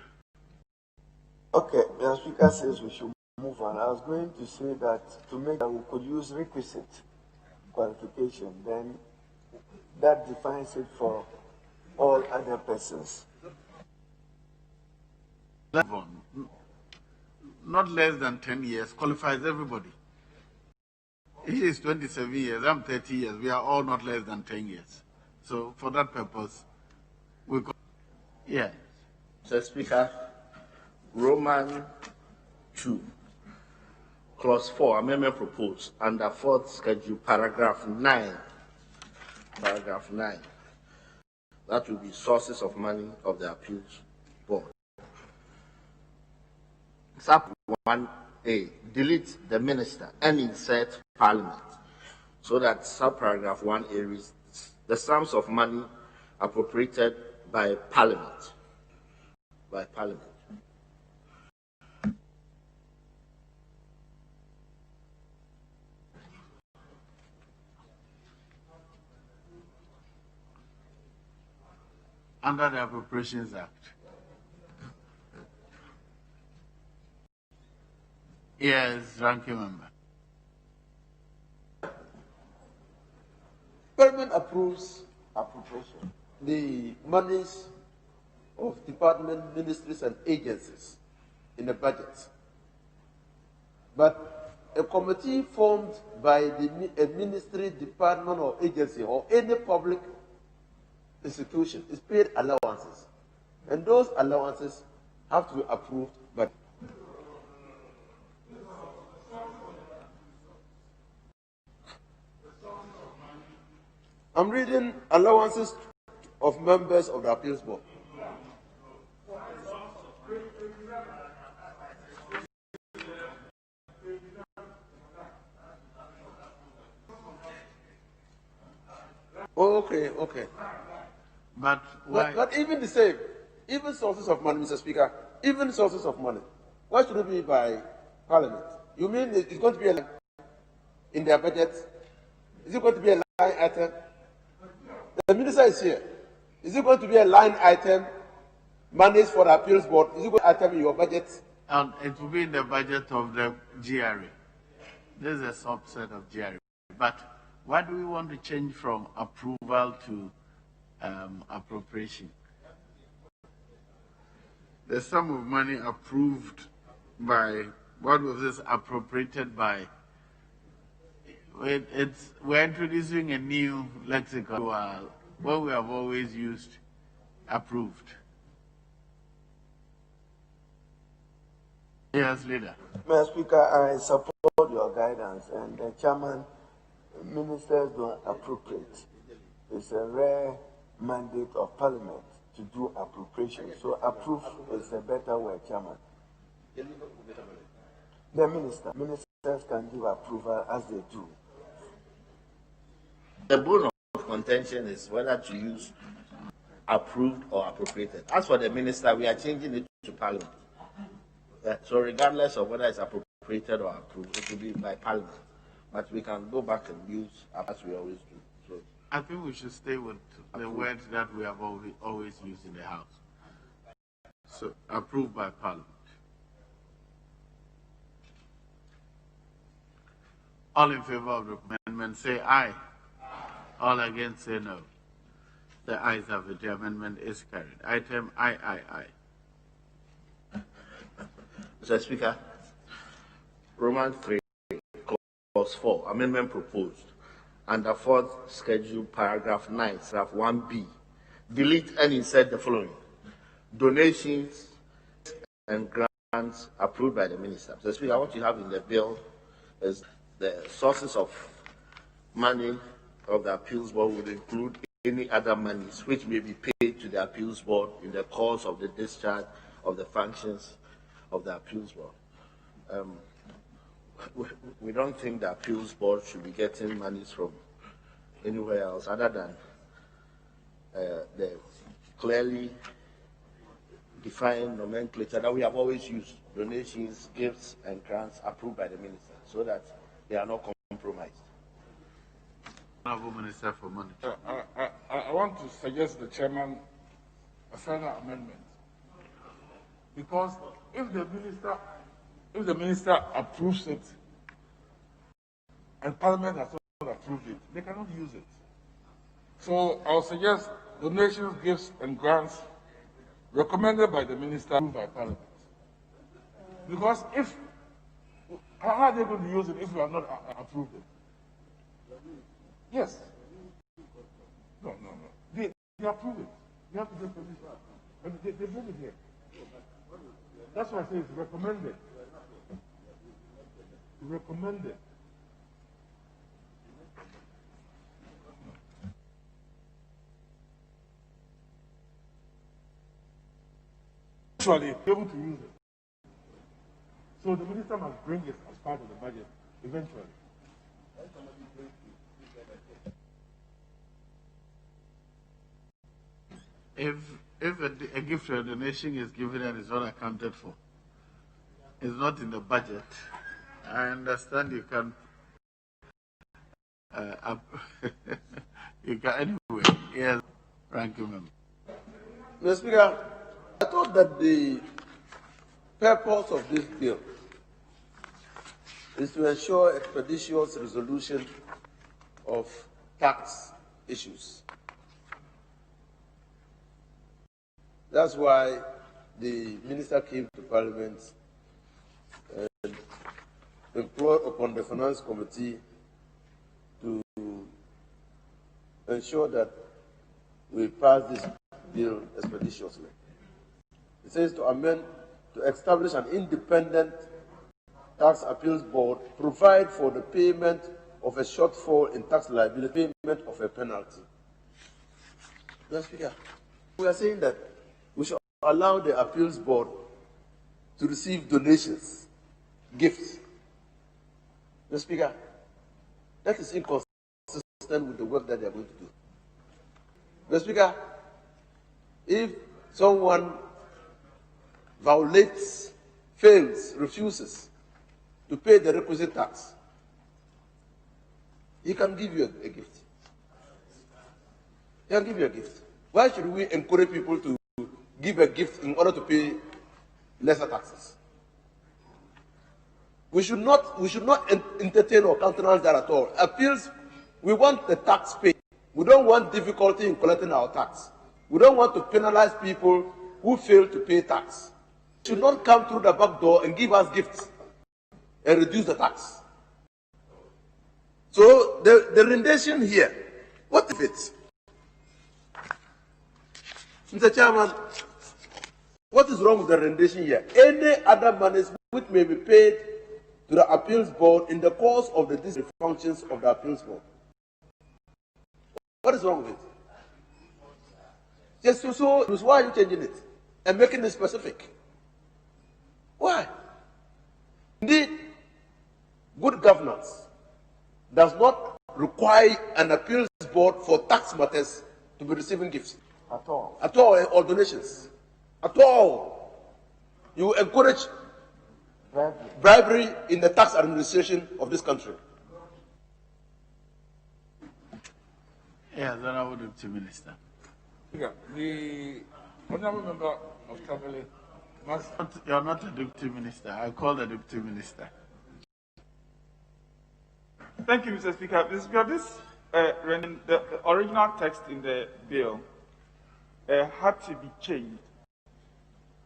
Okay, the Speaker says we should move on. I was going to say that to make that we could use requisite qualification, then that defines it for all other persons. Not less than 10 years qualifies everybody. He is 27 years, I'm 30 years. We are all not less than 10 years. So for that purpose, we go. Yeah. Mr. Speaker, Roman 2, Clause 4, amendment proposed under 4th schedule, paragraph 9. Paragraph 9. That will be sources of money of the appeals board. Sub 1A, delete the minister and insert parliament so that subparagraph 1A reads the sums of money appropriated by parliament. By parliament. Under the Appropriations Act. Yes, ranking member. Parliament approves appropriation. the monies of department, ministries, and agencies in the budget. But a committee formed by a ministry, department, or agency, or any public institution is paid allowances. And those allowances have to be approved by. I'm reading allowances of members of the appeals board. Okay. But even the same, even sources of money, Mr. Speaker, even sources of money, why should it be by Parliament? You mean it's going to be a line in their budget? Is it going to be a line item? The minister is here. Is it going to be a line item managed for the appeals board? Is it going to be an item in your budget? It will be in the budget of the GRA. This is a subset of GRA. But why do we want to change from approval to appropriation? The sum of money approved by, what was this appropriated by? We're introducing a new lexicon what we have always used, approved. Yes, leader. Mr. Speaker, I support your guidance, and the chairman, ministers don't appropriate. It's a rare mandate of Parliament to do appropriation. So approve is a better word, chairman. The ministers can give approval as they do. The bone of contention is whether to use approved or appropriated. As for the minister, we are changing it to Parliament. So regardless of whether it's appropriated or approved, it will be by Parliament. But we can go back and use as we always do. So I think we should stay with the words that we have always used in the House. So approved by Parliament. All in favor of the amendment say aye. All against say no. The ayes have it. The amendment is carried. Item I. Mr. Speaker, Roman 3, clause 4, amendment proposed. Under 4th schedule, paragraph 9, paragraph 1b, delete and insert the following: donations and grants approved by the minister. Mr. Speaker, what you have in the bill is the sources of money of the appeals board would include any other monies which may be paid to the appeals board in the course of the discharge of the functions of the appeals board. We don't think the appeals board should be getting monies from anywhere else other than the clearly defined nomenclature that we have always used: donations, gifts, and grants approved by the minister, so that they are not compromised. Honorable Minister for Money. I want to suggest the chairman a further amendment, because if the minister approves it and Parliament has not approved it, they cannot use it. So I'll suggest donations, gifts, and grants recommended by the minister, approved by Parliament. Because how are they going to use it if we have not approved it? Yes. No. They approve it. You have to get permission. And they bring it here. That's why I say it's recommended. Recommended. Actually, be able to use it. So the minister must bring it as part of the budget eventually. If a gift or a donation is given and is not accounted for, it's not in the budget, I understand you can. You can anyway. Yes, ranking member. Mr. Speaker, I thought that the purpose of this bill is to ensure expeditious resolution of tax issues. That's why the minister came to Parliament and implored upon the Finance Committee to ensure that we pass this bill expeditiously. It says to amend, to establish an independent tax appeals board, provide for the payment of a shortfall in tax liability, payment of a penalty. Mr. Speaker, we are saying that we should allow the appeals board to receive donations, gifts. Mr. Speaker, that is inconsistent with the work that they are going to do. Mr. Speaker, if someone violates, fails, refuses to pay the requisite tax, he can give you a gift. He can give you a gift. Why should we encourage people to give a gift in order to pay lesser taxes? We should not entertain or countenance that at all. Appeals, we want the tax paid. We don't want difficulty in collecting our tax. We don't want to penalize people who fail to pay tax. We should not come through the back door and give us gifts and reduce the tax. So the rendition here, what if it? Mr. Chairman, what is wrong with the rendition here? Any other monies which may be paid to the appeals board in the course of the district functions of the appeals board. What is wrong with it? Yes, so why are you changing it and making it specific? Why? Indeed, good governance does not require an appeals board for tax matters to be receiving gifts. At all. At all, or donations. At all. You encourage bribery in the tax administration of this country. Yes, Honorable Deputy Minister. Yeah, the Honorable Member of Tabele must... You're not a Deputy Minister. I call the Deputy Minister. Thank you, Mr. Speaker. Mr. Speaker, this the original text in the bill had to be changed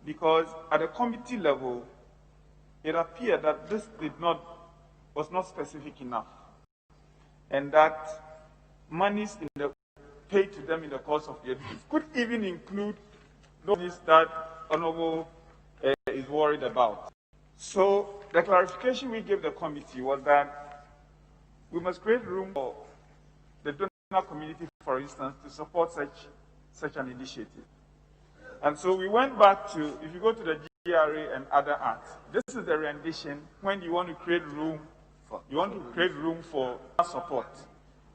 because at the committee level, it appeared that this was not specific enough, and that monies paid to them in the course of the education could even include those that Honorable is worried about. So the clarification we gave the committee was that we must create room for the donor community, for instance, to support such an initiative. And so we went back to, if you go to the GRA and other acts, this is the rendition when you want to create room for support.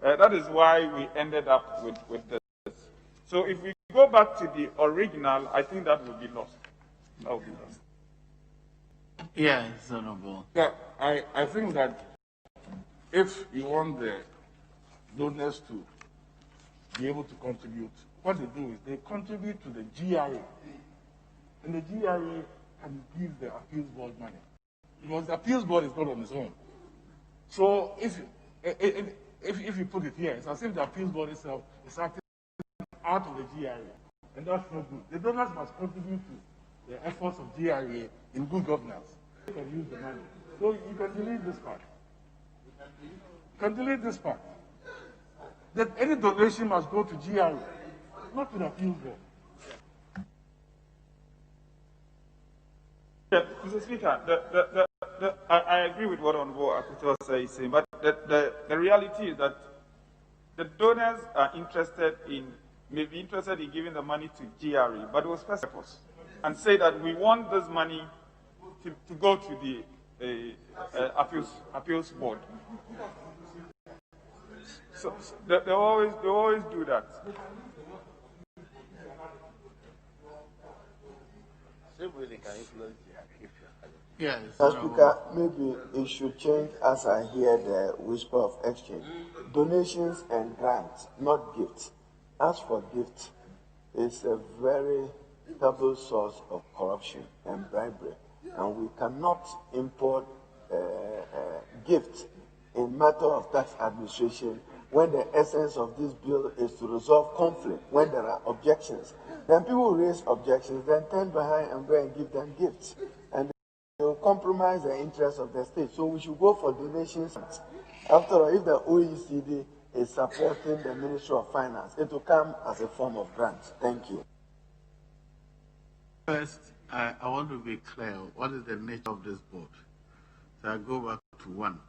That is why we ended up with this. So if we go back to the original, I think that would be lost. That would be lost. Yes, Honorable. Yeah, I think that if you want the donors to be able to contribute, what they do is they contribute to the GRA. And the GRA can give the appeals board money. Because the appeals board is not on its own. So if you put it here, it's as if the appeals board itself is acting out of the GRA. And that's not good. The donors must contribute to the efforts of GRA in good governance. They can use the money. So you can delete this part. You can delete this part. That any donation must go to GRA, not to the appeals board. Yeah, Mr. Speaker, I agree with what Honorable Akuto is saying, but the reality is that the donors are may be interested in giving the money to GRA, but with special purpose, and say that we want this money to go to the appeals board. So they always do that. Yes. Mr. Speaker, maybe it should change as I hear the whisper of exchange. Donations and grants, not gifts. As for gifts, it's a very double source of corruption and bribery. And we cannot import gifts in matter of tax administration when the essence of this bill is to resolve conflict, when there are objections, then people raise objections, then turn behind and go and give them gifts. And they will compromise the interests of the state. So we should go for donations. After all, if the OECD is supporting the Ministry of Finance, it will come as a form of grant. Thank you. First, I want to be clear. What is the nature of this board? So I go back to one.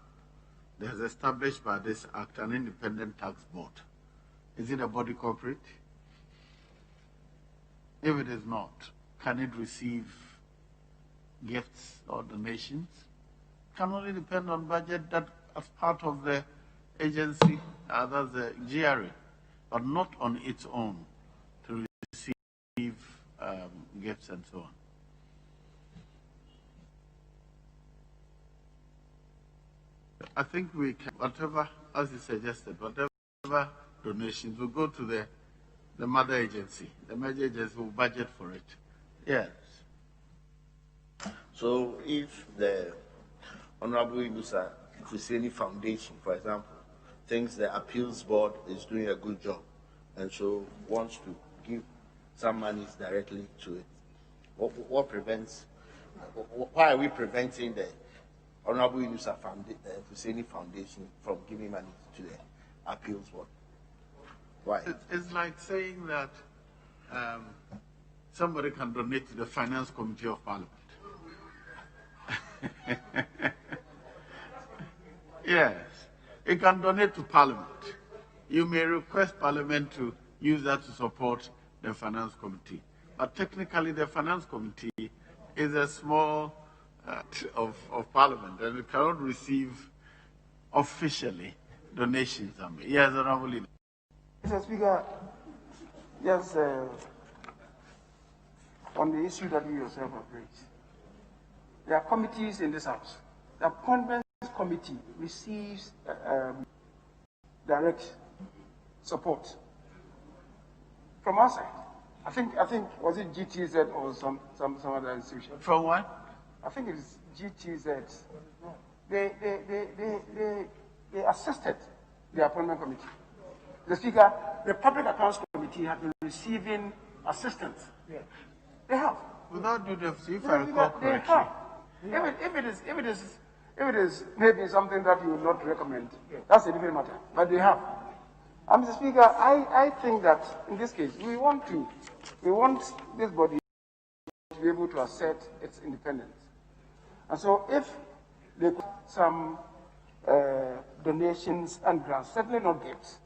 There's established by this act an independent tax board. Is it a body corporate? If it is not, can it receive gifts or donations? It can only depend on budget that as part of the agency, that's the GRA, but not on its own to receive gifts and so on. I think we can, whatever, as you suggested, whatever donations will go to the mother agency. The mother agency will budget for it. Yes. So if the Honorable Inusa Kuseni Foundation, for example, thinks the appeals board is doing a good job and so wants to give some monies directly to it, what prevents, why are we preventing the Honorable Inusa Kuseni Foundation from giving money to the appeals board? Why? It's like saying that somebody can donate to the Finance Committee of Parliament. Yes, it can donate to Parliament. You may request Parliament to use that to support the Finance Committee. But technically, the Finance Committee is a small of Parliament, and it cannot receive officially donations. Yes, Honorable Leader. Mr. Speaker, yes, on the issue that you yourself have raised, there are committees in this House. The Appointments Committee receives direct support from our side. I think was it GTZ or some other institution? From what? I think it is GTZ. They assisted the Appointment Committee. The Speaker, the Public Accounts Committee have been receiving assistance. Yeah. They have. Without due deference, if I recall correctly. They have. If it is maybe something that you would not recommend, that's a different matter. But they have. Mr. Speaker, I think that in this case we want this body to be able to assert its independence. And so if they could some donations and grants, certainly not gifts,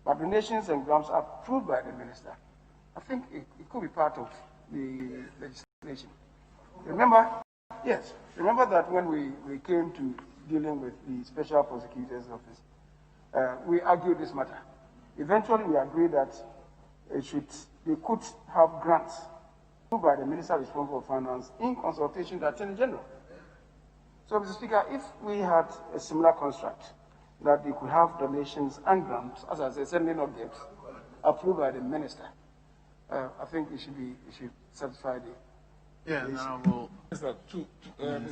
but donations and grants are approved by the minister, I think it could be part of the legislation. Remember that when we came to dealing with the Special Prosecutor's Office, we argued this matter. Eventually, we agreed that they could have grants approved by the Minister responsible for Finance in consultation with the Attorney General. So, Mr. Speaker, if we had a similar construct, that they could have donations and grants, as I said, certainly not gifts, approved by the Minister, I think it should satisfy the. Yeah, Honorable. Mr.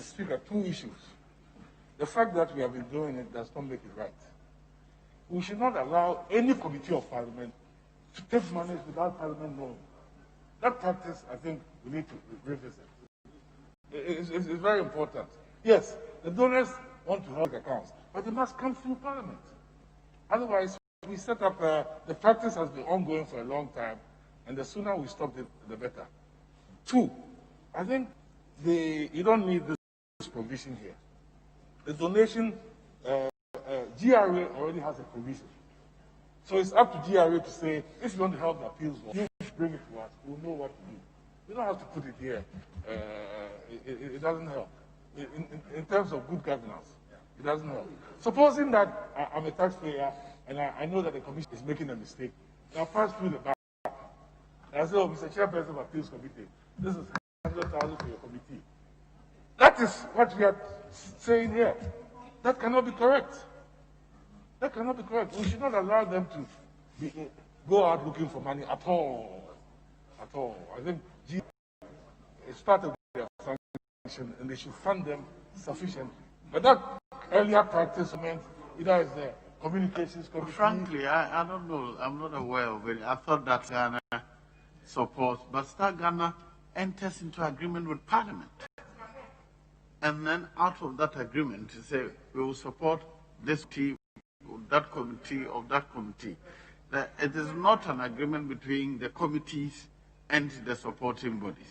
Speaker, two issues. The fact that we have been doing it does not make it right. We should not allow any committee of Parliament to take money without Parliament knowing. That practice, I think, we need to revisit. It's very important. Yes, the donors want to help accounts, but they must come through Parliament. Otherwise, we set up, the practice has been ongoing for a long time, and the sooner we stop it, the better. Two, I think you don't need this provision here. The donation, GRA already has a provision. So it's up to GRA to say, if you want to help the appeals board, you should bring it to us. We'll know what to do. You don't have to put it here. It doesn't help. In terms of good governance, it doesn't help. Supposing that I'm a taxpayer and I know that the commission is making a mistake, I'll pass through the back. I say, oh, Mr. Chairperson of Appeals Committee, this is 100,000 for your committee. That is what we are saying here. That cannot be correct. That cannot be correct. We should not allow them to go out looking for money at all. At all. I think it's part of their function and they should fund them sufficiently. But that earlier practice meant either is there Communications Committee. Frankly, I don't know. I'm not aware of it. I thought that Ghana supports, but Star Ghana enters into agreement with Parliament. And then out of that agreement, you say, we will support this team, that committee, or that committee. It is not an agreement between the committees and the supporting bodies.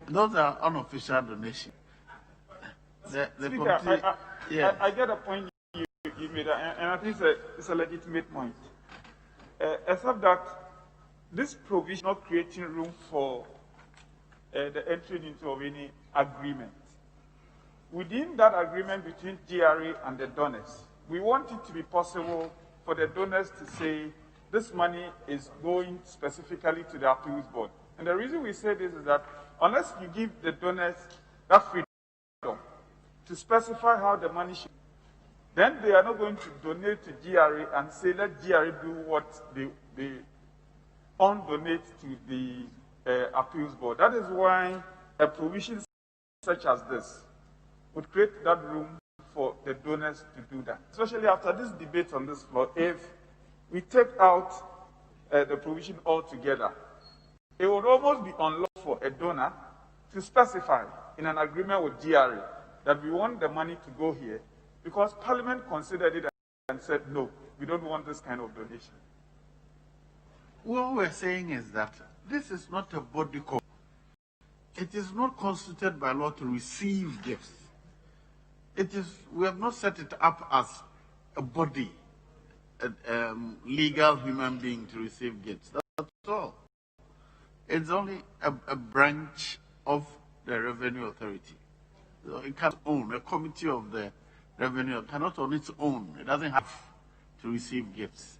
Those are unofficial donations. The Speaker, committee, I get a point you made, and I think it's a legitimate point. Except that this provision is not creating room for the entry into of any agreement. Within that agreement between GRA and the donors, we want it to be possible for the donors to say this money is going specifically to the appeals board. And the reason we say this is that unless you give the donors that freedom to specify how the money should, then they are not going to donate to GRA and say, let GRA do what they undonate to the appeals board. That is why a provision such as this would create that room for the donors to do that. Especially after this debate on this floor, if we take out the provision altogether, it would almost be unlawful for a donor to specify in an agreement with GRA that we want the money to go here because Parliament considered it and said, no, we don't want this kind of donation. What we're saying is that this is not a body code. It is not constituted by law to receive gifts. We have not set it up as a body, a legal human being to receive gifts. That's all. It's only a branch of the Revenue Authority. So it can't own, a committee of the Revenue cannot on its own. It doesn't have to receive gifts.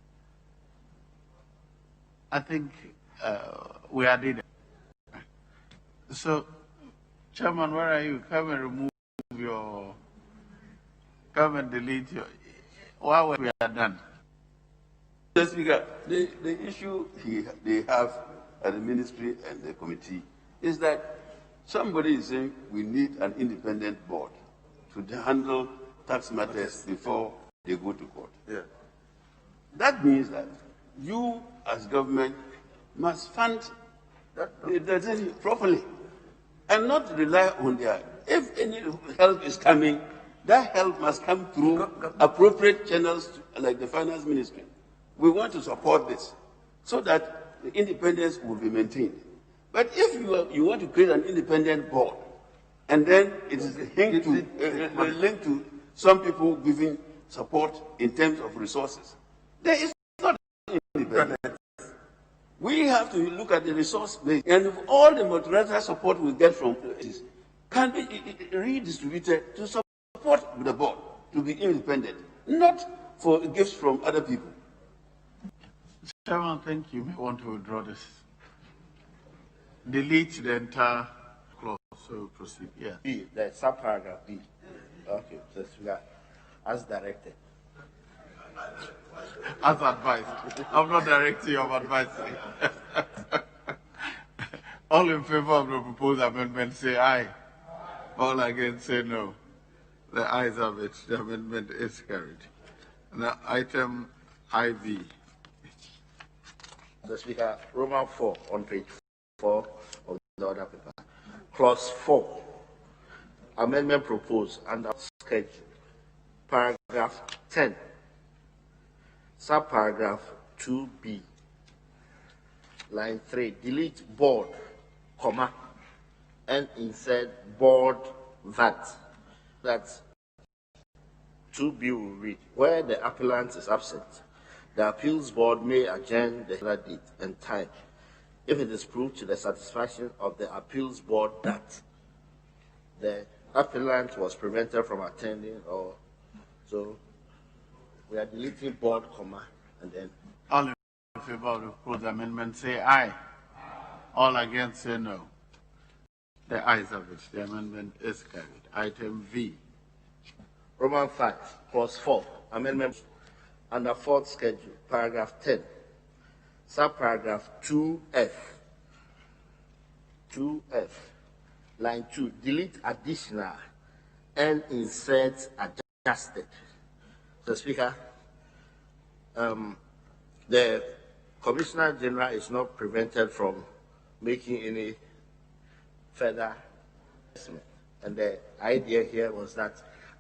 I think we are there. So, Chairman, where are you? Come and delete your, while we are done. Mr. Speaker, the issue they have at the ministry and the committee is that somebody is saying we need an independent board to handle tax matters before they go to court. Yeah. That means that you, as government, must fund the thing properly and not rely on their. If any help is coming, that help must come through appropriate channels like the finance ministry. We want to support this so that the independence will be maintained. But if you want to create an independent board, and then it is linked to some people giving support in terms of resources, there is not independence. We have to look at the resource base, and if all the multilateral support we get from this can be redistributed to support the board to be independent, not for gifts from other people. Chairman, thank you. You may want to withdraw this. Delete the entire clause, so proceed. Yeah. B, the subparagraph B. Okay, so as directed. As advised. I'm not directing you, I'm advising. All in favor of the proposed amendment say aye. All against say no. The ayes have it. The amendment is carried. Now, item IV. The Speaker, Roman 4 on page 4 of the order paper. Clause 4. Amendment proposed under schedule. Paragraph 10. Subparagraph 2B. Line 3. Delete board, comma, and insert board that. That's 2B will read. Where the appellant is absent, the appeals board may adjourn the date and time if it is proved to the satisfaction of the appeals board that the appellant was prevented from attending or so. We are deleting board, comma, and then. All in favor of the proposed amendment say aye. All against say no. The ayes have it. The amendment is carried. Item V. Roman 5, clause 4, amendment under fourth schedule, paragraph 10, subparagraph 2F. 2F. line 2, delete additional and insert adjusted. Mr. Speaker, the Commissioner General is not prevented from making any further assessment. And the idea here was that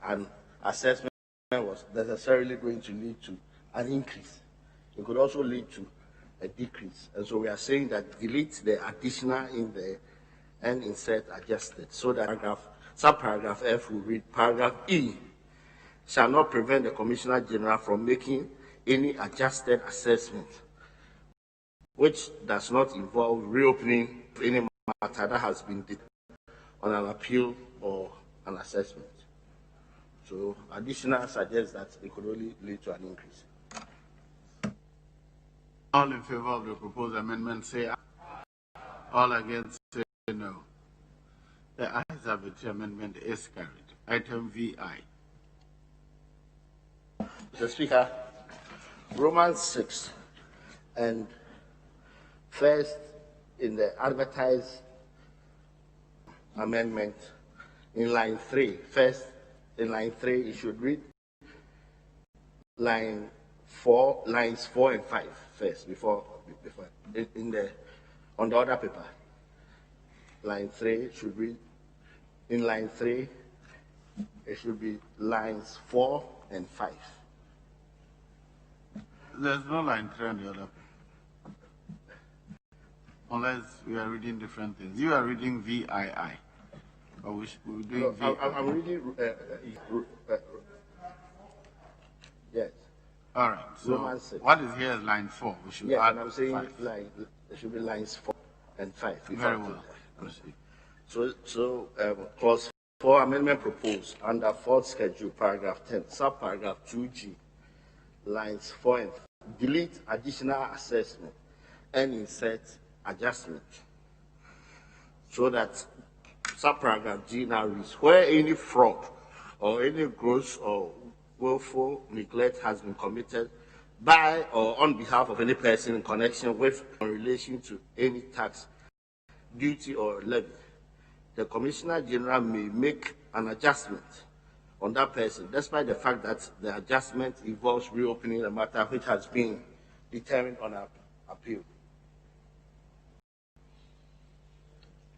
an assessment was necessarily going to lead to an increase. It could also lead to a decrease. And so we are saying that delete the additional in there and insert adjusted, so that subparagraph F will read, paragraph E shall not prevent the Commissioner General from making any adjusted assessment which does not involve reopening any matter that has been on an appeal or an assessment. So additional suggests that it could only lead to an increase. All in favor of the proposed amendment say aye. All against say no. The ayes have it. The amendment is carried. Item VI. Mr. Speaker, Romans 6 and first in the advertised amendment in line 3. First in line 3 it should read lines 4 and 5 first before on the other paper. Line 3 should read in line 3 it should be lines 4 and 5. There's no line 3 on the other paper. Unless we are reading different things. You are reading VII. Or we're doing VI. I'm reading yes. All right. So what is here is line 4. We should add and I'm saying 5. There should be lines 4 and 5. Very well. Proceed. So clause 4 amendment proposed under fourth schedule, paragraph 10, subparagraph 2G, lines 4 and 5. Delete additional assessment and insert adjustment, so that subparagraph G now reads, where any fraud or any gross or willful neglect has been committed by or on behalf of any person in connection with or in relation to any tax, duty, or levy, the Commissioner General may make an adjustment on that person, despite the fact that the adjustment involves reopening a matter which has been determined on appeal.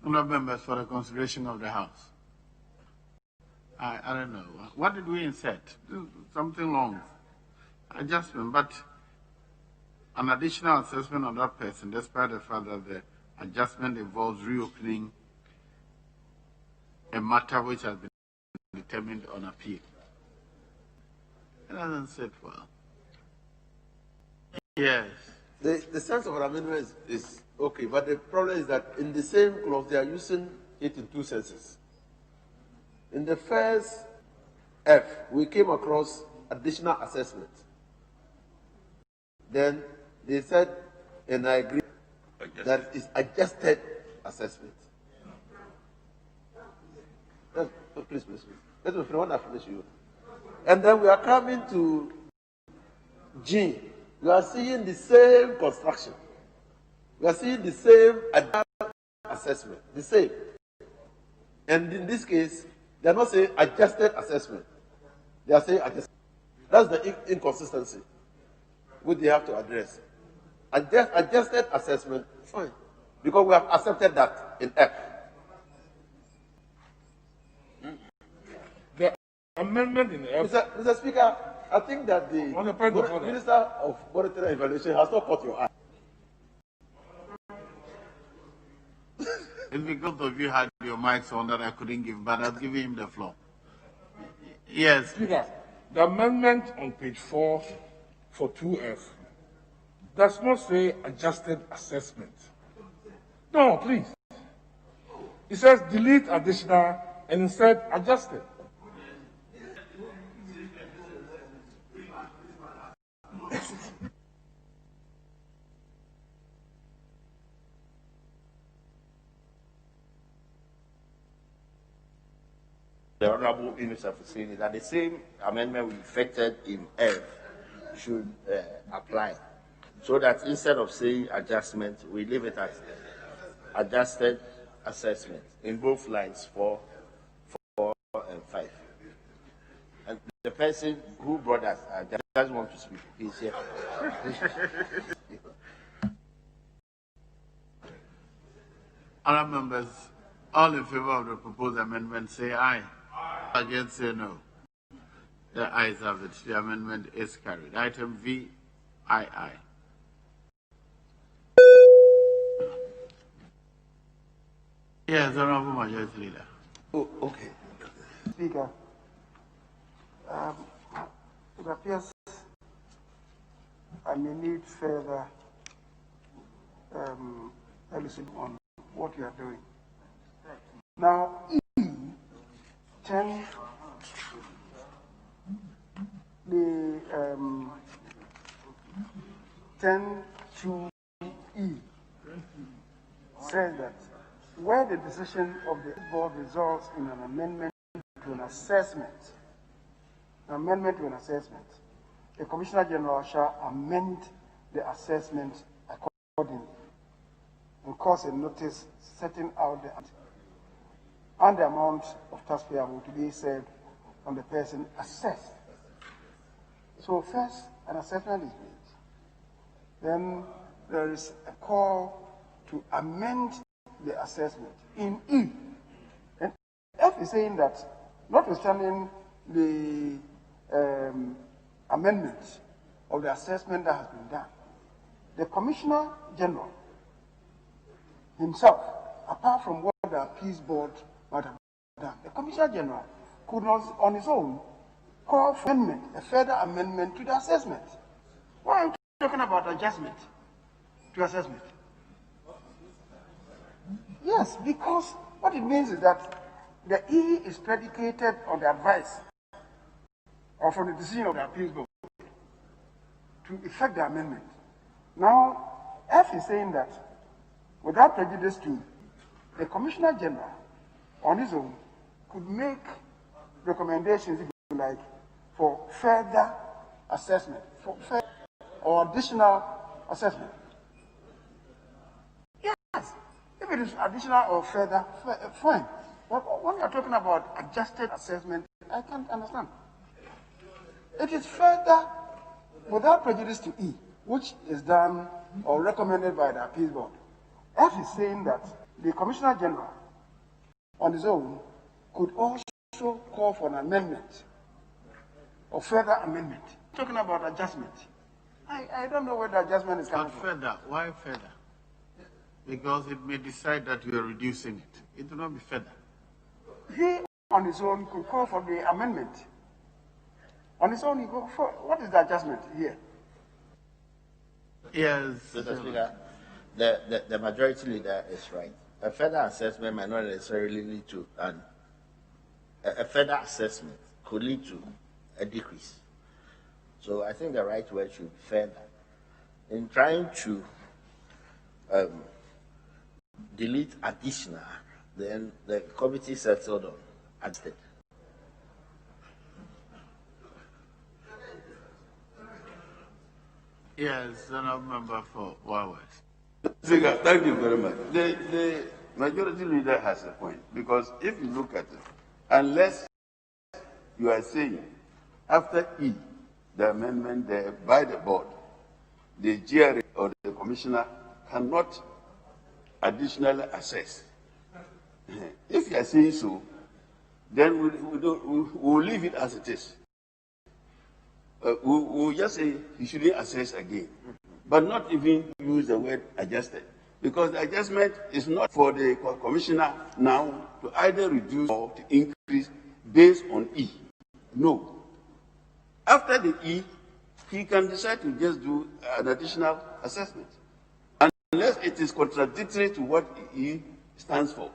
Honourable members, for the consideration of the House. I don't know. What did we insert? Something long. Adjustment, but an additional assessment on that person, despite the fact that the adjustment involves reopening a matter which has been determined on appeal. It doesn't sit well. Yes. The sense of an amendment is okay, but the problem is that in the same clause they are using it in two senses. In the first F, we came across additional assessment. Then they said, and I agree, that it's adjusted assessment. Please. Let me finish you. And then we are coming to G. We are seeing the same construction. We are seeing the same assessment, the same. And in this case, they are not saying adjusted assessment. They are saying adjusted. That's the inconsistency which they have to address. Adjusted assessment, fine. Because we have accepted that in F. The amendment in F. Mr. Speaker, I think that the Minister of Monetary Evaluation has not caught your eye. It's because of you had your mics on that I couldn't give, but I've given him the floor. Yes. Speaker, the amendment on page 4 for 2F does not say adjusted assessment. No, please. It says delete additional and instead adjusted. The Honorable Minister for saying that the same amendment we effected in F should apply, so that instead of saying adjustment, we leave it as adjusted assessment in both lines 4 and 5. And the person who brought us doesn't want to speak. He's here. Other members, all in favor of the proposed amendment, say aye. Against, say no. The ayes have it. The amendment is carried. Item V, II. Yes, Honorable Majority Leader. Oh, okay. Speaker, it appears I may need further elucidation on what you are doing. Now, 10, the 10(2)(e) says that where the decision of the board results in an amendment to an assessment, the Commissioner General shall amend the assessment accordingly and cause a notice setting out the amount of tax payable to be served on the person assessed. So first, an assessment is made. Then there is a call to amend the assessment in E. And F is saying that, notwithstanding the amendment of the assessment that has been done, the Commissioner General himself, apart from what the Appeals Board might have done, the Commissioner General could not, on his own, call for amendment, a further amendment to the assessment. Why are you talking about adjustment to assessment? Yes, because what it means is that the E is predicated on the advice or from the decision of the Appeals Board to effect the amendment. Now, F is saying that without prejudice to the Commissioner General on his own could make recommendations, if you like, for further assessment, for further or additional assessment. Yes, if it is additional or further, fine. But when you're talking about adjusted assessment, I can't understand. It is further without prejudice to E, which is done or recommended by the Appeals Board. F is saying that the Commissioner General on his own could also call for an amendment or further amendment. Talking about adjustment. I don't know where the adjustment is coming from. But further, why further? Because it may decide that you are reducing it. It will not be further. He on his own could call for the amendment. On his own, he go for what is the adjustment here? Yes. Mr. Speaker, the majority leader is right. A further assessment might not necessarily lead to a further assessment could lead to a decrease. So I think the right word should be further. In trying to delete additional, then the committee settled on added. Yes, Honourable Member for Wawes. Speaker, thank you very much. The majority leader has a point, because if you look at it, unless you are saying after E, the amendment by the board, the GRA or the commissioner cannot additionally assess. If you are saying so, then we'll leave it as it is. We'll just say you shouldn't assess again, but not even use the word adjusted, because the adjustment is not for the commissioner now to either reduce or to increase based on E. No. After the E, he can decide to just do an additional assessment, unless it is contradictory to what E stands for.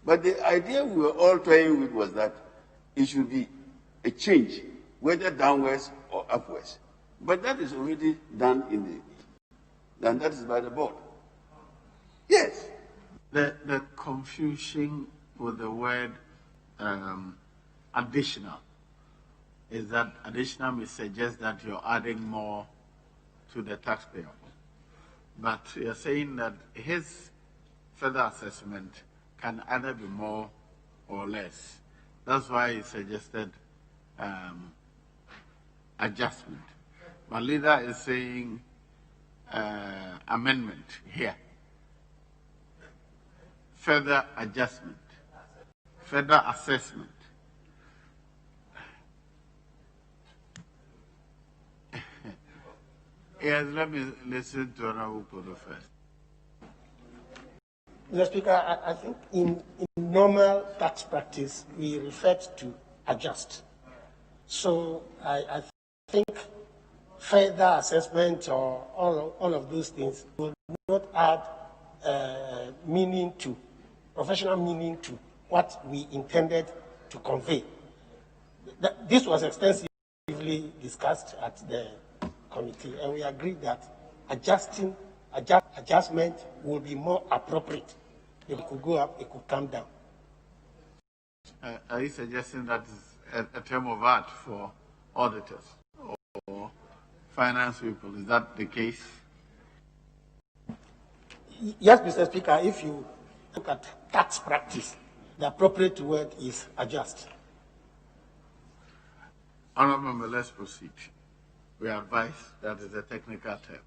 But the idea we were all toying with was that it should be a change, whether downwards or upwards. But that is already done in the, and that is by the board. Yes. The confusion with the word additional is that additional may suggest that you're adding more to the taxpayer. But you're saying that his further assessment can either be more or less. That's why he suggested adjustment. My leader is saying amendment here. Further adjustment, further assessment. Yes, let me listen to Honorable Kodo first. Mr. Speaker, I think in normal tax practice, we refer to adjust. So I think further assessment or all of those things will not add meaning to, professional meaning to what we intended to convey. This was extensively discussed at the committee, and we agreed that adjustment will be more appropriate. If it could go up, it could come down. Are you suggesting that is a term of art for auditors or finance people? Is that the case? Yes, Mr. Speaker, if you look at tax practice, the appropriate word is adjust. Honourable Member, let's proceed. We advise that is a technical term.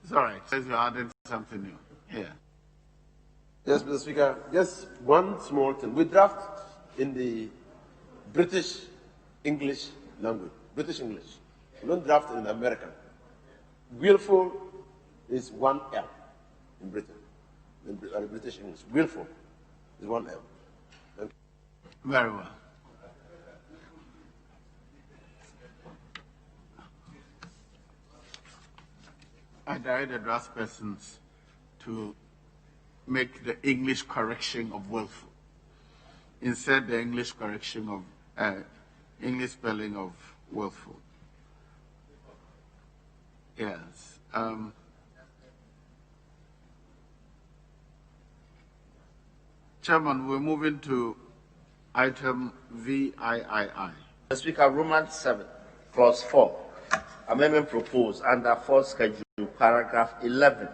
It's all right. Says you're adding something new. Here. Yes, Mr. Speaker, just one small thing. We draft in the British English language, British English. We don't draft in American. Willful is one L in Britain, in British English. Willful is one L. Thank you. Very well. I direct the draft persons to make the English correction of willful. Insert the English correction of English spelling of willful. Yes. Chairman, we're moving to item VIII. Mr. Speaker, Roman 7, clause 4, amendment proposed under 4th schedule, paragraph 11.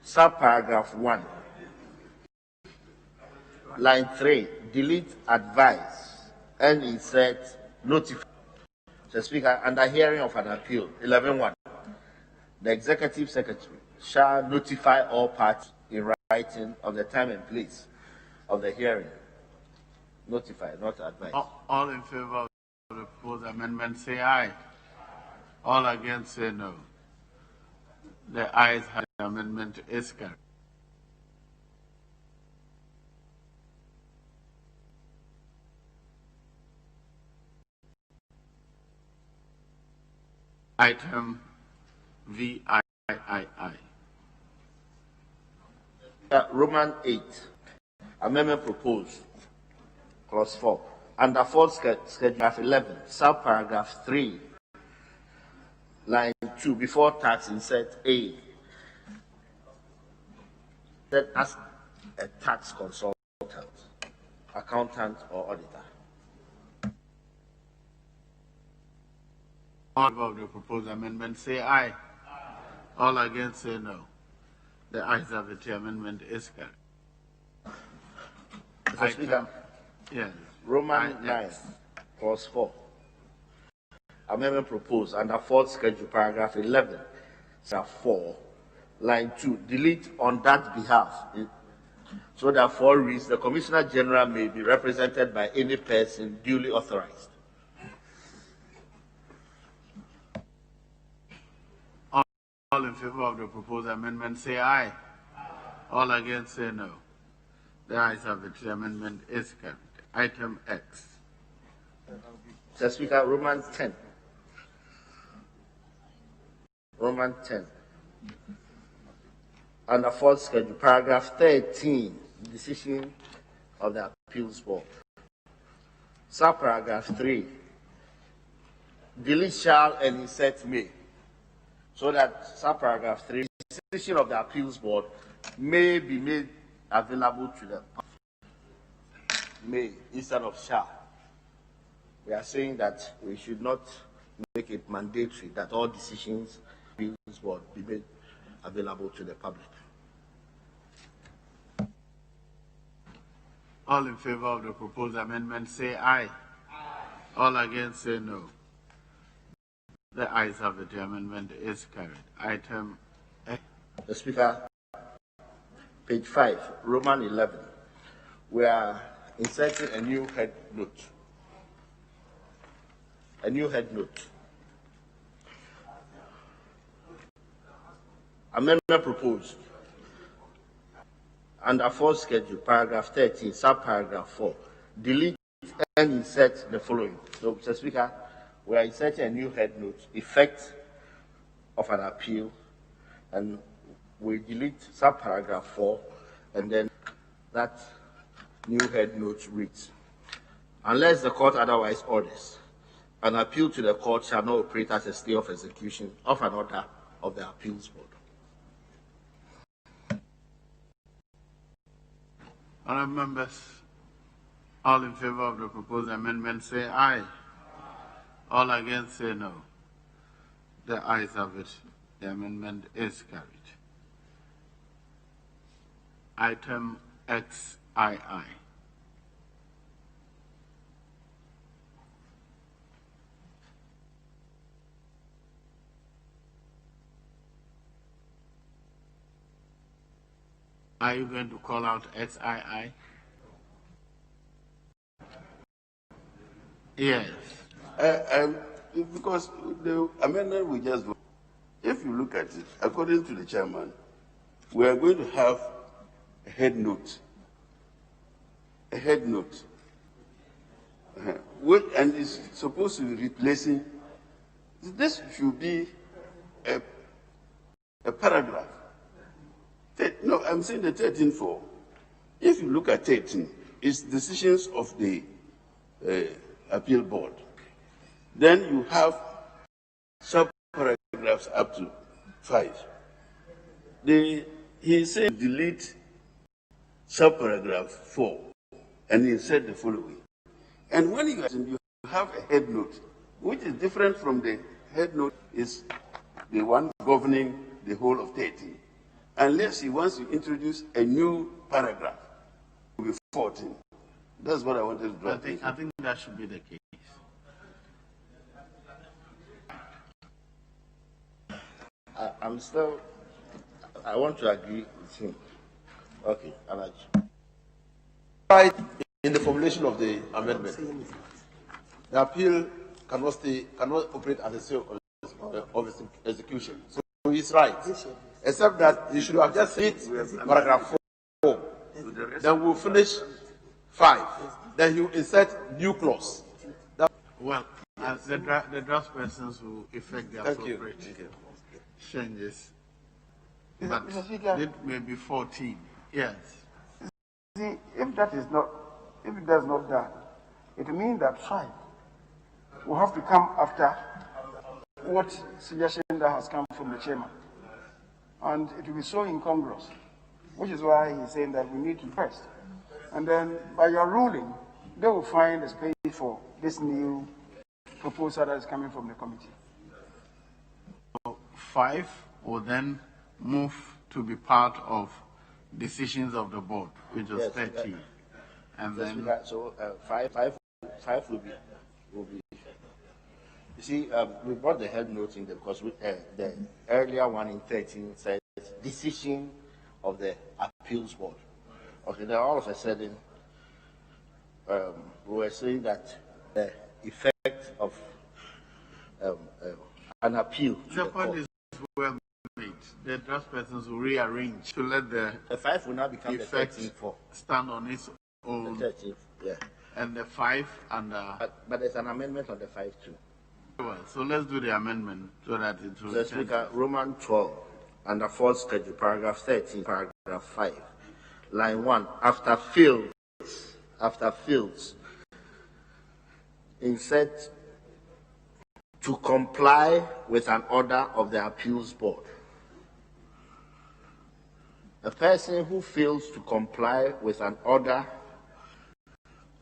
Subparagraph 1, line 3, delete advise and insert notify. Mr. Speaker, under hearing of an appeal, 11.1, the Executive Secretary shall notify all parties in writing of the time and place of the hearing. Notify, not advise. All in favor of the proposed amendment, say aye. All against, say no. The ayes have the amendment is carried. Item VIII. Roman 8, amendment proposed, clause 4, under 4th schedule 11, subparagraph 3, line 2, before tax insert A, that as a tax consultant, accountant, or auditor. All of the proposed amendment, say aye. All against, say no. The ayes have it. The amendment is carried. Mr. Speaker, yes. Roman 9, clause 4. Amendment proposed under 4th schedule, paragraph 11, sub 4, line 2, delete on that behalf. So that 4 reads, the Commissioner General may be represented by any person duly authorized. All in favor of the proposed amendment, say aye. All against, say no. The ayes have it. The amendment is carried. Item X. Mr. Speaker, Roman 10. Roman 10. Under 4th schedule, paragraph 13, decision of the Appeals Board. Subparagraph 3, delete shall and insert may. So that subparagraph 3, decision of the Appeals Board may be made available to the public. May instead of shall. We are saying that we should not make it mandatory that all decisions of the Appeals Board be made available to the public. All in favor of the proposed amendment say aye. All against say no. The ayes have it. The amendment is carried. Item A. The Speaker, page 5, Roman 11. We are inserting a new head note. A new head note. Amendment proposed. Under 4 schedule, paragraph 13, subparagraph 4, delete and insert the following. So, Mr. Speaker, we are inserting a new head note, effect of an appeal, and we delete subparagraph 4, and then that new head note reads, unless the court otherwise orders, an appeal to the court shall not operate as a stay of execution of an order of the appeals board. Honourable members, all in favour of the proposed amendment say aye. All against say no. The ayes have it. The amendment is carried. Item XII. Are you going to call out XII? Yes. Because the amendment we just voted, if you look at it, according to the chairman, we are going to have a head note. A head note. And it's supposed to be replacing. This should be a paragraph. No, I'm saying the 13.4. If you look at 13, it's decisions of the appeal board. Then you have sub-paragraphs up to 5. He said delete sub-paragraph 4, and he said the following. And when you have a head note, which is different from the head note is the one governing the whole of 13. Unless he wants to introduce a new paragraph, it will be 14. That's what I wanted to draw. I think that should be the case. I want to agree with him. Okay, Alaj. Right in the formulation of the amendment, the appeal cannot operate as a stay of execution. So he's right. Except that you should have just hit paragraph 4. Then we'll finish 5. Then you insert new clause. Well, as the draft persons will effect the appropriate changes. But it may be 14. Yes. See, if it is not done, it means that 5 will have to come after what suggestion that has come from the chairman. And it will be so incongruous, which is why he's saying that we need to first. And then by your ruling, they will find a space for this new proposal that is coming from the committee. 5 will then move to be part of decisions of the board, which was 13. And then so 5 will be. You see, we brought the head note in there because the earlier one in 13 says decision of the appeals board. Okay, then all of a sudden, we were saying that the effect of an appeal. The point is well made. The draft persons will rearrange to let the 5 will now become the 13.4. Stand on its own. The 13th, yeah. And the 5 and but there's an amendment on the 5 too. Well, so let's do the amendment so that it will. Let's look at Roman 12 under 4th schedule, paragraph 13, paragraph 5, line 1. After fields, insert to comply with an order of the appeals board. A person who fails to comply with an order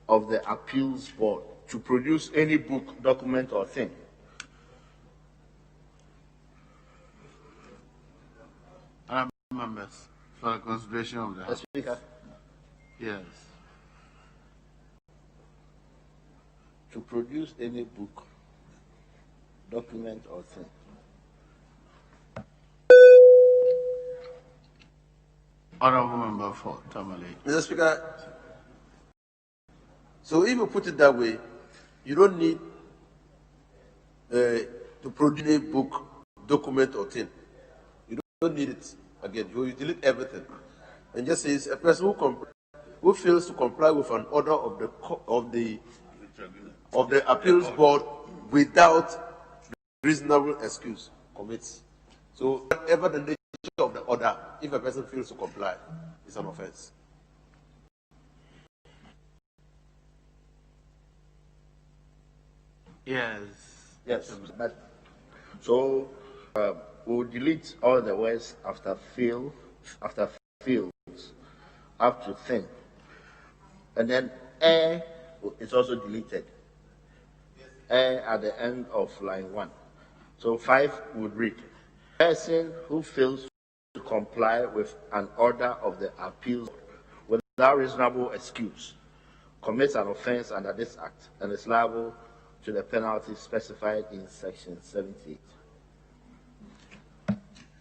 of the appeals board to produce any book, document, or thing. Members, for the consideration of the House. Speaker. Yes. to produce any book, document, or thing. Honorable Member for Tamale. Mr. Speaker, so if you put it that way, you don't need to produce a book, document, or thing. You don't need it again. You delete everything, and just says a person who fails to comply with an order of the appeals board without reasonable excuse commits. So whatever the nature of the order, if a person fails to comply, it's an offense. Yes. Yes, but so we'll delete all the words after fields, up to thing, and then a is also deleted. A at the end of line 1. So 5 would read: person who fails to comply with an order of the appeals without reasonable excuse commits an offense under this act and is liable to the penalty specified in section 78.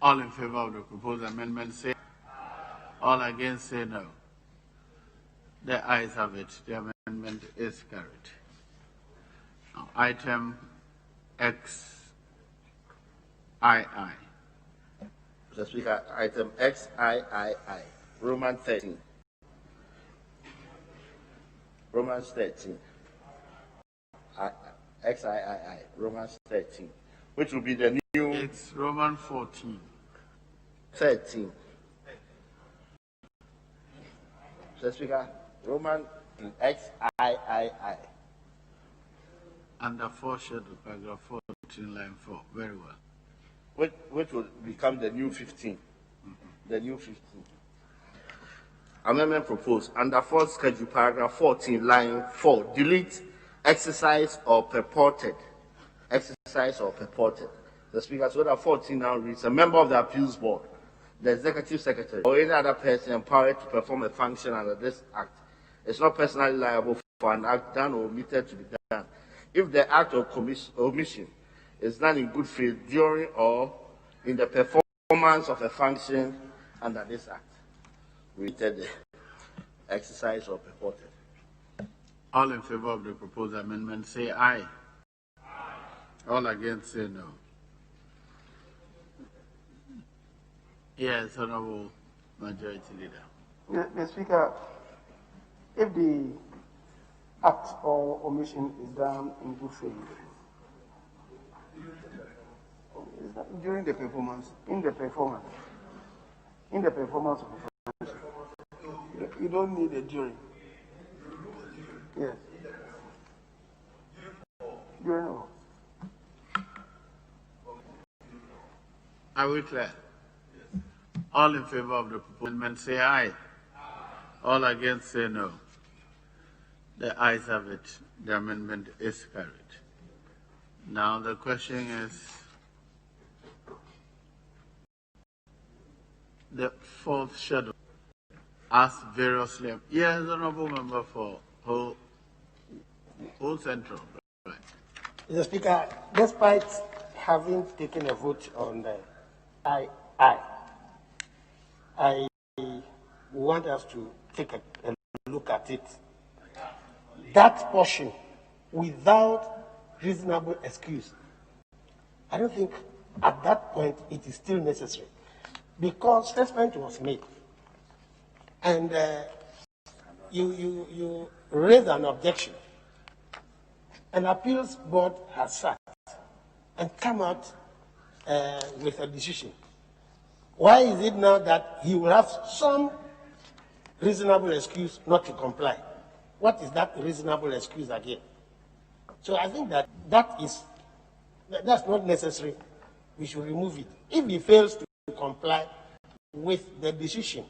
All in favor of the proposed amendment say aye. All against say no. The ayes have it. The amendment is carried. Now, item XII. Mr. Speaker, item XIII, Roman 13. Romans 13. XIII, Romans 13, which will be the new... It's Roman 14. 13. Mr. Speaker, Roman XIII. Under foreshadowed, paragraph 14, line 4. Very well. Which will become the new 15. The new 15. Amendment proposed. Under fourth schedule, paragraph 14, line 4. Delete exercise or purported. Exercise or purported. The Speaker, so that 14 now reads: a member of the appeals board, the executive secretary, or any other person empowered to perform a function under this act is not personally liable for an act done or omitted to be done if the act or omission is done in good faith during or in the performance of a function under this act. Read the exercise or purported. All in favor of the proposed amendment say aye. All against say no. Yes, Honorable Majority Leader. Mr. Speaker, if the act or omission is done in good faith, during the performance, in the performance of a function, you don't need a during. Yes. During all. Are we clear? All in favor of the proposed amendment say aye. All against say no. The ayes have it. The amendment is carried. Now the question is the fourth schedule as variously. Yes, Honorable Member for whole Central. Right. Mr. Speaker, despite having taken a vote on the I want us to take a look at it. That portion, without reasonable excuse, I don't think at that point it is still necessary, because statement was made, and you raise an objection. An appeals board has sat and come out with a decision. Why is it now that he will have some reasonable excuse not to comply? What is that reasonable excuse again? So I think that's not necessary. We should remove it. If he fails to comply with the decision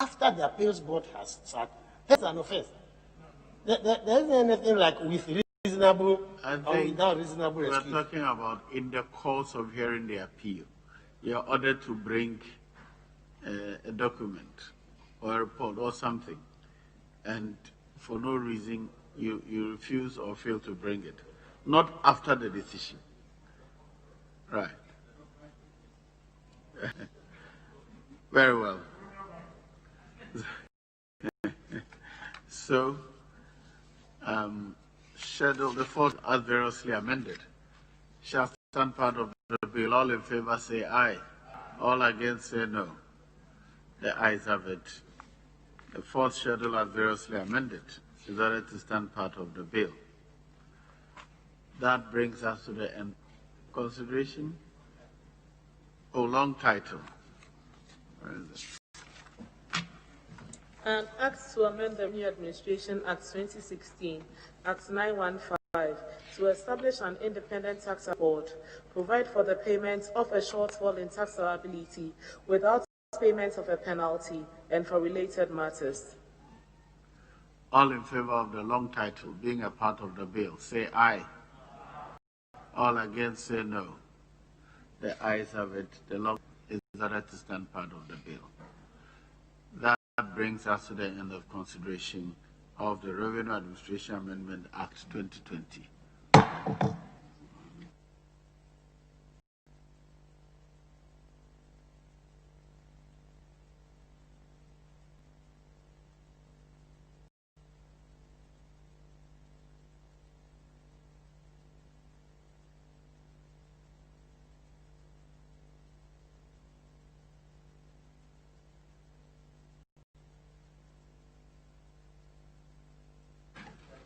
after the appeals board has sat, that's an offense. There isn't anything like with reasonable or without reasonable excuse. We're talking about in the course of hearing the appeal, you're ordered to bring a document or a report or something, and for no reason you refuse or fail to bring it. Not after the decision. Right. Very well. So, schedule the fourth as variously amended shall stand part of the bill. All in favor say aye. All against say no. The ayes have it. The fourth schedule as variously amended is ordered to stand part of the bill. That brings us to the end. Consideration. Oh, long title. Where is it? An Act to amend the Revenue Administration Act 2016, Act 915, to establish an independent tax board, provide for the payment of a shortfall in tax liability without payment of a penalty, and for related matters. All in favor of the long title being a part of the bill, say aye. All against say no. The ayes have it. The long is ordered to stand part of the bill. That brings us to the end of consideration of the Revenue Administration Amendment Act 2020.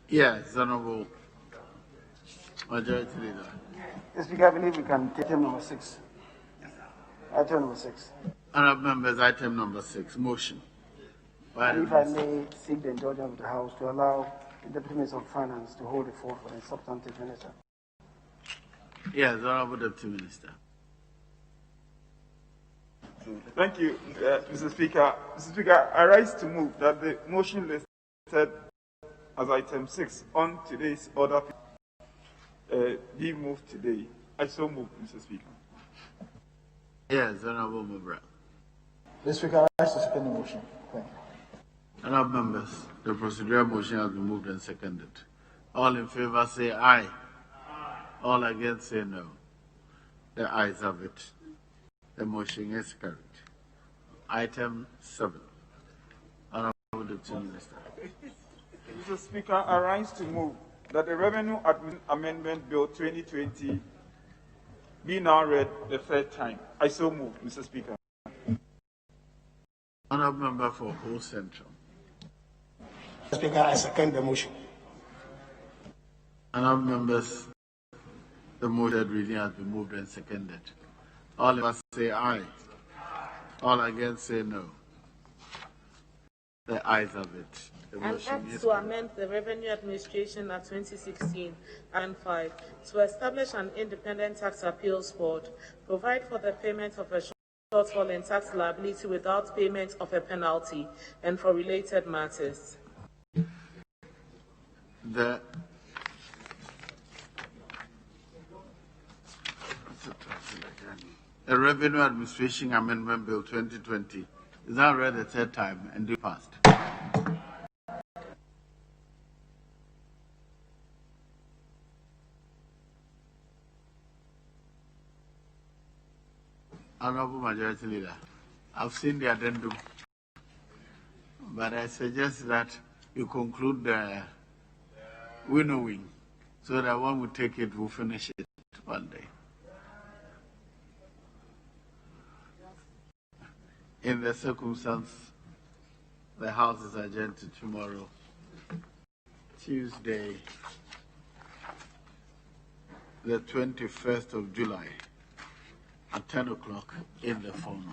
Yes, Honorable Majority Leader. Mr. Speaker, I believe we can take item number 6. Item number 6. Honorable members, item number 6, motion. And if I may seek the indulgence of the House to allow the Deputy Minister of Finance to hold the floor for the substantive minister. Yes, Honorable Deputy Minister. Thank you, Mr. Speaker. Mr. Speaker, I rise to move that the motion listed as item 6 on today's order be moved today. I so move, Mr. Speaker. Yes, Honorable Mubra. Mr. Speaker, I rise to suspend the motion. Thank you. Honorable members, the procedural motion has been moved and seconded. All in favor say aye. All against say no. The ayes have it. The motion is carried. Item 7. Honorable Deputy Minister. Mr. Speaker, I rise to move that the Revenue Amendment Bill 2020 be now read the third time. I so move, Mr. Speaker. Honorable Member for Whole Central. Mr. Speaker, I second the motion. Honorable members, the motion reading has been moved and seconded. All in favor say aye. All against say no. The ayes have it. The An Act to amend the Revenue Administration Act 2016 and 5 to establish an independent tax appeals board, provide for the payment of a shortfall in tax liability without payment of a penalty, and for related matters. The Revenue Administration Amendment Bill 2020 is now read a third time and due passed. Honorable Majority Leader, I've seen the addendum, but I suggest that you conclude the winnowing so that one will take it, we'll finish it one day. In the circumstance, the House is adjourned to tomorrow, Tuesday, the 21st of July, at 10 o'clock in the forenoon.